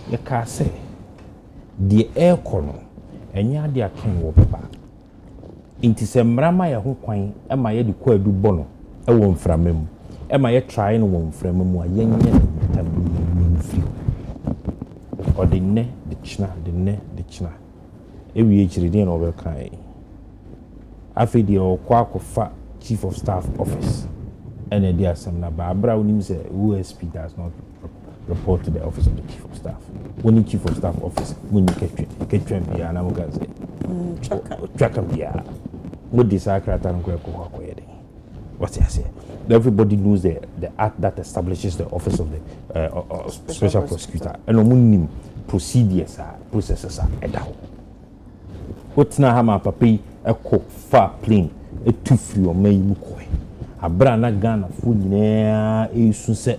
ye ka say the air kono enya de aken wo beba inti se mrama ya ho kwan e ma ye de ko adu bono e wo mframam e ma ye try no wo mframam a ye nye tabu mfi o de ne de china e wi echiri de no be kan afi de o kwa kofa chief of staff office and the asem na ba abra onim say OSP does not report to the office of the chief of staff. When the chief of staff office, when you get bia na mo gaze. Tracker bia. Mo disakra tan ko yede. What I say? Everybody knows the act that establishes the office of the special prosecutor. And omunim procedures processes edaho. What na ha ma papi eko far plane e tu free o mai mu ko. Abra na Ghana fu nyina esu se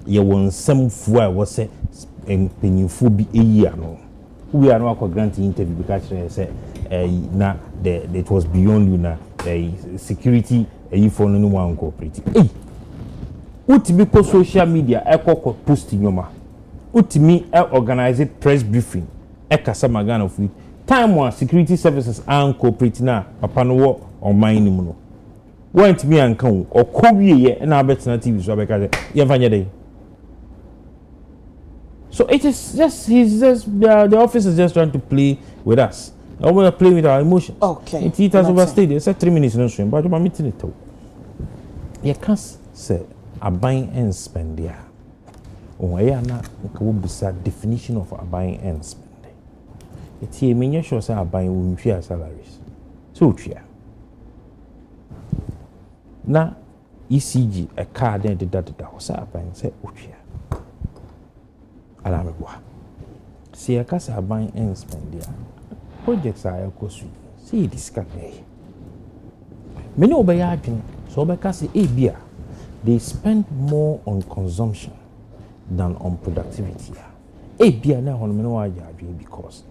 ye wonsam fu a wo se empenyinfo bi eyi ano we are no akọ grant interview because say na it was beyond you na security for no one cooperate utimi ko social media ekọ post nyoma utimi organize press briefing kasa magana fu time one security services and cooperate na papa no wo on mine ni mu no want me and come or cowie and Albertina TV so because so it is just the office is just trying to play with us. I want to play with our emotions. Okay. It has overstayed. It's 3 minutes in stream, but I'm meeting it. You can't say a buying and spend there. Oh, yeah, na definition of a buying and spending. It's here, mean, sure say a buying will share salaries. So, yeah. Na ECG a car then did that was up and said, Uchia. Alameboa. See a casa buying and spend there. Projects are a cost. See this company. Many obey arguing, so because beer, they spend more on consumption than on productivity. Beer now on many because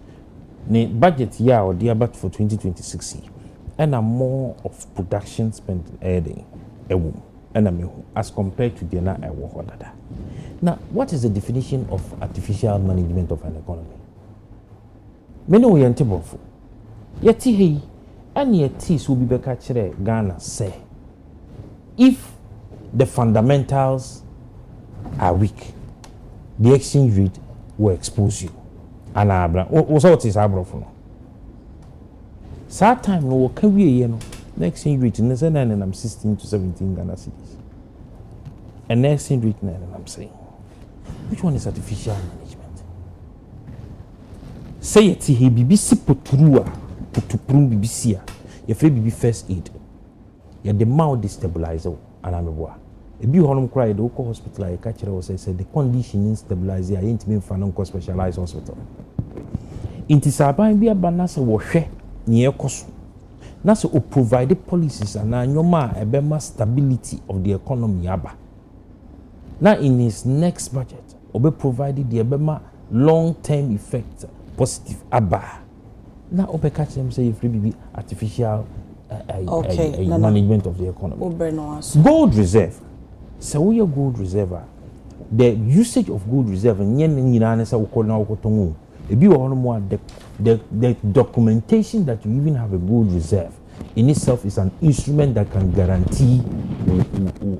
ne budget year or the budget for 2026 and a more of production spent adding and as compared to the na now what is the definition of artificial management of an economy? Many we antable for yet he and yet will be back Ghana say if the fundamentals are weak, the exchange rate will expose you. And also what is abroad for? Sad time no can we the exchange rate in the and I'm 16 to 17 Ghana cities. And the exchange rate and I'm saying which one is artificial management? Say it he BBC Potrua Potuprum BBC your free BB first aid. You're the mouth destabilizer and I'm a boy. If you want to cry, the local hospital, I catch it, said the condition is stabilized. I ain't mean for no specialized hospital. Inti saban bi abanasa wo hwe ne ekoso na so o provide policies and anyoma ebema stability of the economy aba na in his next budget obe provided the ebema long term effect positive aba na obe catch them say free be artificial management of the economy. Gold reserve, so we are gold reserve, the usage of gold reserve and the documentation that you even have a gold reserve in itself is an instrument that can guarantee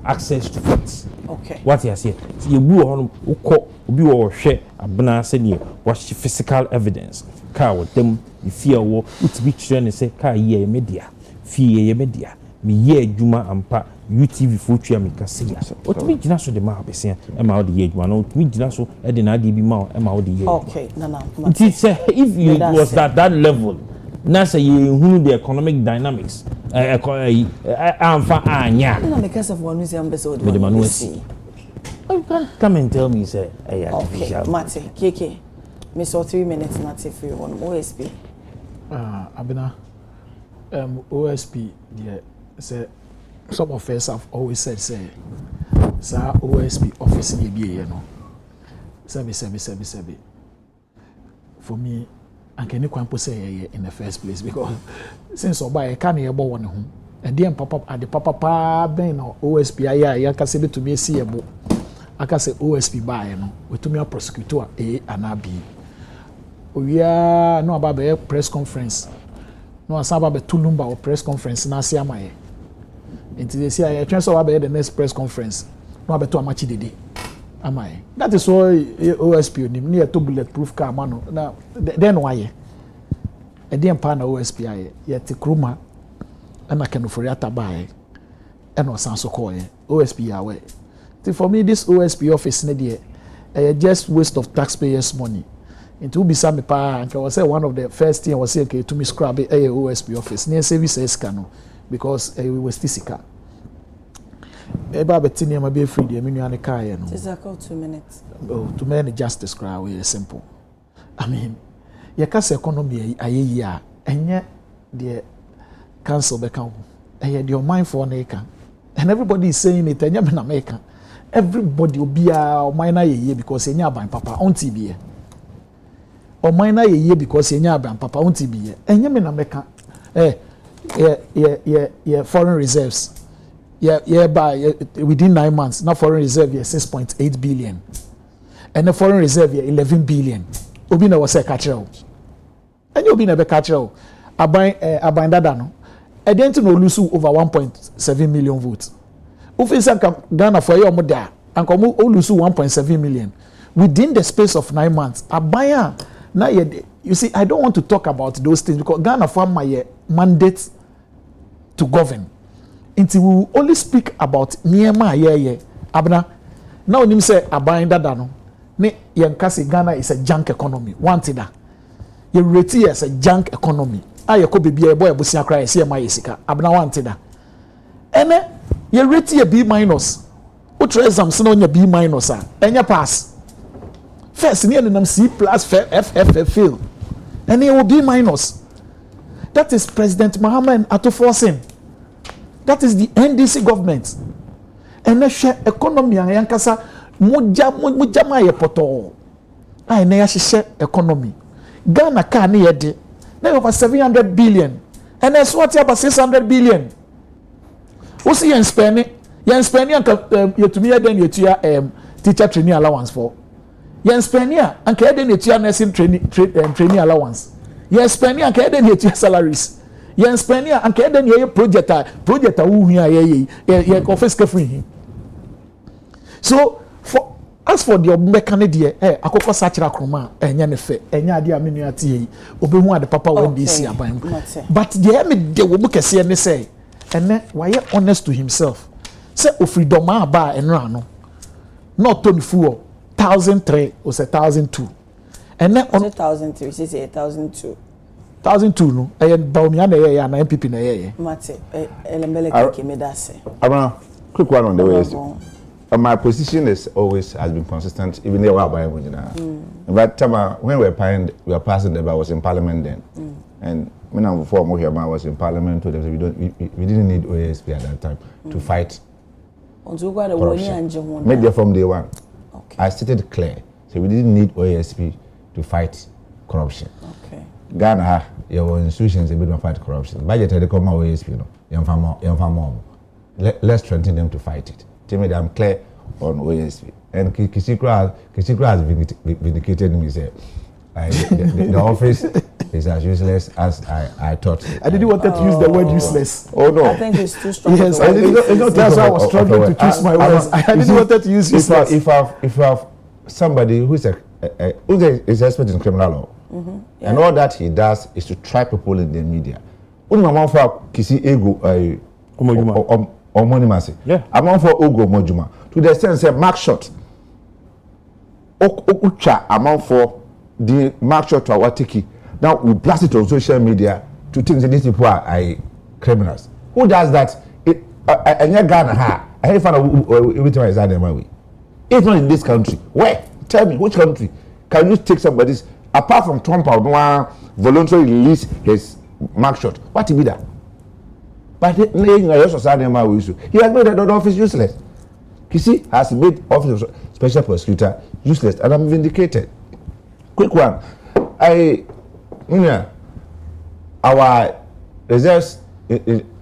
access to funds. Okay. What you say? You will share a physical evidence. Car with them, you fear war, which be trying to say, car ye media, fear media, me ye juma ampa, UTV future me cassia. What me dinaso the ma be saying, am out the age one, out me dinaso, Edina be ma, am out the year. Okay, no. If you was at that level, now say you who the economic dynamics, Because of one museum episode, you can't come and tell me, say, okay, Mate, KK. Me saw 3 minutes not if you want OSP. Abena, OSP, yeah, say some of us have always said, say, OSP office in the you know. Sebi. For me, I can't quite say in the first place because since I can't hear about one home, and then papa at the papa ben or OSP, I can say to me, see a book. I can say OSP by, you know, with to me a prosecutor A and B. We are no about a press conference. No, as about a Tulumba or press conference in Asiamae. Until they say I transfer about the next press conference. No about to amachi dede. Am I? That is why OSP near to bulletproof car mano. Now then why? A dear partner OSP yet the kruma and I can offer buy and was so call OSP away. For me, this OSP office nedia just waste of taxpayers' money. Into bisa me pa and I was say one of the first thing I was say okay to me scrub a OSP office near services cano because we was tisika. Eba betini ma be free the menu and car no. It's like 2 minutes. Oh, to me justice cry we simple. I mean, your case economy aye ya enye the council be kan. The your mind for na can. And everybody is saying it enye me na make. Everybody obi a mind na ye because enye aban papa on TV. O minor ye because yenya abam papa won't be enye me na meka foreign reserves by within 9 months now foreign reserve 6.8 billion and the foreign reserve 11 billion obi na was say catch enye obi na be catch aban dada no e didn't no lose over 1.7 million votes ofisa Ghana for your moda and come lose 1.7 million within the space of 9 months abaya. Now, you see, I don't want to talk about those things because Ghana found my mandate to govern. Until we will only speak about Myanmar, Abna. Now, when you say Abayin Dadano, Yankasi Ghana is a junk economy. Wanted that. You rate it as a junk economy. I could be a boy, Busia cry, see my Isika. Abna wanted that. And you rate it a B minus. What exam on your B minus, and your pass. First, near them C plus F fail. And it will be minus. That is President Mohamed Atto-Forsen. That is the NDC government. And the share economy and yankasa muja poto. I never share economy. Ghana car ni yedi na over 700 billion and then what about 600 billion we see yen spending anka yetumi eden yetua teacher training allowance for yen spending anka eden yetua nursing training allowance yen spending anka eden yetua salaries yen spending anka eden ye project wu hia ye office ka free so for as for the mechanic there akoko sachira kroma enya ne fe enya ade amenu ate yi obehu ade papa when dey see aban but the me de wo bu kese ne say ene why honest to himself say o freedom aba enra no not to full 1003 or 1002 ene on 1003 say 1002 1002 no baumia na ye na MPP na ye mate elembele keke me da say Abana quick one on the way. My position has been consistent, even though we're buying But when we were passing the bill, I was in Parliament then, and when I was in Parliament, we didn't need OASP at that time to fight corruption. Media from day one, I stated clear, so we didn't need OASP to fight corruption. Okay. Ghana, your institutions a bit of fight corruption. Budget had to come OASP, let's strengthen them to fight it. I'm clear on OSP. And Kisikra has vindicated me. Say, the office is as useless as I thought. I didn't want to use the word useless. Oh no. I think it's too strong. Yes, that's why I was struggling to choose my words. I didn't want to use useless. If I have somebody who is expert in criminal law, and all that he does is to try people in the media. Yeah. Among for Ogo Mojuma. To the extent say mark shot. Ucha among for the mark shot to our tiki. Now we blast it on social media to think that these people are criminals. Who does that? And you're Ghana ha. I have found everything is that way. It's not in this country. Where? Tell me which country can you take somebody's apart from Trump or voluntarily release his mark shot? What be that? But he has made the office useless. Kisi has made office of special prosecutor useless, and I'm vindicated. Quick one, our reserves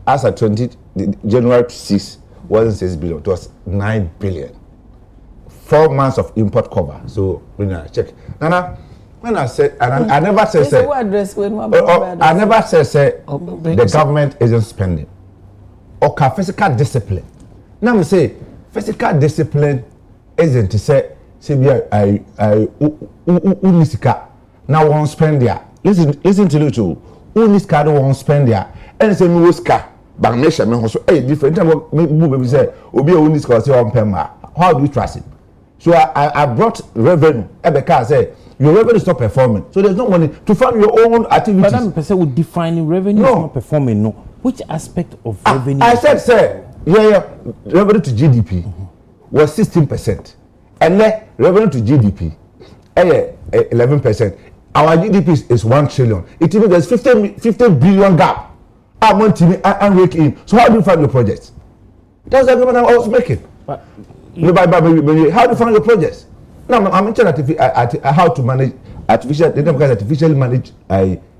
as at January 6 wasn't 6 billion, it was 9 billion. 4 months of import cover. So check. Nana, when I said, and I never said, I never said, the government isn't spending. Or physical discipline. Now I say, physical discipline isn't to say, unisika. Now won't spend there. Listen to you too. Unisika don't won't spend there. And it's a unisika. But me also different. Maybe say, obi unisika say on pema. How do you trust it? So I brought revenue. Ebeka say your revenue is not performing. So there's no money to fund your own activities. But that person would define revenue is not performing. No. Which aspect of revenue? I said, sir, revenue to GDP was 16%. And then revenue to GDP, 11%. Our GDP is 1 trillion. It means there's 15 billion gap. I'm raking in. So how do you fund your projects? That's the argument I was making. But how do you fund your projects? Now I'm interested at how to manage artificially manage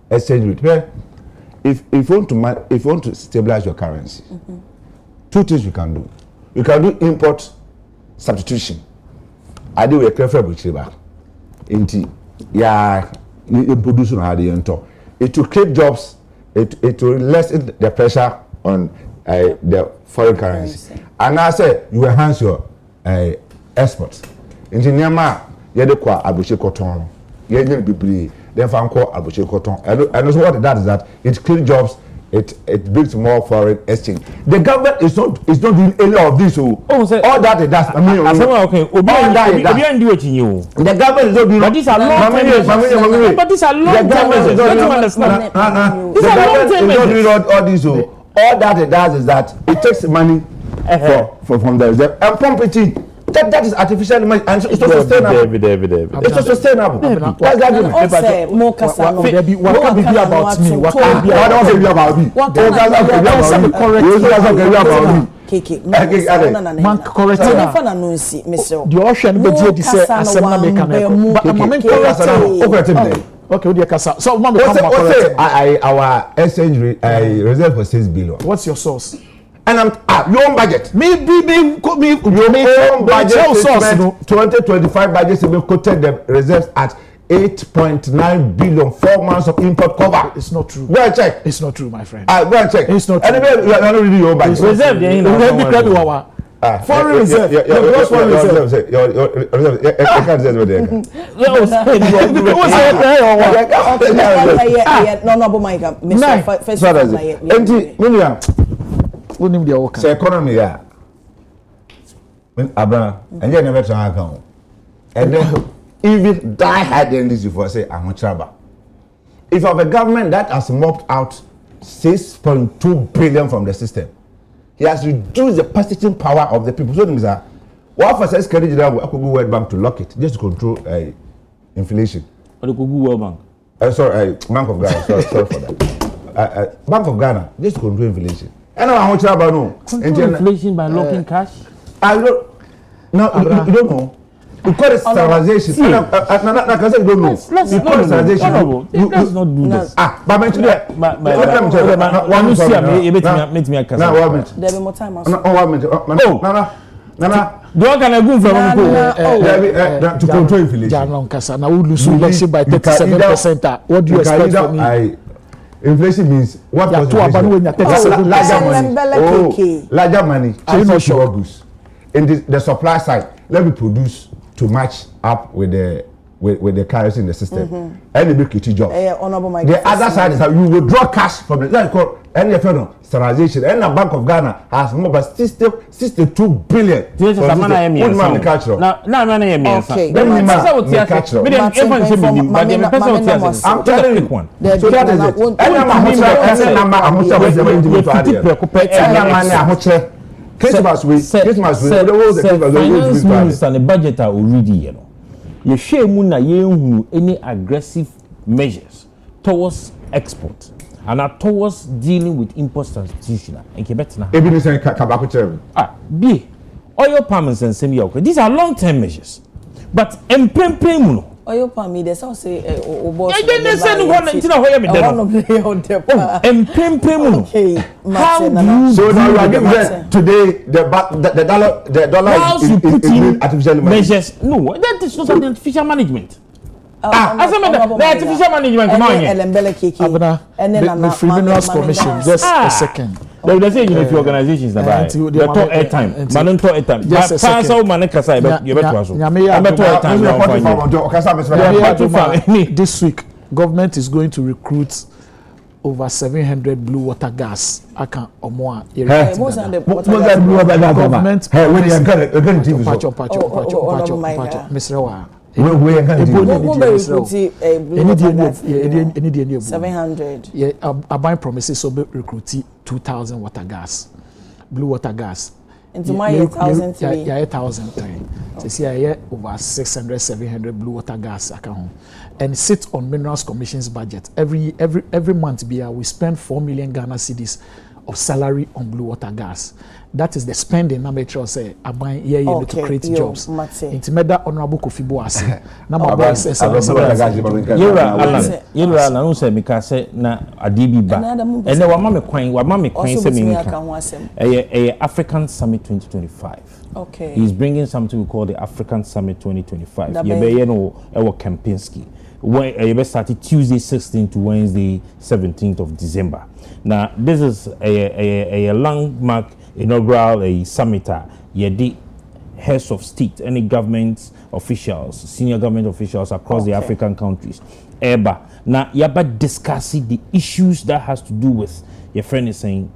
exchange rate. If you want to stabilize your currency, two things you can do. You can do import substitution. I do a careful with back. You produce it will create jobs. It will lessen the pressure on the foreign currency. And I say you enhance your exports. Into Myanmar, you do kwa abuche cotton. You need bibli. Then find call abuche cotton. And also what it does is that it creates jobs. It brings more foreign exchange. The government is not doing any of this. All that it does. I mean, okay. The government is not doing. But these are long term. But these are long term. The government is not doing all this. All that it does is that it takes money from the reserve and pump it in. That is artificial money, and it's not sustainable. It's not sustainable. That's the argument. What can be about me? What can be about me? What can Okay, what do you kasa? So, mama, our exchange reserve for 6 billion. What's your source? And I'm your own budget. Me, your own budget. Source, 2025 budget we quoted the reserves at 8.9 billion, 4 months of import cover. It's not true. Go and check. It's not true, my friend. Go and check. It's not true. Anyway, you are not reading your own budget. Reserve, foreign reserve. Your foreign reserve. Say economy, yeah. When Abraham, and you never try account. And then even die hard than this before say I'm trouble. If you have a government that has mopped out 6.2 billion from the system, he has reduced the purchasing power of the people. So things are what for says credit general will go World Bank to lock it just to control inflation. Or the World Bank. Sorry, Bank of Ghana. Sorry for that. Bank of Ghana just to control inflation. And now how much about no? Control inflation by locking cash. I don't. No, you don't know. You call it sterilization. No, I can say you don't know. You call it sterilization. Let's not do this. But mention that. One you see, meet me a casa. Now, 1 minute. There be more time. No, 1 minute. No. Do I can I go from to control inflation? Janon Kasa. Now we lose election by 37%. What do you expect from me? Inflation means what? Larger money. Chasing goods. In the supply side, let me produce to match up with the currency in the system. And the big kitty job. The other side is that you withdraw cash from the like any sterilization. And the Bank of Ghana has more than 62 billion. This is a manufacturer. Now, okay. I'm telling you. So that is it. Christmas week. Finance minister and the budget are already, you know. You share muna ye any aggressive measures towards export and are towards dealing with import substitution and Quebec now. B oil palms and semi. These are long-term measures, but empempemuno. Oil palm me they say They said one until I hear me okay. How do you so now you are giving today the dollar is artificial measures? No, that is not artificial management. The artificial management and then the Free Minerals Commission. Just a second. They will say if your organizations they talk airtime. Man talk airtime. Just a second. This week, government is going to recruit over 700 blue water gas. I can or more. Government. Mr. 700. Yeah, I buy promises so recruit 2,000 water gas, blue water gas. Into my 1,003. Yeah, 1,003. So see, I over 600, 700 blue water gas account, and sit on minerals commission's budget every month. We spend 4 million Ghana cedis of salary on blue water gas. That is the spending. Now make sure say I buy to create jobs. Into meda honorable Kofi Boase. Now my boy says Yura na unse mika say na adibi ba. And then wa mama kwan say me African Summit 2025. Okay. He's bringing something we call the African Summit 2025. Yebe no ewo Kempinski. When started Tuesday 16th to Wednesday 17th of December. Now this is a landmark inaugural summit. The heads of state, any government officials, senior government officials across the African countries. Now yaba discussing the issues that has to do with your friend is saying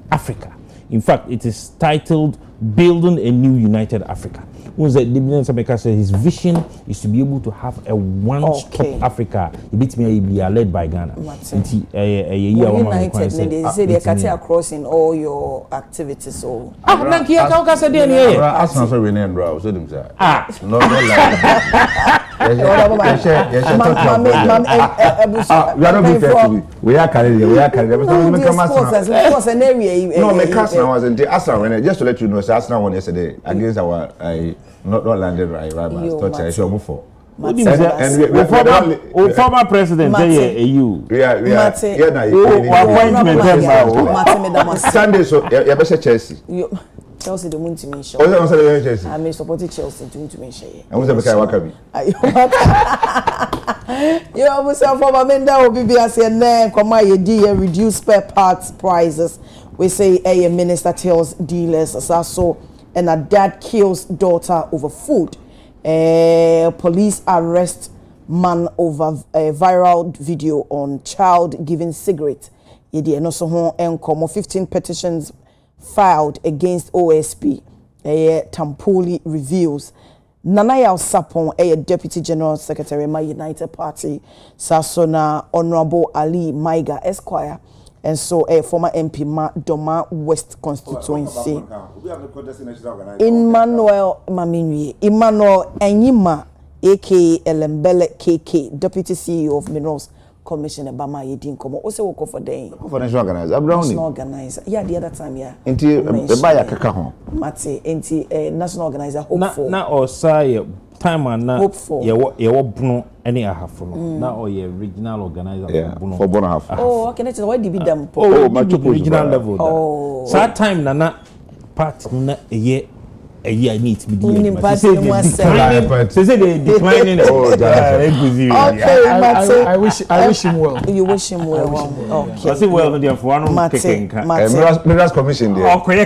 Africa. In fact, it is titled Building a New United Africa. His vision is to be able to have a one-stop Africa. It be led by Ghana. United, they say they cut across in all your activities. So we are carrying. Just to let you know, Arsenal won yesterday against our not landed right, but I show for former president you. We are appointment Sunday so you better Chelsea. Chelsea the moon to me show. Oh, Chelsea. I may support Chelsea to me share. I was a Wakabi. You almost have for Menda or BBS and come my idea reduce spare parts prices. We say a minister tells dealers so and a dad kills daughter over food. Police arrest man over a viral video on child giving cigarette. Yedi no so ho enkomo 15 petitions filed against OSP. Tampoli reveals Nanaya Sapon, Deputy General Secretary my United Party, Sasona Honorable Ali Maiga Esquire, and so a former MP Doma West constituency. Emmanuel Enyima, aka Elembele KK, Deputy CEO of Minerals Commission Bama Yedin Komo. Also work for day. For national organizer. National organizer. Yeah, the other time, yeah. Inti Baya Kaka ho. Mate, inti national organizer hopeful. Na or say time and na hopeful. Ye bunu any ahafo no. Na or ye regional organizer for bunu half. Oh, okay, that's why did them. Oh, my regional level. Oh. So time na part na ye a year needs to be declining. Oh, I wish him well. You wish him well. Okay. I say well, the one Minerals Commission there. Okay,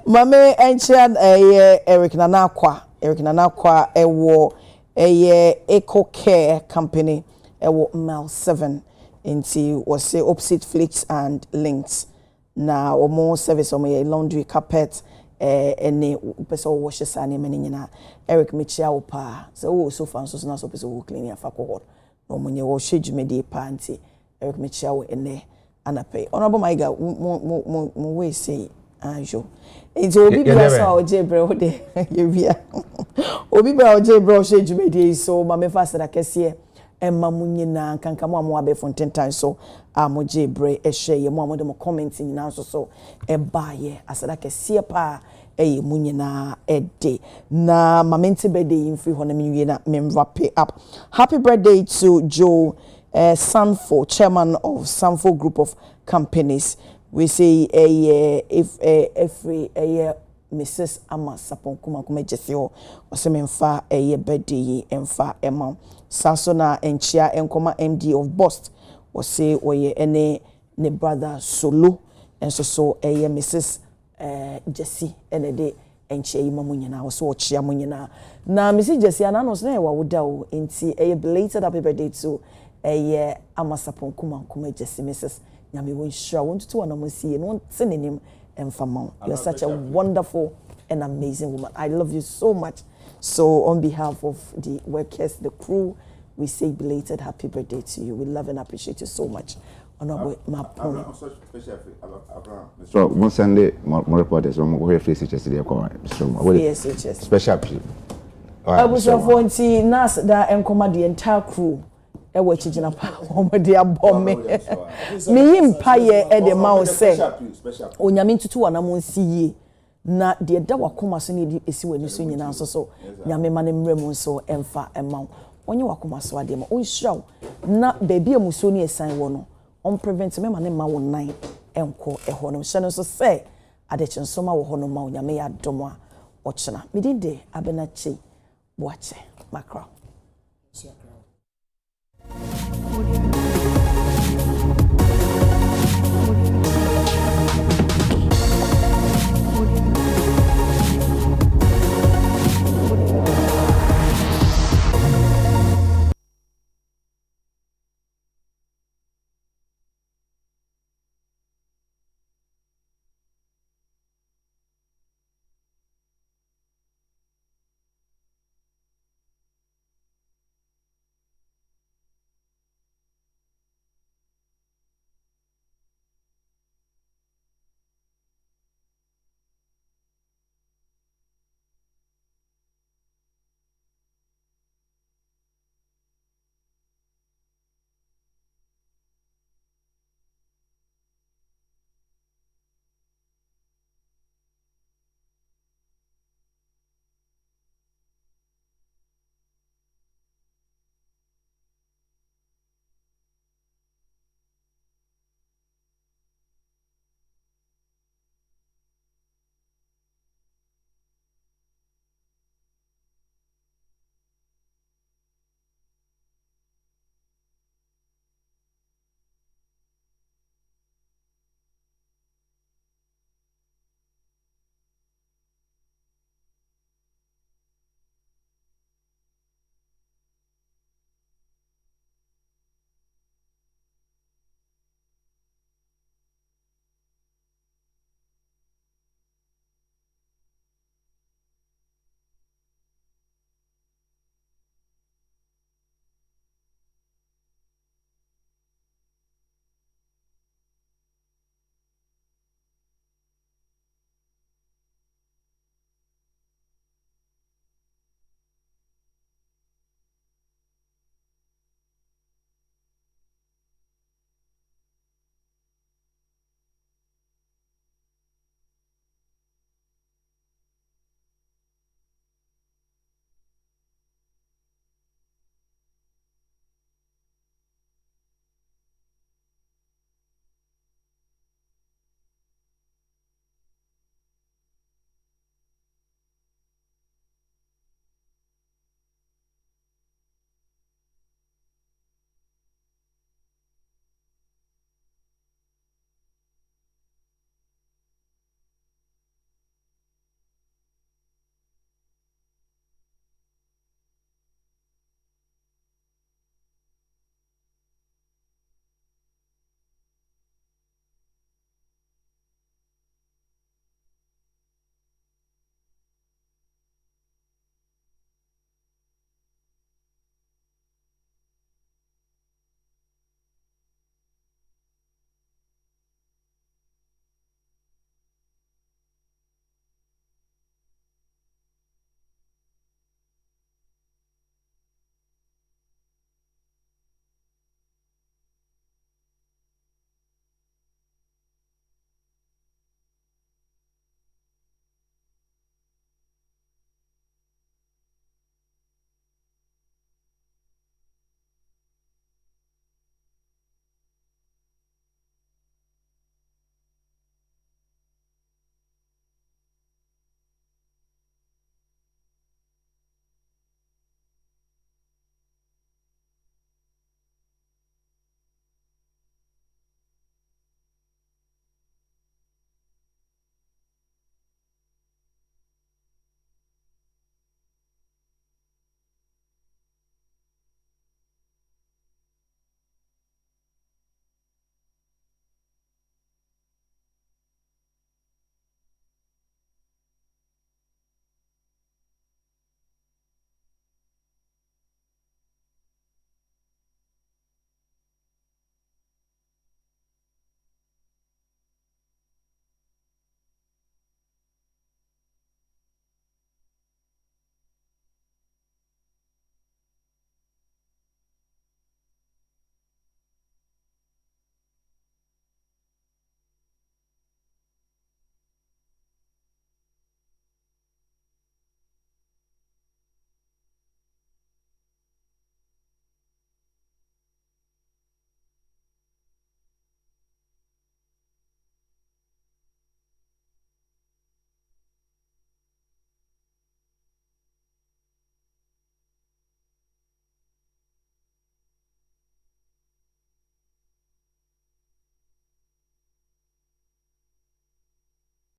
Mame enchian Eric Nanakwa ewo Eco Care Company ewo Mel 7 into was say opposite Flix and Links. Na or more service on my laundry carpet any person washes and nyina Eric Michia pa so far so na so person clean ya fa cohort no munye wo hwedwumede panty Eric Michia wo ene anape honorable Maiga mo we say ajo enti obi bra so ojebre wo de yewia obi bra ojebre o hwedwumede so ma me fa sada kese Emma Munyina kankamu abe fontentan so amoje bre ehwe ye mo amode mo comment nyina so ebaye asada kese pa eye munyina ede na mamenti birthday imfri ho na menwie na wrap up. Happy birthday to Joe Sanfo, chairman of Sanfo Group of Companies. We say if every Mrs. Ama Sapon kuma jesio osememfa birthday emfa emma Sasona enchia enkoma MD of Bost or say oye ene ne brother Solo and so Mrs. Jessie ene de enchia imamunyana was so chia munyana na Mrs. Jessie ananos na wa woda o enti belated happy birthday to Ama Sapon kuma Jessie Mrs. Nyame won sure want to wana musi no tenenim emfamon. You're such a wonderful and amazing woman. I love you so much. So on behalf of the workers, the crew, we say belated happy birthday to you. We love and appreciate you so much. Honorable Mapon. So one Sunday, more reporters from where face yesterday. Yes, special appeal. I was for Nas that encoma the entire crew. Ewe chijina pa omode abome me yimpa ye e de ma o se onyame ntutu wana mo nsiye na de da wakoma so ne esi wani so nyina so nyame ma ne mrem so emfa ema onye wakoma so ade ma onhiraw na baby amuso ne esan wo no on prevent me ma ne ma wo nan enko eho no hye no so se Adekye Nsroma wo ho no ma onyame ya domo a ochena medinde abenachi boache makra. Audio